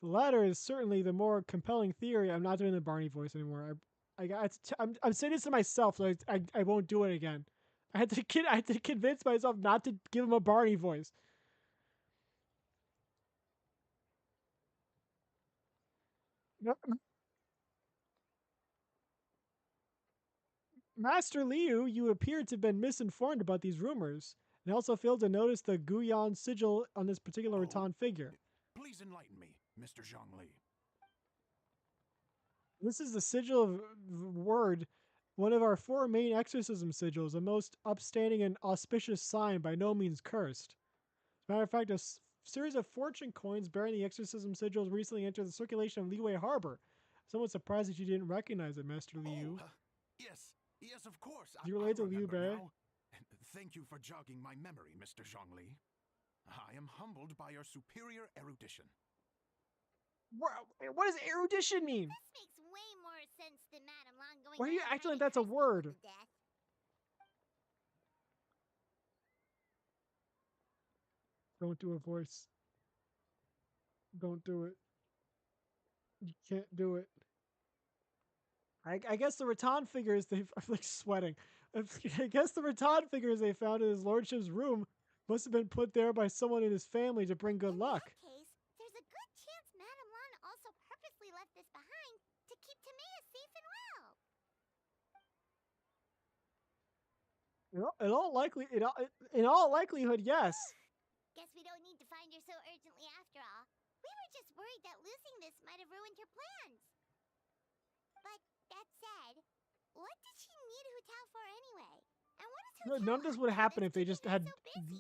The latter is certainly the more compelling theory. I'm not doing the Barney voice anymore. I'm saying this to myself, so I won't do it again. I had to convince myself not to give him a Barney voice. No, Master Liu, you appear to have been misinformed about these rumors, and also failed to notice the Guyan sigil on this particular rattan figure. Please enlighten me, Mr. Zhongli. This is the sigil of word, one of our 4 main exorcism sigils, a most upstanding and auspicious sign, by no means cursed. As a matter of fact, a series of fortune coins bearing the exorcism sigils recently entered the circulation of Liyue Harbor. Somewhat surprised that you didn't recognize it, Master Liu. Yes, of course. You relate to Liu remember Bei? now. Thank you for jogging my memory, Mr. Zhongli. I am humbled by your superior erudition. What does erudition mean? This makes way more sense than Madame Lan going Why are you around acting like trying that's a to curse word? people to death. Don't do a voice. Don't do it. You can't do it. I guess the rattan figures I'm like sweating. I guess the rattan figures they found in his lordship's room must have been put there by someone in his family to bring good luck. In that case, there's a good chance Madame Lan also purposely left this behind to keep Tamea safe and well. In all likelihood, yes. Guess we don't need to find her so urgently after all. We were just worried that losing this might have ruined her plans. But that said, what did she need Hu Tao for anyway? And what is None of this would happen if they just had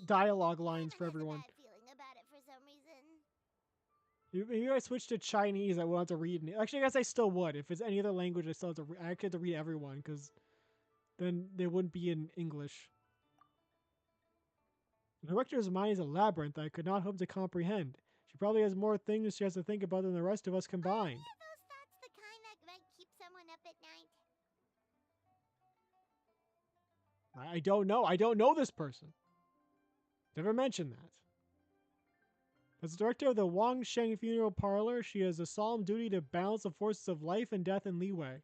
dialogue lines for everyone. Feeling about it for some reason. Maybe if I switched to Chinese, I won't have to read. Actually, I guess I still would. If it's any other language, I still have to. I actually have to read everyone because then they wouldn't be in English. The director's mind is a labyrinth I could not hope to comprehend. She probably has more things she has to think about than the rest of us combined. Are those thoughts the kind that might keep someone up at night? I don't know. I don't know this person. Never mentioned that. As the director of the Wang Sheng Funeral Parlor, she has a solemn duty to balance the forces of life and death in leeway.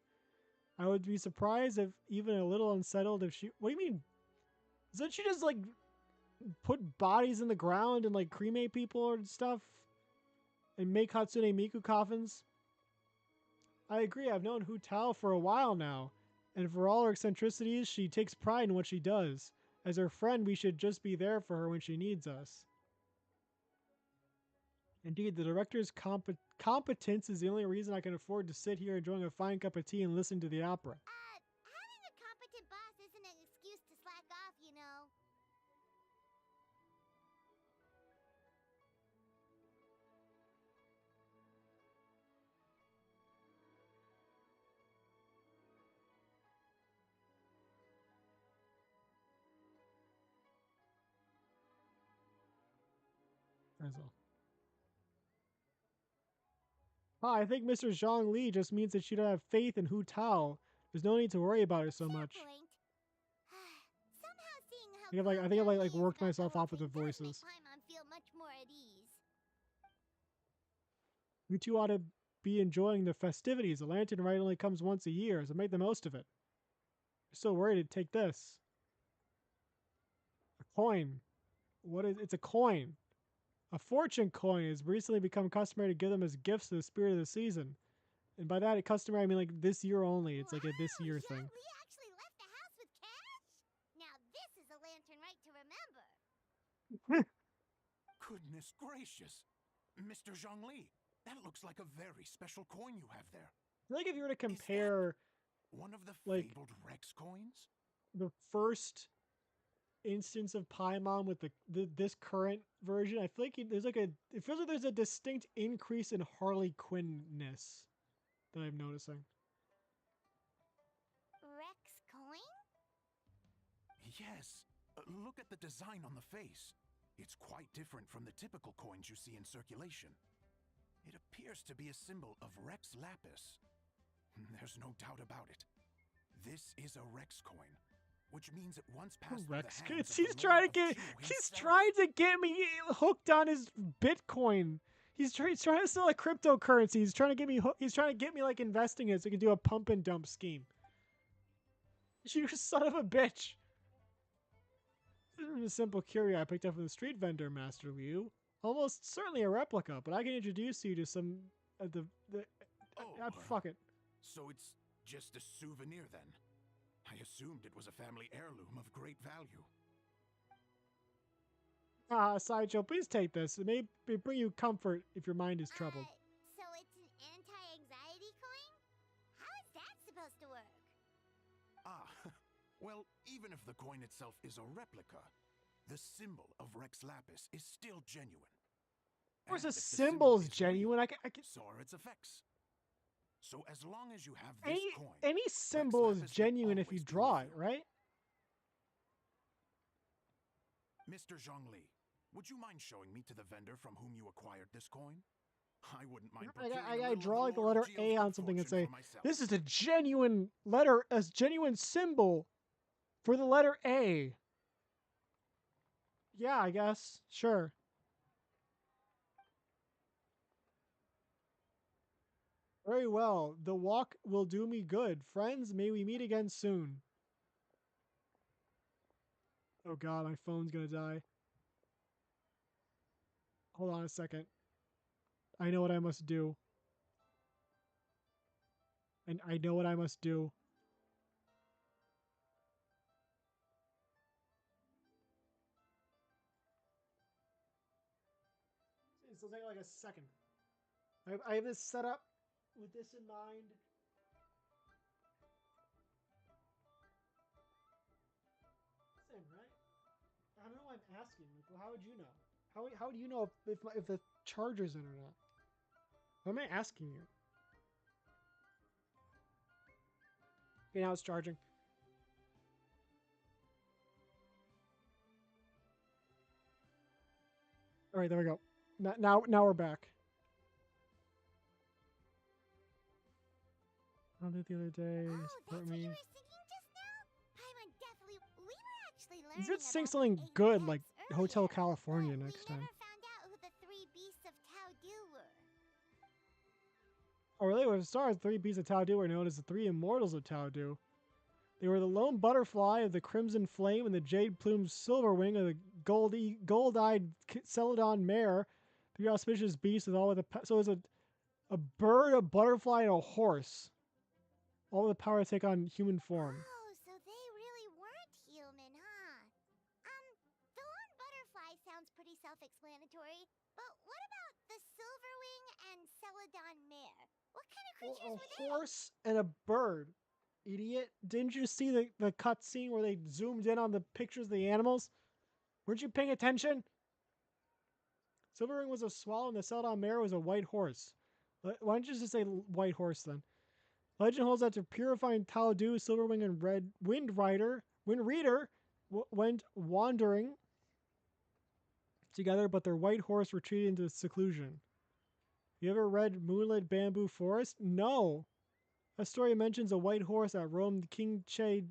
I would be surprised if even a little unsettled if she... What do you mean? Doesn't she just, like, put bodies in the ground and, like, cremate people and stuff? And make Hatsune Miku coffins? I agree, I've known Hu Tao for a while now. And for all her eccentricities, she takes pride in what she does. As her friend, we should just be there for her when she needs us. Indeed, the director's competence is the only reason I can afford to sit here enjoying a fine cup of tea and listen to the opera. Having a competent boss isn't an excuse to slack off, you know. That's all. I think Mr. Zhang Li just means that she don't have faith in Hu Tao. There's no need to worry about her so much. I think I've worked myself off with the voices. Feel much more at ease. You two ought to be enjoying the festivities. The lantern rite only comes once a year, so make the most of it. You're so worried to take this. A coin. What is it's a coin. A fortune coin has recently become customary to give them as gifts to the spirit of the season. And by that, customary, I mean like this year only. It's like a this year thing. We actually left the house with cash? Now this is a lantern rite to remember. Goodness gracious. Mr. Zhongli, that looks like a very special coin you have there. I feel like if you were to compare one of the fabled Rex coins? The first instance of Paimon with this current version, I feel like there's like it feels like there's a distinct increase in Harley Quinn-ness that I'm noticing. Rex coin? Yes. Look at the design on the face. It's quite different from the typical coins you see in circulation. It appears to be a symbol of Rex Lapis. There's no doubt about it. This is a Rex coin, which means it once passed Rex through the hands he's of the trying Lord to of get Chu he's himself. trying to get me hooked on his Bitcoin. He's trying to sell a cryptocurrency. He's trying to get me he's trying to get me like investing it so he can do a pump and dump scheme. You son of a bitch. This is a simple curio I picked up from the street vendor, Master Liu. Almost certainly a replica, but I can introduce you to some of fuck it. So it's just a souvenir then? I assumed it was a family heirloom of great value. Sideshow, please take this. It may bring you comfort if your mind is troubled. So it's an anti-anxiety coin? How is that supposed to work? Well, even if the coin itself is a replica, the symbol of Rex Lapis is still genuine. Of course, the symbol's genuine. I can... So are its effects. So as long as you have any, this coin, any symbol is genuine if you draw it, right? Mr. Zhongli, would you mind showing me to the vendor from whom you acquired this coin? I wouldn't mind. I draw like the letter A on something and say, "This is a genuine letter, a genuine symbol for the letter A." Yeah, I guess. Sure. Very well. The walk will do me good. Friends, may we meet again soon. Oh god, my phone's gonna die. Hold on a second. I know what I must do. And I know what I must do. This will take like a second. I have this set up with this in mind. in, right? I don't know why I'm asking. Like, well, how would you know? How do you know if the charger's in or not? What am I asking you? Okay, now it's charging. All right, there we go. Now we're back. I did the other day. Oh, Support that's what me. you were singing just now? Paimon definitely. We were actually You learning should sing about something the eight good depths like earlier, Hotel California but next we time. never found out who the three beasts of Tao-Du were. Oh, really? With stars, three beasts of Tao-Du were known as the three immortals of Tao-Du. They were the lone butterfly of the crimson flame and the jade-plumed silverwing of the gold-eyed celadon mare. Three auspicious beasts with all with so it was a bird, a butterfly, and a horse. All with the power to take on human form. Oh, so they really weren't human, huh? The lone butterfly sounds pretty self-explanatory, but what about the silverwing and celadon mare? What kind of creatures A were they? horse and a bird. Idiot. Didn't you see the cutscene where they zoomed in on the pictures of the animals? Weren't you paying attention? Silverwing was a swallow and the Celadon mare was a white horse. Why don't you just say white horse then? Legend holds that to purifying Tao-Du, Silverwing and Red Wind Reader went wandering together, but their white horse retreated into seclusion. You ever read Moonlit Bamboo Forest? No. A story mentions a white horse that roamed Chingsei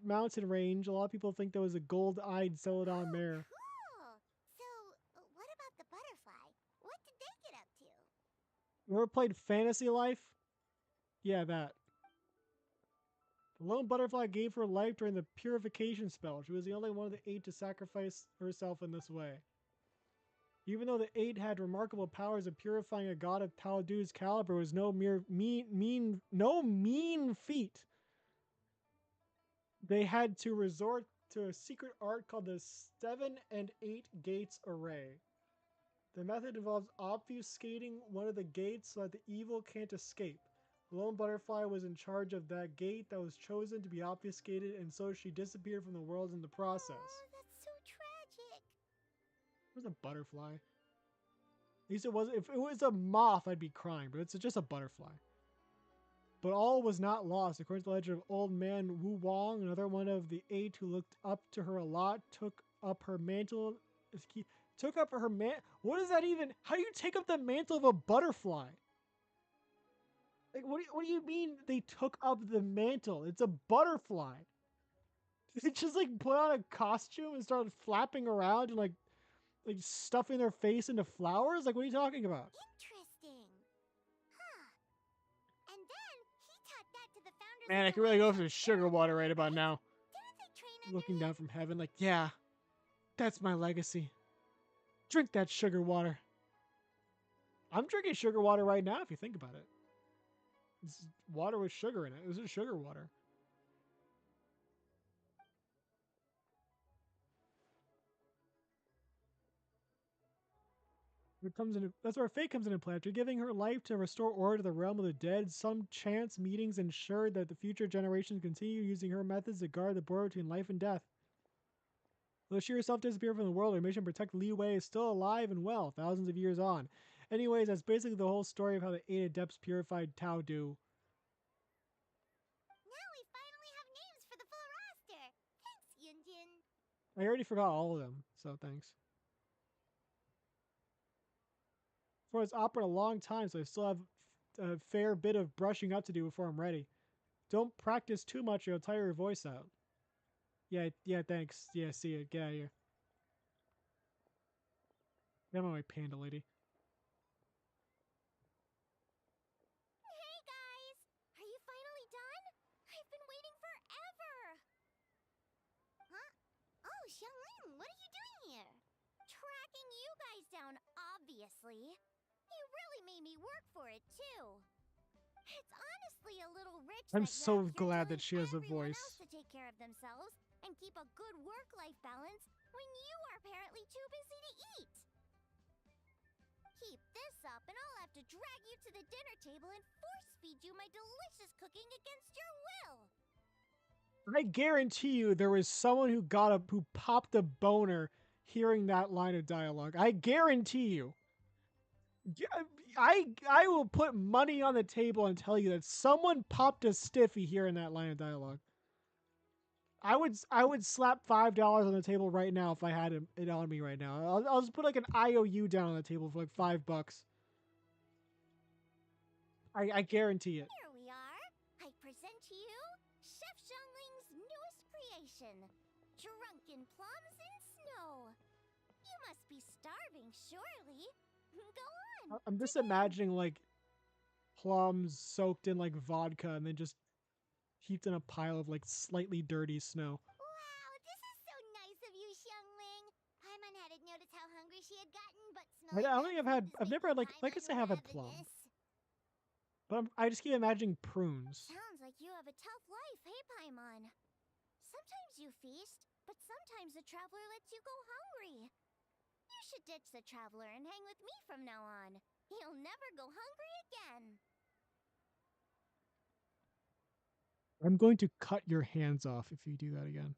mountain range. A lot of people think that was a gold-eyed Celadon mare. Cool. So, what about the butterfly? What did they get up to? You ever played Fantasy Life? Yeah, that. The lone butterfly gave her life during the purification spell. She was the only one of the 8 to sacrifice herself in this way. Even though the 8 had remarkable powers of purifying a god of Tao-Du's caliber, was no mean feat. They had to resort to a secret art called the 7 and 8 Gates Array. The method involves obfuscating one of the gates so that the evil can't escape. The lone butterfly was in charge of that gate that was chosen to be obfuscated, and so she disappeared from the world in the process. Oh, that's so tragic. It was a butterfly. At least it was. If it was a moth, I'd be crying, but it's just a butterfly. But all was not lost. According to the legend of Old Man Wu Wong, another one of the 8 who looked up to her a lot, took up her mantle. Took up her What is that even? How do you take up the mantle of a butterfly? Like, what do you mean they took up the mantle? It's a butterfly. They just like put on a costume and started flapping around and like stuffing their face into flowers? Like, what are you talking about? Interesting. Huh. And then he taught that to the founders. Man, I could really go for sugar water right about now. Didn't they train Looking down from heaven, like, yeah, that's my legacy. Drink that sugar water. I'm drinking sugar water right now, if you think about it. It's water with sugar in it. This is sugar water. That's where fate comes into play. After giving her life to restore order to the realm of the dead, some chance meetings ensured that the future generations continue using her methods to guard the border between life and death. Though she herself disappeared from the world, her mission to protect Li Wei is still alive and well, thousands of years on. Anyways, that's basically the whole story of how the 8 Adepts purified Tao-Du. Now we finally have names for the full roster. Thanks, Yunjin. I already forgot all of them, so thanks. For it's opera a long time, so I still have a fair bit of brushing up to do before I'm ready. Don't practice too much or you'll tire your voice out. Yeah, thanks. Yeah, see ya. Get out of here. Get out of my way, panda lady. Hey guys! Are you finally done? I've been waiting forever! Huh? Oh, Xiangling, what are you doing here? Tracking you guys down, obviously. You really made me work for it, too. It's honestly a little rich I'm that you're so out here glad telling that she has a everyone voice. else to take care of themselves and keep a good work-life balance when you are apparently too busy to eat. Keep this up and I'll have to drag you to the dinner table and force-feed you my delicious cooking against your will. I guarantee you there was someone who popped a boner hearing that line of dialogue. I guarantee you. I will put money on the table and tell you that someone popped a stiffy hearing that line of dialogue. I would slap $5 on the table right now if I had it on me right now. I'll just put like an IOU down on the table for like $5. I guarantee it. Here we are. I present to you Chef Zhongling's newest creation, drunken plums in snow. You must be starving, surely. Go on. I'm just imagining like plums soaked in like vodka and then just heaped in a pile of like slightly dirty snow. Wow, this is so nice of you, Xiangling. Paimon hadn't noticed how hungry she had gotten, but I don't think I've never had like I guess I have had plum. But I just keep imagining prunes. Sounds like you have a tough life, hey Paimon. Sometimes you feast, but sometimes the traveler lets you go hungry. You should ditch the traveler and hang with me from now on. You'll never go hungry again. I'm going to cut your hands off if you do that again.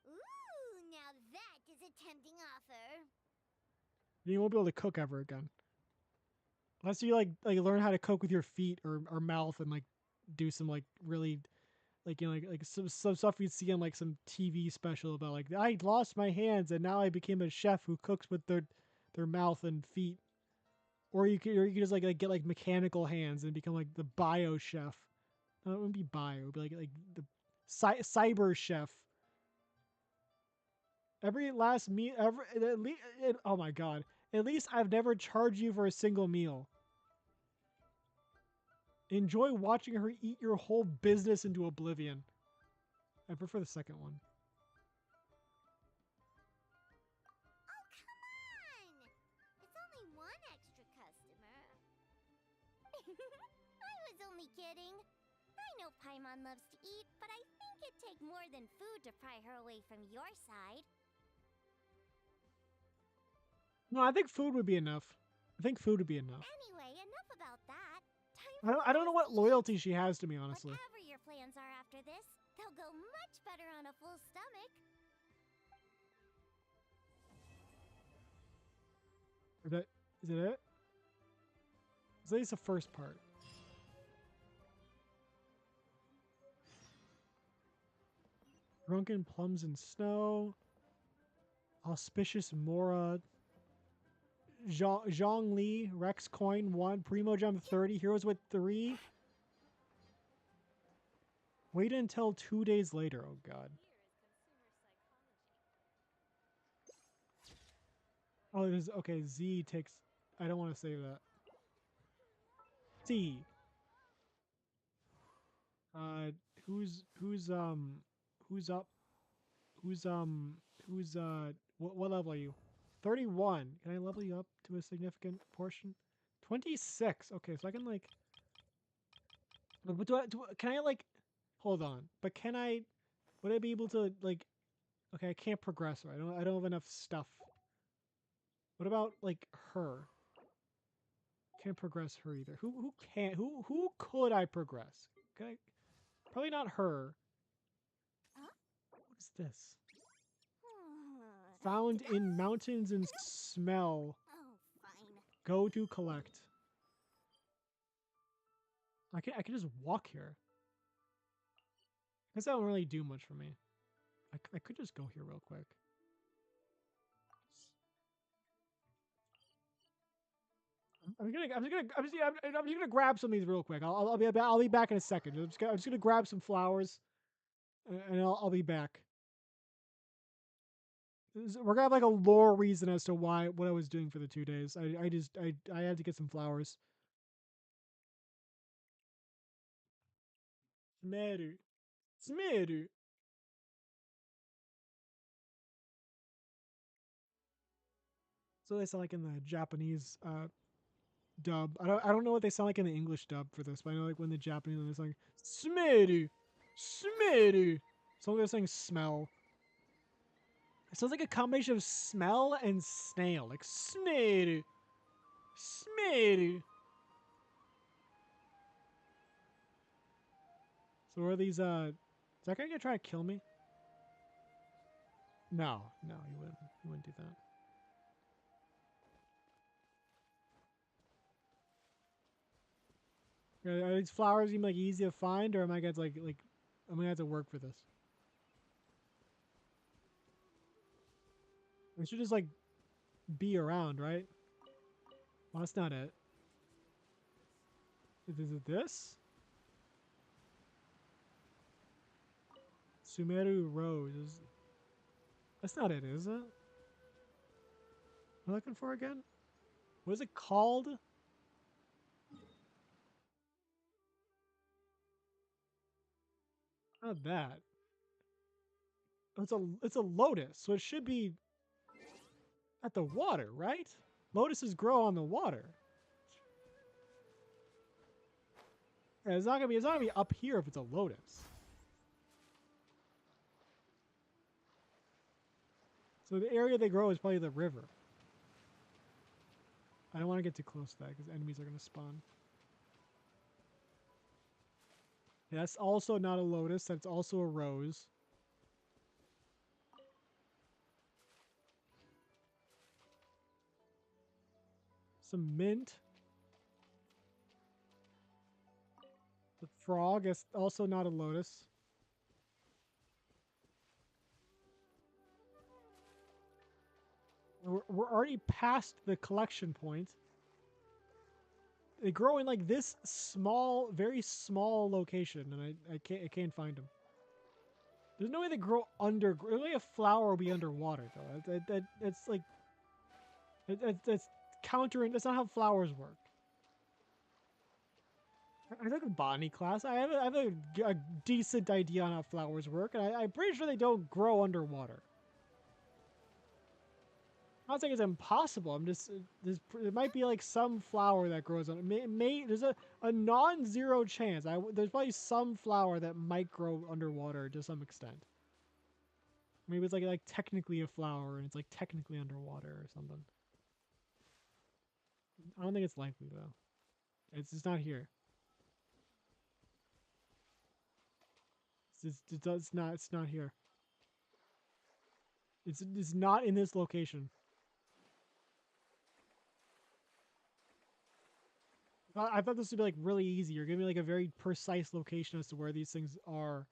Ooh, now that is a tempting offer. You won't be able to cook ever again. Unless you like learn how to cook with your feet or mouth and like do some like really like like some stuff you'd see on like some TV special about like I lost my hands and now I became a chef who cooks with their mouth and feet. Or you could just like get like mechanical hands and become like the bio chef. No, it wouldn't be bio. It would be like the cyber chef. Every last meal, oh my god! At least I've never charged you for a single meal. Enjoy watching her eat your whole business into oblivion. I prefer the second one. Oh, come on! It's only one extra customer. I was only kidding. I know Paimon loves to eat, but I think it'd take more than food to pry her away from your side. No, I think food would be enough. I think food would be enough. Anyway, enough about that. I don't know what loyalty she has to me, honestly. Whatever your plans are after this, they'll go much better on a full stomach. Is it it? It's at least the first part. Drunken plums and snow. Auspicious Mora. Zhong Li, Rex Coin 1, Primo Gem 30, Heroes with 3. Wait until 2 days later. Oh god. Oh, it is okay. Z takes. I don't want to save that. C. Who's up? What level are you? 31. Can I level you up to a significant portion? 26. Okay, so I can like. But can I like? Hold on. But can I? Would I be able to like? Okay, I can't progress. Right? I don't have enough stuff. What about like her? Can't progress her either. Who can't? Who could I progress? Could I? Probably not her. What is this? Found in mountains and smell. Oh, fine. Go to collect. I can just walk here. I guess that won't really do much for me. I could just go here real quick. I'm just gonna grab some of these real quick. I'll be back in a second. I'm just gonna grab some flowers, and I'll be back. We're gonna have like a lore reason as to what I was doing for the 2 days. I had to get some flowers. Smeru. Smeru. So they sound like in the Japanese dub. I don't know what they sound like in the English dub for this, but I know like when the Japanese one is like Smeru. Smeru. So they're saying smell. It sounds like a combination of smell and snail. Like Smeru. Smeru. So where are these Is that guy gonna try to kill me? No, no, he wouldn't. He wouldn't do that. Are these flowers even like easy to find, or am I gonna like I'm gonna have to work for this? We should just like be around, right? Well, that's not it. Is it this? Sumeru Rose. That's not it, is it? What am I looking for again? What is it called? Not that. It's a lotus, so it should be at the water, right? Lotuses grow on the water. Yeah, it's not gonna be up here if it's a lotus. So the area they grow is probably the river. I don't want to get too close to that because enemies are gonna spawn. Yeah, that's also not a lotus. That's also a rose. Some mint. The frog is also not a lotus. We're already past the collection point. They grow in like this small, very small location, and I can't find them. There's no way they grow under. There's no way a flower will be underwater though. That's like that's countering. That's not how flowers work. I took a botany class. I have a decent idea on how flowers work, and I'm pretty sure they don't grow underwater. I'm not saying it's impossible. I'm just there might be like some flower that grows on. There's a non-zero chance. There's probably some flower that might grow underwater to some extent. Maybe it's like technically a flower and it's like technically underwater or something. I don't think it's likely though. It's just not here. It's not. It's not here. It's not in this location. I thought this would be like really easy. You're giving me like a very precise location as to where these things are,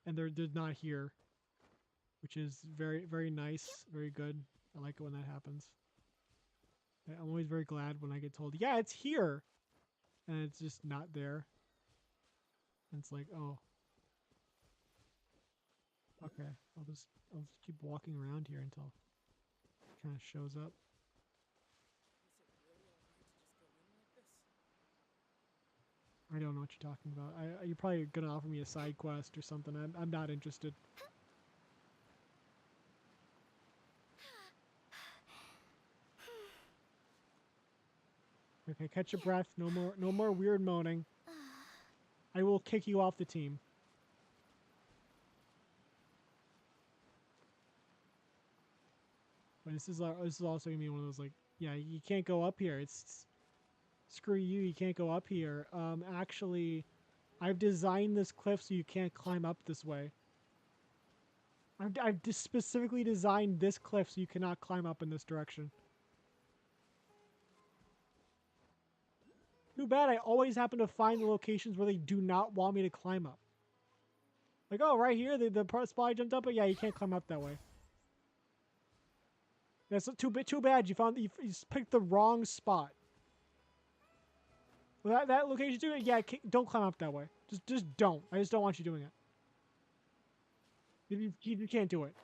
and they're not here, which is very nice, very good. I like it when that happens. I'm always very glad when I get told, yeah, it's here, and it's just not there. And it's like, oh, okay. I'll just keep walking around here until it kind of shows up. I don't know what you're talking about. You're probably gonna offer me a side quest or something. I'm not interested. Okay, catch your breath. No more weird moaning. I will kick you off the team. But this is also gonna be one of those like, yeah, you can't go up here. It's screw you. You can't go up here. Actually, I've designed this cliff so you can't climb up this way. I've just specifically designed this cliff so you cannot climb up in this direction. Too bad I always happen to find the locations where they do not want me to climb up. Like, oh, right here, the spot I jumped up, but yeah, you can't climb up that way. That's too bad. You picked the wrong spot. Well, that location too. Yeah, don't climb up that way. Just don't. I just don't want you doing it. You can't do it.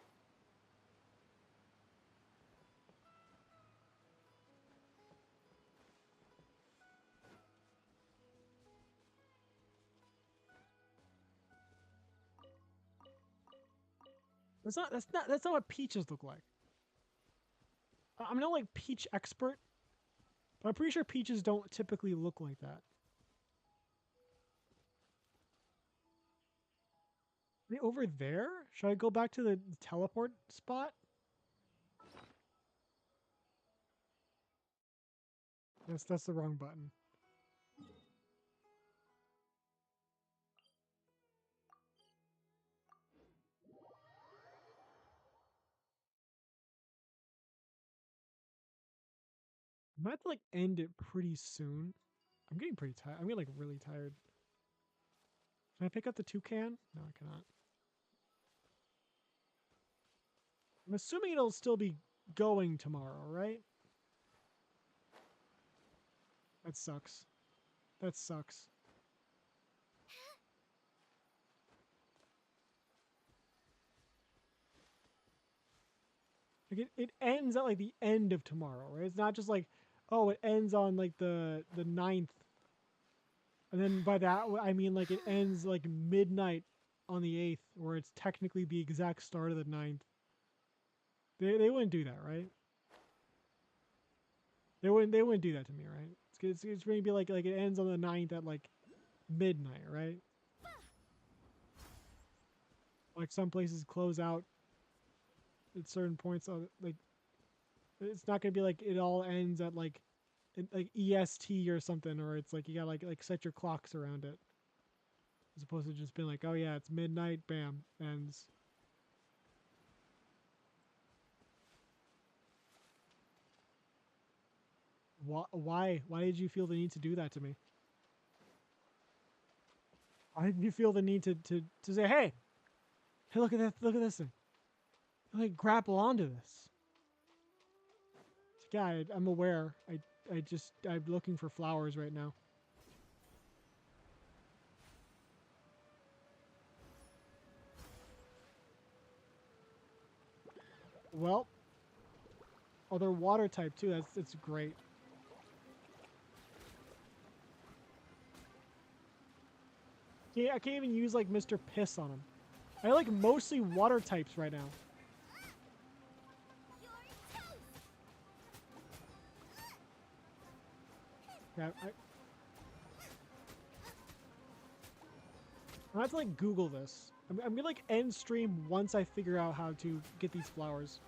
That's not what peaches look like. I'm not like peach expert, but I'm pretty sure peaches don't typically look like that. Are they over there? Should I go back to the teleport spot? That's the wrong button. I might have to like end it pretty soon. I'm getting pretty tired. I'm getting like really tired. Can I pick up the toucan? No, I cannot. I'm assuming it'll still be going tomorrow, right? That sucks. That sucks. Like it ends at like the end of tomorrow, right? It's not just like, oh, it ends on like the 9th. And then by that I mean like it ends like midnight on the 8th, where it's technically the exact start of the 9th. They wouldn't do that, right? They wouldn't do that to me, right? It's going to be like it ends on the 9th at like midnight, right? Like some places close out at certain points on like it's not going to be like it all ends at like EST or something, or it's like you got like set your clocks around it. As opposed to just being like, oh yeah, it's midnight, bam, ends. Why? Why did you feel the need to do that to me? Why did you feel the need to say, hey, look at that, look at this thing. Like grapple onto this. Yeah, I'm aware. I'm looking for flowers right now. Well, oh, they're water type too. That's great. Yeah, I can't even use like Mr. Piss on them. I like mostly water types right now. Yeah, I have to like Google this. I'm gonna like end stream once I figure out how to get these flowers.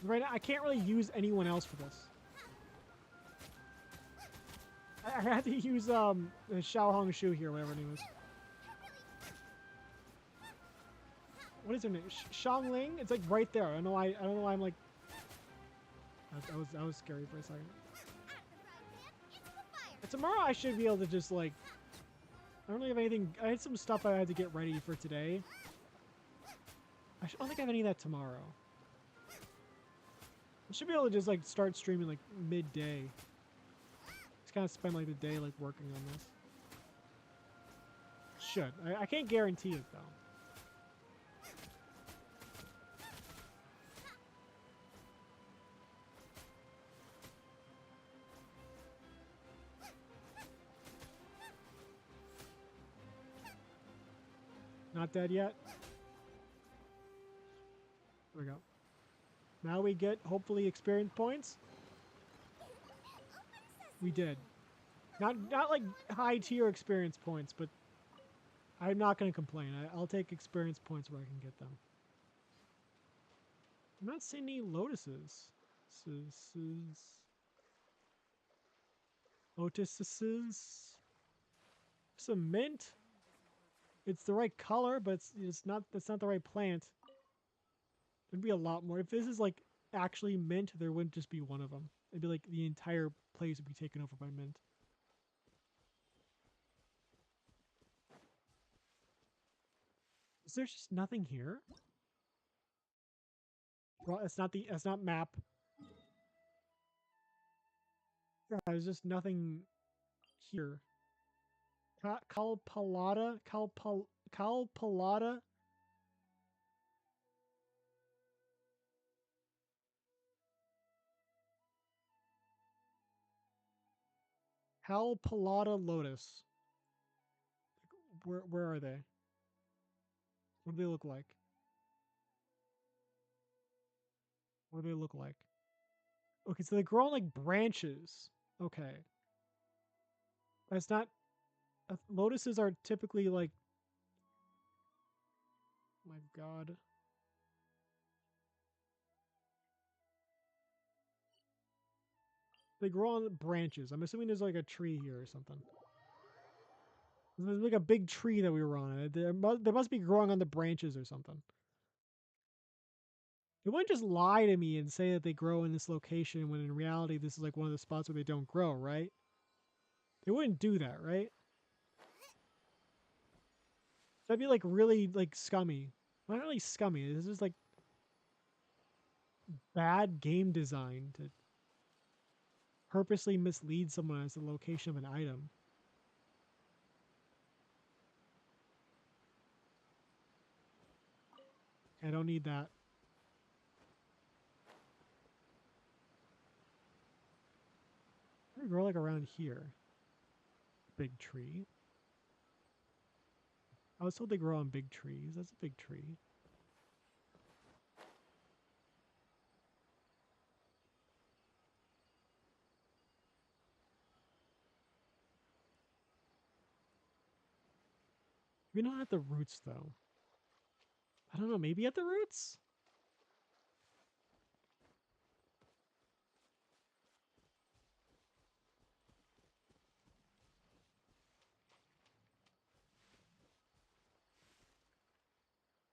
Right now, I can't really use anyone else for this. I had to use Xiao Hong Shu here, whatever her name is. What is her name? Shangling? It's like right there. I don't know why. I don't know why I'm like. That was scary for a second. But tomorrow I should be able to just like. I don't really have anything. I had some stuff I had to get ready for today. I don't think I have any of that tomorrow. I should be able to just like start streaming like midday. Just kind of spend like the day like working on this. Should. I can't guarantee it though. Not dead yet. There we go. Now we get, hopefully, experience points. We did. Not like high tier experience points, but I'm not going to complain. I'll take experience points where I can get them. I'm not seeing any lotuses. Lotuses. Some mint. It's the right color, but it's not. That's not the right plant. There'd be a lot more. If this is like actually mint, there wouldn't just be one of them. It'd be like the entire place would be taken over by mint. Is there just nothing here? Well, it's not map. Yeah, there's just nothing here. Calpalata? Calpalata? Calpalata lotus. Where are they? What do they look like? What do they look like? Okay, so they grow on like branches. Okay. That's not... lotuses are typically like... My god. They grow on branches. I'm assuming there's like a tree here or something. There's like a big tree that we were on. There must be growing on the branches or something. They wouldn't just lie to me and say that they grow in this location when in reality this is like one of the spots where they don't grow, right? They wouldn't do that, right? That'd be like really like scummy. Not really scummy. This is like bad game design to purposely mislead someone as the location of an item. I don't need that. They grow like around here. Big tree. I was told they grow on big trees. That's a big tree. Maybe not at the roots though. I don't know. Maybe at the roots?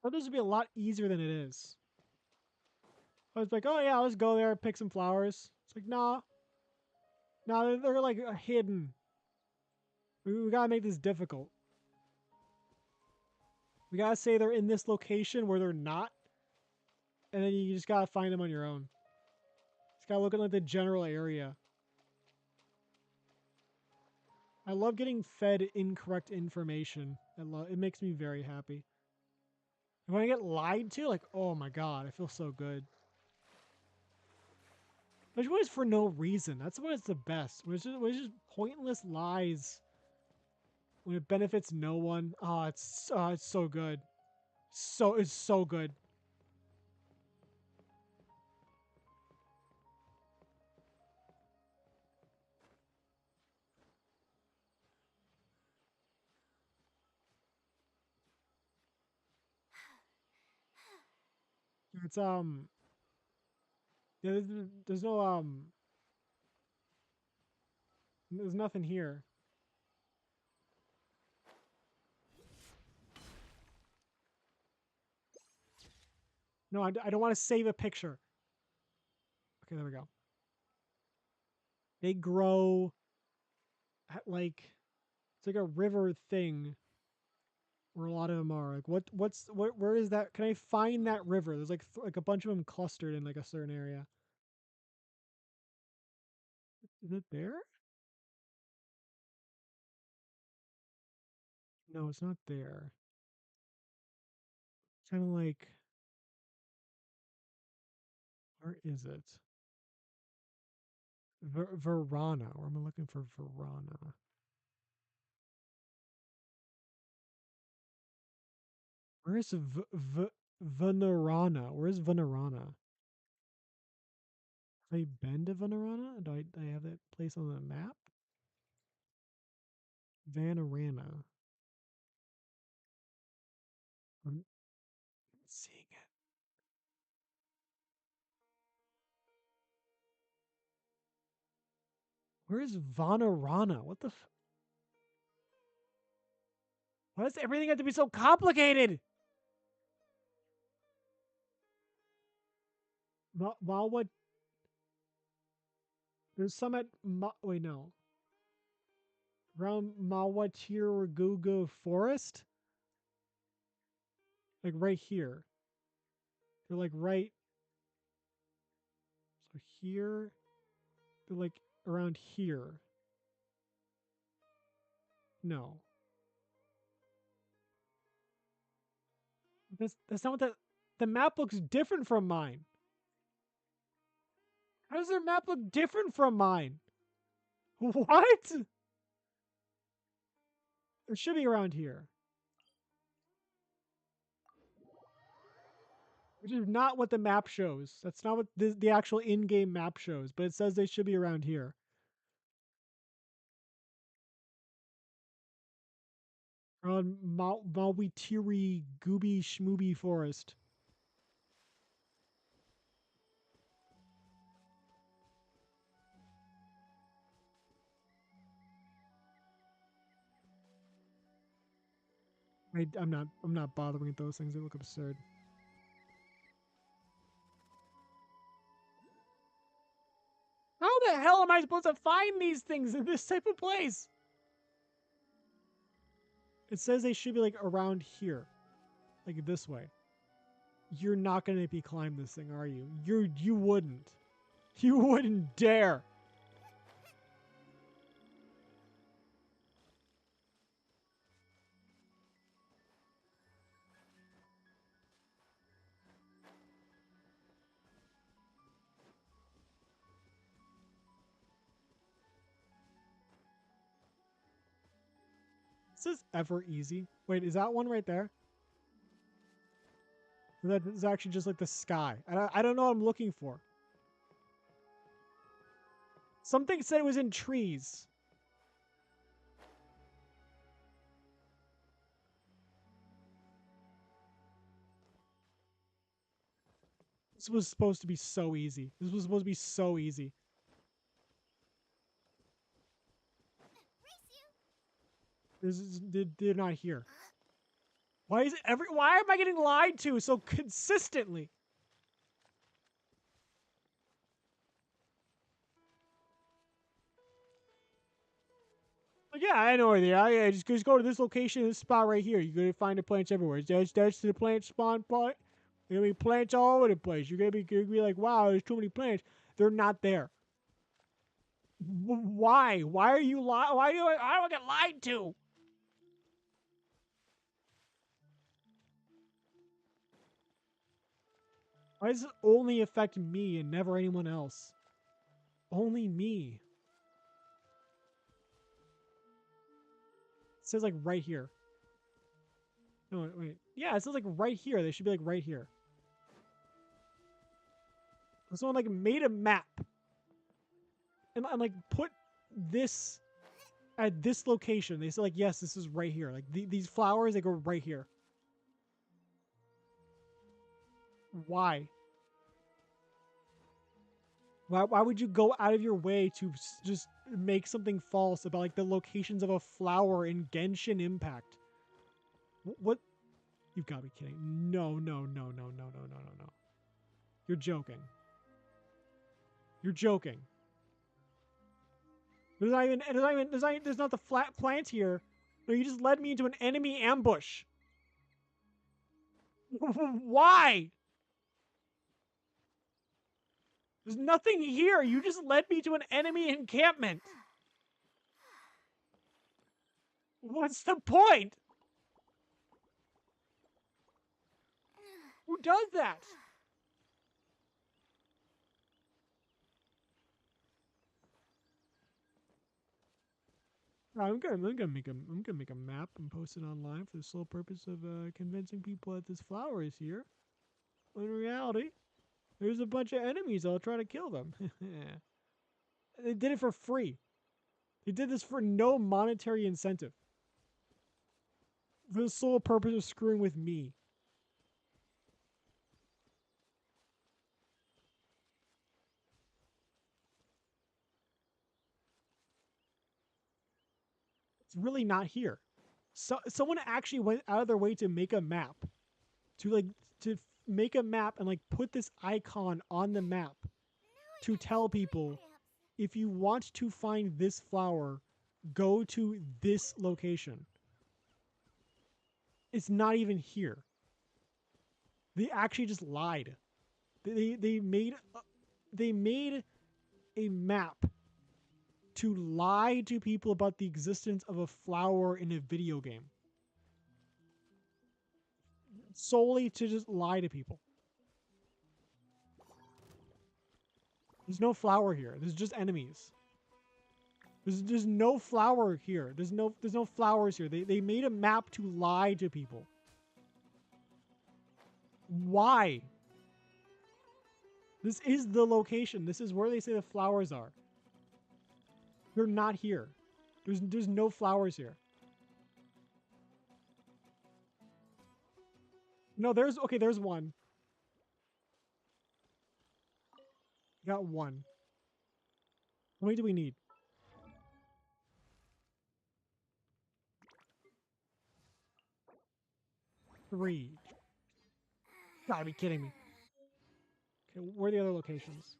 Thought this would be a lot easier than it is. I was like, oh yeah, let's go there, pick some flowers. It's like, nah. Nah, they're like hidden. We gotta make this difficult. We gotta say they're in this location where they're not. And then you just gotta find them on your own. Just gotta look at like the general area. I love getting fed incorrect information. It makes me very happy. And when I get lied to, like, oh my god, I feel so good. Especially when it's for no reason. That's when it's the best. When it's just pointless lies. When it benefits no one. Oh, it's so good. It's so good. It's yeah, there's no there's nothing here. No, I don't want to save a picture. Okay, there we go. They grow at like it's like a river thing where a lot of them are. Like where is that? Can I find that river? There's like like a bunch of them clustered in like a certain area. Is it there? No, it's not there. Kind of like where is it? Verana. Where am I looking for Verana? Where's Venerana? Where's Venerana? Have I been to Venerana? Do I have that place on the map? Vanarana. I'm seeing it. Where is Vanarana? What the why does everything have to be so complicated? Malwa. There's some at wait, no. Around Malwatiraguga Forest? Like right here. They're like right. So here. They're like around here. No. That's not what the map looks different from mine. How does their map look different from mine? What? It should be around here. Which is not what the map shows. That's not what the actual in-game map shows, but it says they should be around here. Around Malwitiri Gooby Schmooby Forest. I'm not bothering with those things. They look absurd. How the hell am I supposed to find these things in this type of place? It says they should be like around here. Like this way. You're not gonna be climb this thing, are you? You wouldn't. You wouldn't dare. Is this ever easy? Wait, is that one right there? That is actually just like the sky. I don't know what I'm looking for. Something said it was in trees. This was supposed to be so easy. This was supposed to be so easy. They're not here. Why is it why am I getting lied to so consistently? Like, yeah, I know where they are. Yeah, just go to this location, this spot right here. You're gonna find the plants everywhere. That's the plant spawn point. There's gonna be plants all over the place. You're gonna be like, wow, there's too many plants. They're not there. Why? Why are you lying? Why do I get lied to? Why does it only affect me and never anyone else? Only me. It says like right here. No, wait. Yeah, it says like right here. They should be like right here. Someone like made a map and like put this at this location. They said like, yes, this is right here. Like these flowers, they go right here. Why? Why would you go out of your way to just make something false about like the locations of a flower in Genshin Impact? What? You've got to be kidding. No. You're joking. You're joking. There's not the flat plant here. No, you just led me into an enemy ambush. Why? There's nothing here. You just led me to an enemy encampment. What's the point? Who does that? I'm gonna make a map and post it online for the sole purpose of convincing people that this flower is here. When in reality, there's a bunch of enemies. I'll try to kill them. They did it for free. They did this for no monetary incentive. For the sole purpose of screwing with me. It's really not here. So someone actually went out of their way to make a map. To make a map and like put this icon on the map to tell people if you want to find this flower, go to this location. It's not even here. They actually just lied. They made a map to lie to people about the existence of a flower in a video game. Solely to just lie to people. There's no flower here. There's just enemies. There's no flower here. There's no flowers here. They made a map to lie to people. Why? This is the location. This is where they say the flowers are. They're not here. There's no flowers here. No, there's one. Got one. How many do we need? 3. Gotta be kidding me. Okay, where are the other locations?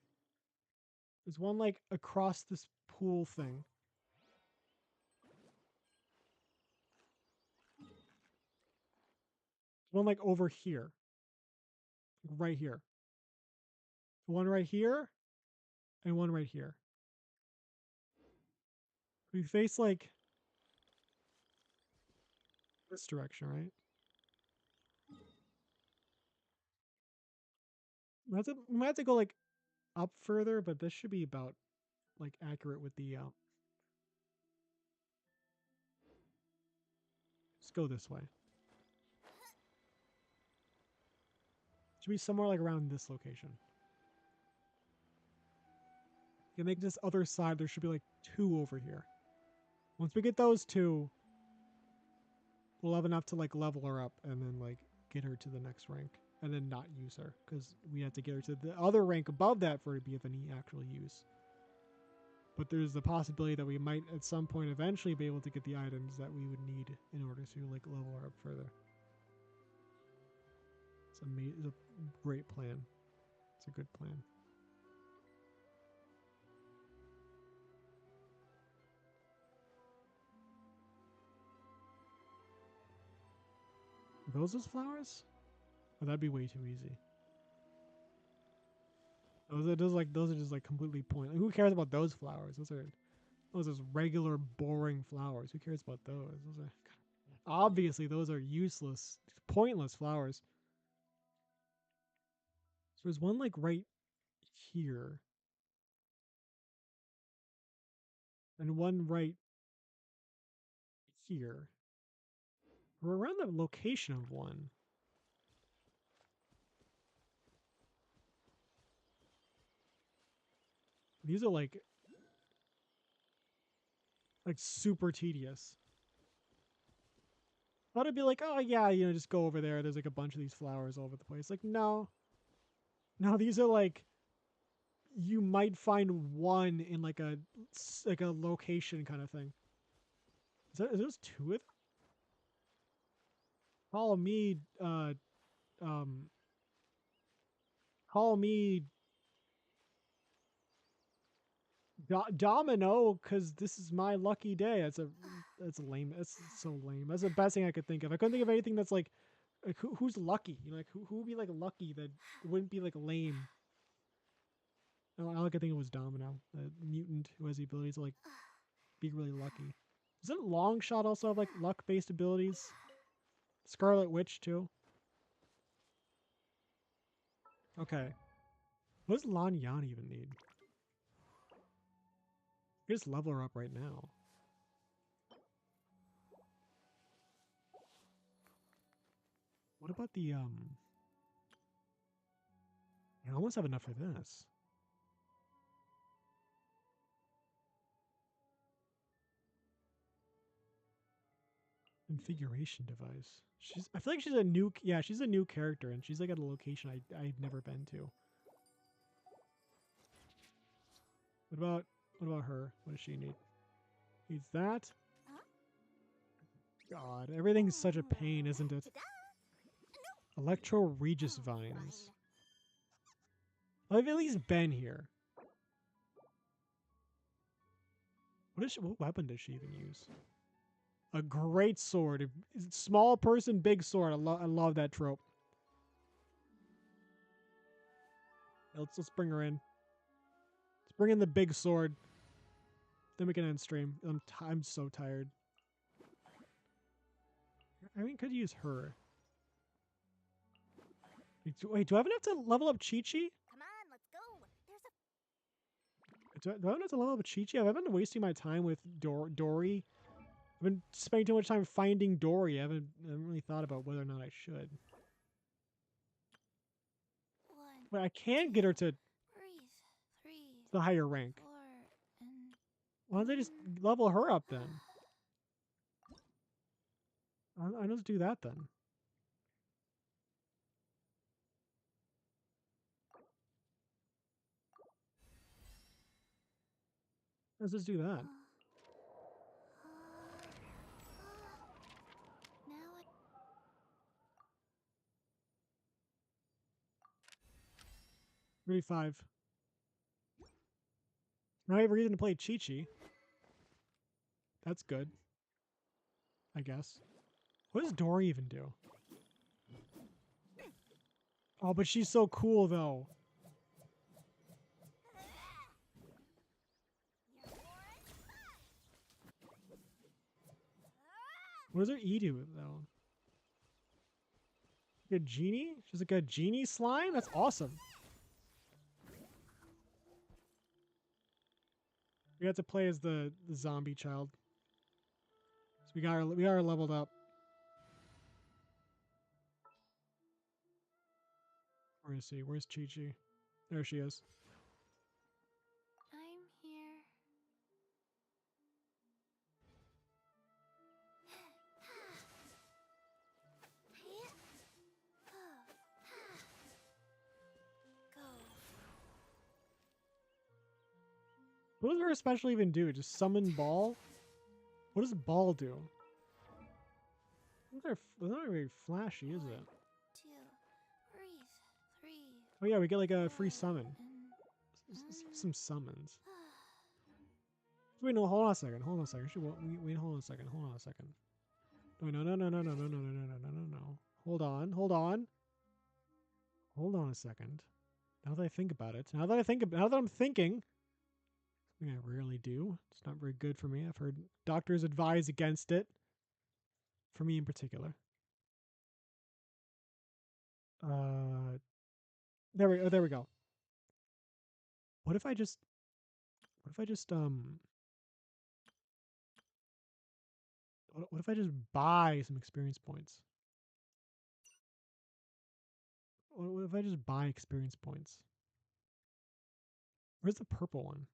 There's one like across this pool thing. One like over here. Right here. One right here. And one right here. We face like this direction, right? We might have to go like up further, but this should be about like accurate with the let's go this way. Should be somewhere like around this location. You can make this other side, there should be like 2 over here. Once we get those 2, we'll have enough to like level her up and then like get her to the next rank and then not use her because we have to get her to the other rank above that for it to be of any actual use. But there's the possibility that we might at some point eventually be able to get the items that we would need in order to like level her up further. It's a great plan. It's a good plan. Are those flowers? Oh, that'd be way too easy. Those are just like completely pointless. Who cares about those flowers? Those are regular boring flowers. Who cares about those? Those are obviously those are useless, pointless flowers. So there's one like right here. And one right here. We're around the location of one. These are like super tedious. I thought it'd be like, oh yeah, just go over there. There's like a bunch of these flowers all over the place. Like, no. No, these are like, you might find one in like a location kind of thing. Is those 2 of them? Call me, call me Domino, because this is my lucky day. That's lame. That's so lame. That's the best thing I could think of. I couldn't think of anything that's like who's lucky? Like who would be like lucky that wouldn't be like lame? All I could think of was Domino, a mutant who has the ability to like be really lucky. Doesn't Longshot also have like luck-based abilities? Scarlet Witch too. Okay. What does Lan Yan even need? You just level her up right now. What about the I almost have enough for this. Configuration device. I feel like she's a new she's a new character and she's like at a location I've never been to. What about her? What does she need? Needs that? God, everything's such a pain, isn't it? Electro Regis Vines. I've at least been here. What weapon does she even use? A great sword. Small person, big sword. I love that trope. Let's bring her in. Let's bring in the big sword. Then we can end stream. I'm so tired. I mean, could use her. Wait, do I have enough to level up Chi-Chi? Come on, let's go. Do I have enough to level up Chi-Chi? I've been wasting my time with Dory. I've been spending too much time finding Dory. I haven't really thought about whether or not I should. But I can get her to the higher rank. Why don't they just level her up then? I'll just do that then. Let's just do that. 35. Now I have a reason to play Chi-Chi. That's good. I guess. What does Dory even do? Oh, but she's so cool, though. What does her E do, though? Like a genie? She's like a genie slime? That's awesome. We have to play as the zombie child. So we got her leveled up. Where is she? Where's Chi-Chi? There she is. I'm here. Go. What does her special even do? Just summon Ball? What does Ball do? It's not very flashy, is it? 2, breathe. 3. Oh yeah, we get like a free summon. Some summons. Wait, no, hold on a second. Hold on a second. Wait, hold on a second. Hold on a second. Wait, no. Hold on. Hold on a second. Now that I think about it. Now that I'm thinking. Something I rarely do. It's not very good for me. I've heard doctors advise against it. For me in particular. There we go. What if I just buy some experience points? What if I just buy experience points? Where's the purple one?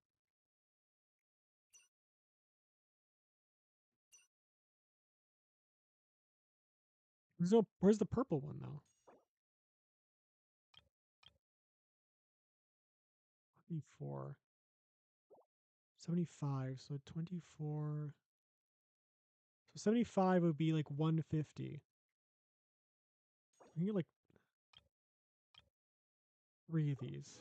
Where's the purple one though? 24. 75, so 24. So 75 would be like 150. I can get like 3 of these.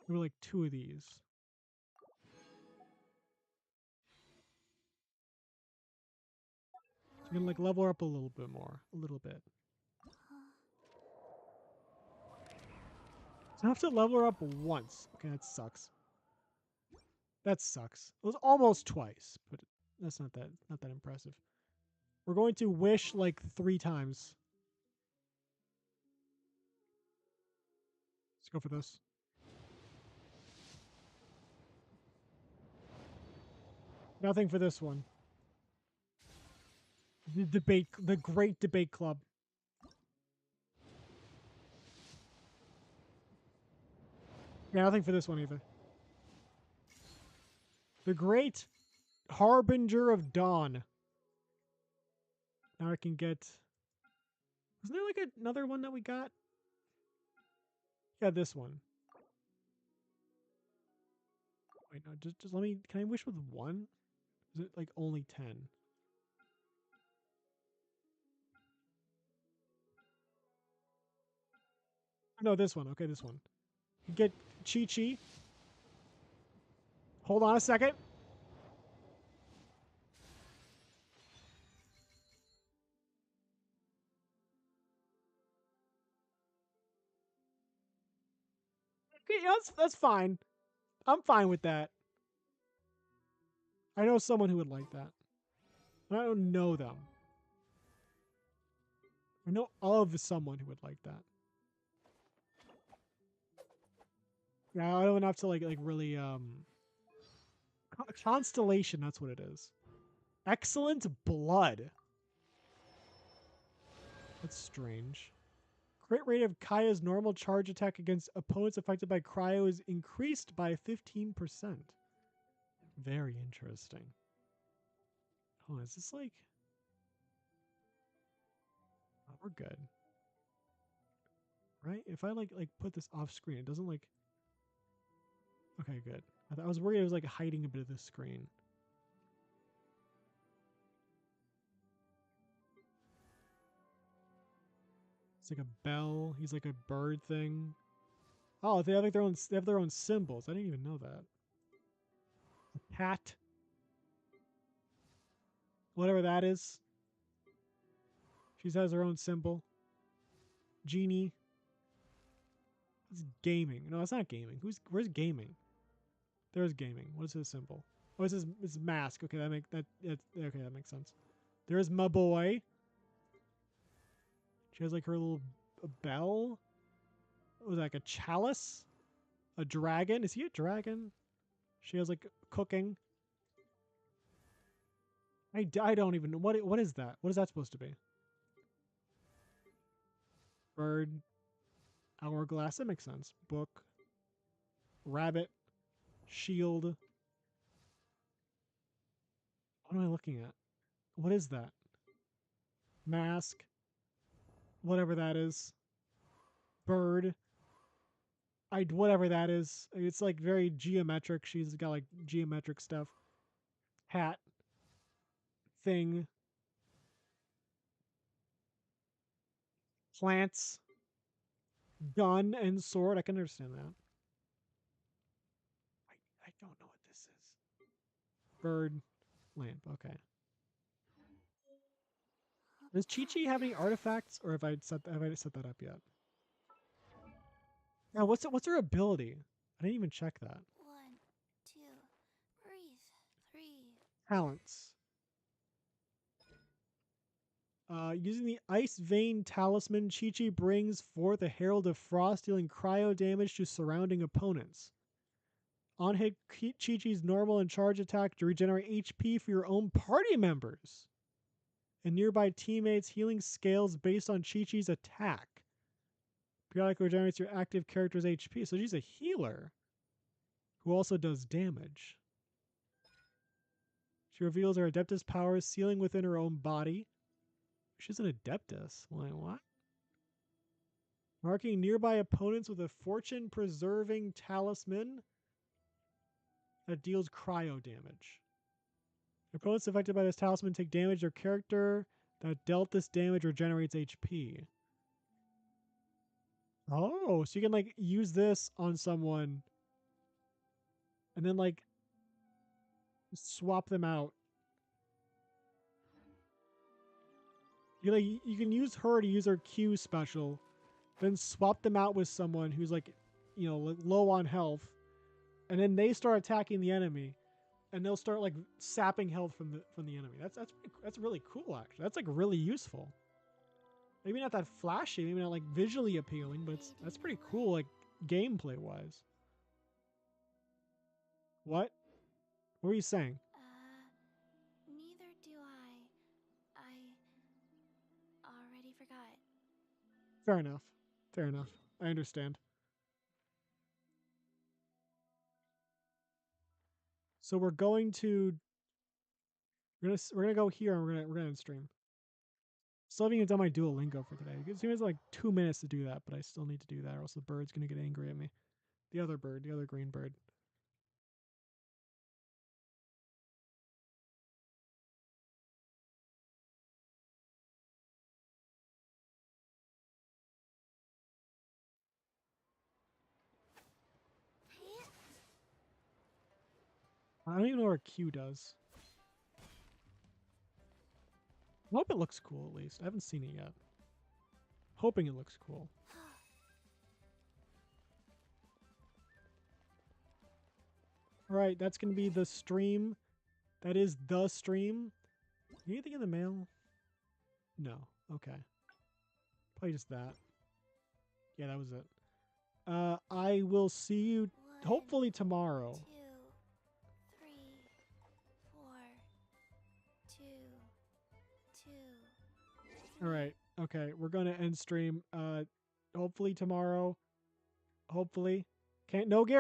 Or like 2 of these. So we can like level her up a little bit more. A little bit. So I have to level her up once. Okay, that sucks. That sucks. It was almost twice, but that's not that impressive. We're going to wish like 3 times. Let's go for this. Nothing for this one. The great debate club. Yeah, nothing for this one either. The great harbinger of dawn. Now I can get. Wasn't there like another one that we got? Yeah, this one. Wait, no, just let me. Can I wish with 1? Is it like only 10? No, this one. Okay, this one. Get Chi-Chi. Hold on a second. Okay, yeah, that's fine. I'm fine with that. I know someone who would like that. I don't know them. I know of someone who would like that. Yeah, I don't have to like really Constellation, that's what it is. Excellent blood. That's strange. Crit rate of Kaya's normal charge attack against opponents affected by cryo is increased by 15%. Very interesting. Oh, is this like... Oh, we're good. Right? If I like put this off screen, it doesn't like... Okay, good. I was worried it was like hiding a bit of the screen. It's like a bell. He's like a bird thing. Oh, they have like their own symbols. I didn't even know that. A cat. Whatever that is. She has her own symbol. Genie. It's gaming. No, it's not gaming. Where's gaming? There's gaming. What's his symbol? Oh, it's his mask. Okay, that makes sense. There's my boy. She has like her little bell. What was that, like a chalice? A dragon? Is he a dragon? She has like cooking. I don't even know. What is that? What is that supposed to be? Bird. Hourglass. That makes sense. Book. Rabbit. Shield. What am I looking at? What is that? Mask. Whatever that is. Bird. Whatever that is. It's like very geometric. She's got like geometric stuff. Hat. Thing. Plants. Gun and sword. I can understand that. I don't know what this is. Bird. Lamp. Okay. Does Chi-Chi have any artifacts, or have I set that up yet? Yeah, what's her ability? I didn't even check that. 1, 2, breathe. 3. Talents. Using the Ice Vein Talisman, Chi-Chi brings forth a Herald of Frost, dealing cryo damage to surrounding opponents. On hit, Chi-Chi's normal and charge attack to regenerate HP for your own party members and nearby teammates, healing scales based on Chi-Chi's attack. Periodically regenerates your active character's HP. So she's a healer who also does damage. She reveals her Adeptus powers, sealing within her own body. She's an Adeptus. Wait, what? Marking nearby opponents with a fortune-preserving talisman that deals cryo damage. Opponents affected by this talisman take damage. Their character that dealt this damage regenerates HP. Oh, so you can like use this on someone and then like swap them out. You can use her to use her Q special, then swap them out with someone who's like, low on health, and then they start attacking the enemy, and they'll start like sapping health from the enemy. That's really cool actually. That's like really useful. Maybe not that flashy, maybe not like visually appealing, but that's pretty cool like gameplay wise. What? What were you saying? Neither do I. I already forgot. Fair enough. Fair enough. I understand. So we're gonna go here and we're gonna end stream. Still haven't even done my Duolingo for today. It seems like 2 minutes to do that, but I still need to do that, or else the bird's gonna get angry at me. The other bird, the other green bird. I don't even know what Q does. I hope it looks cool at least. I haven't seen it yet. Hoping it looks cool. Alright, that's going to be the stream. That is the stream. Anything in the mail? No. Okay. Probably just that. Yeah, that was it. I will see you hopefully tomorrow. 2, 3, 4, 2, 2. Alright. Okay, we're going to end stream. Hopefully tomorrow. Hopefully. No guarantee.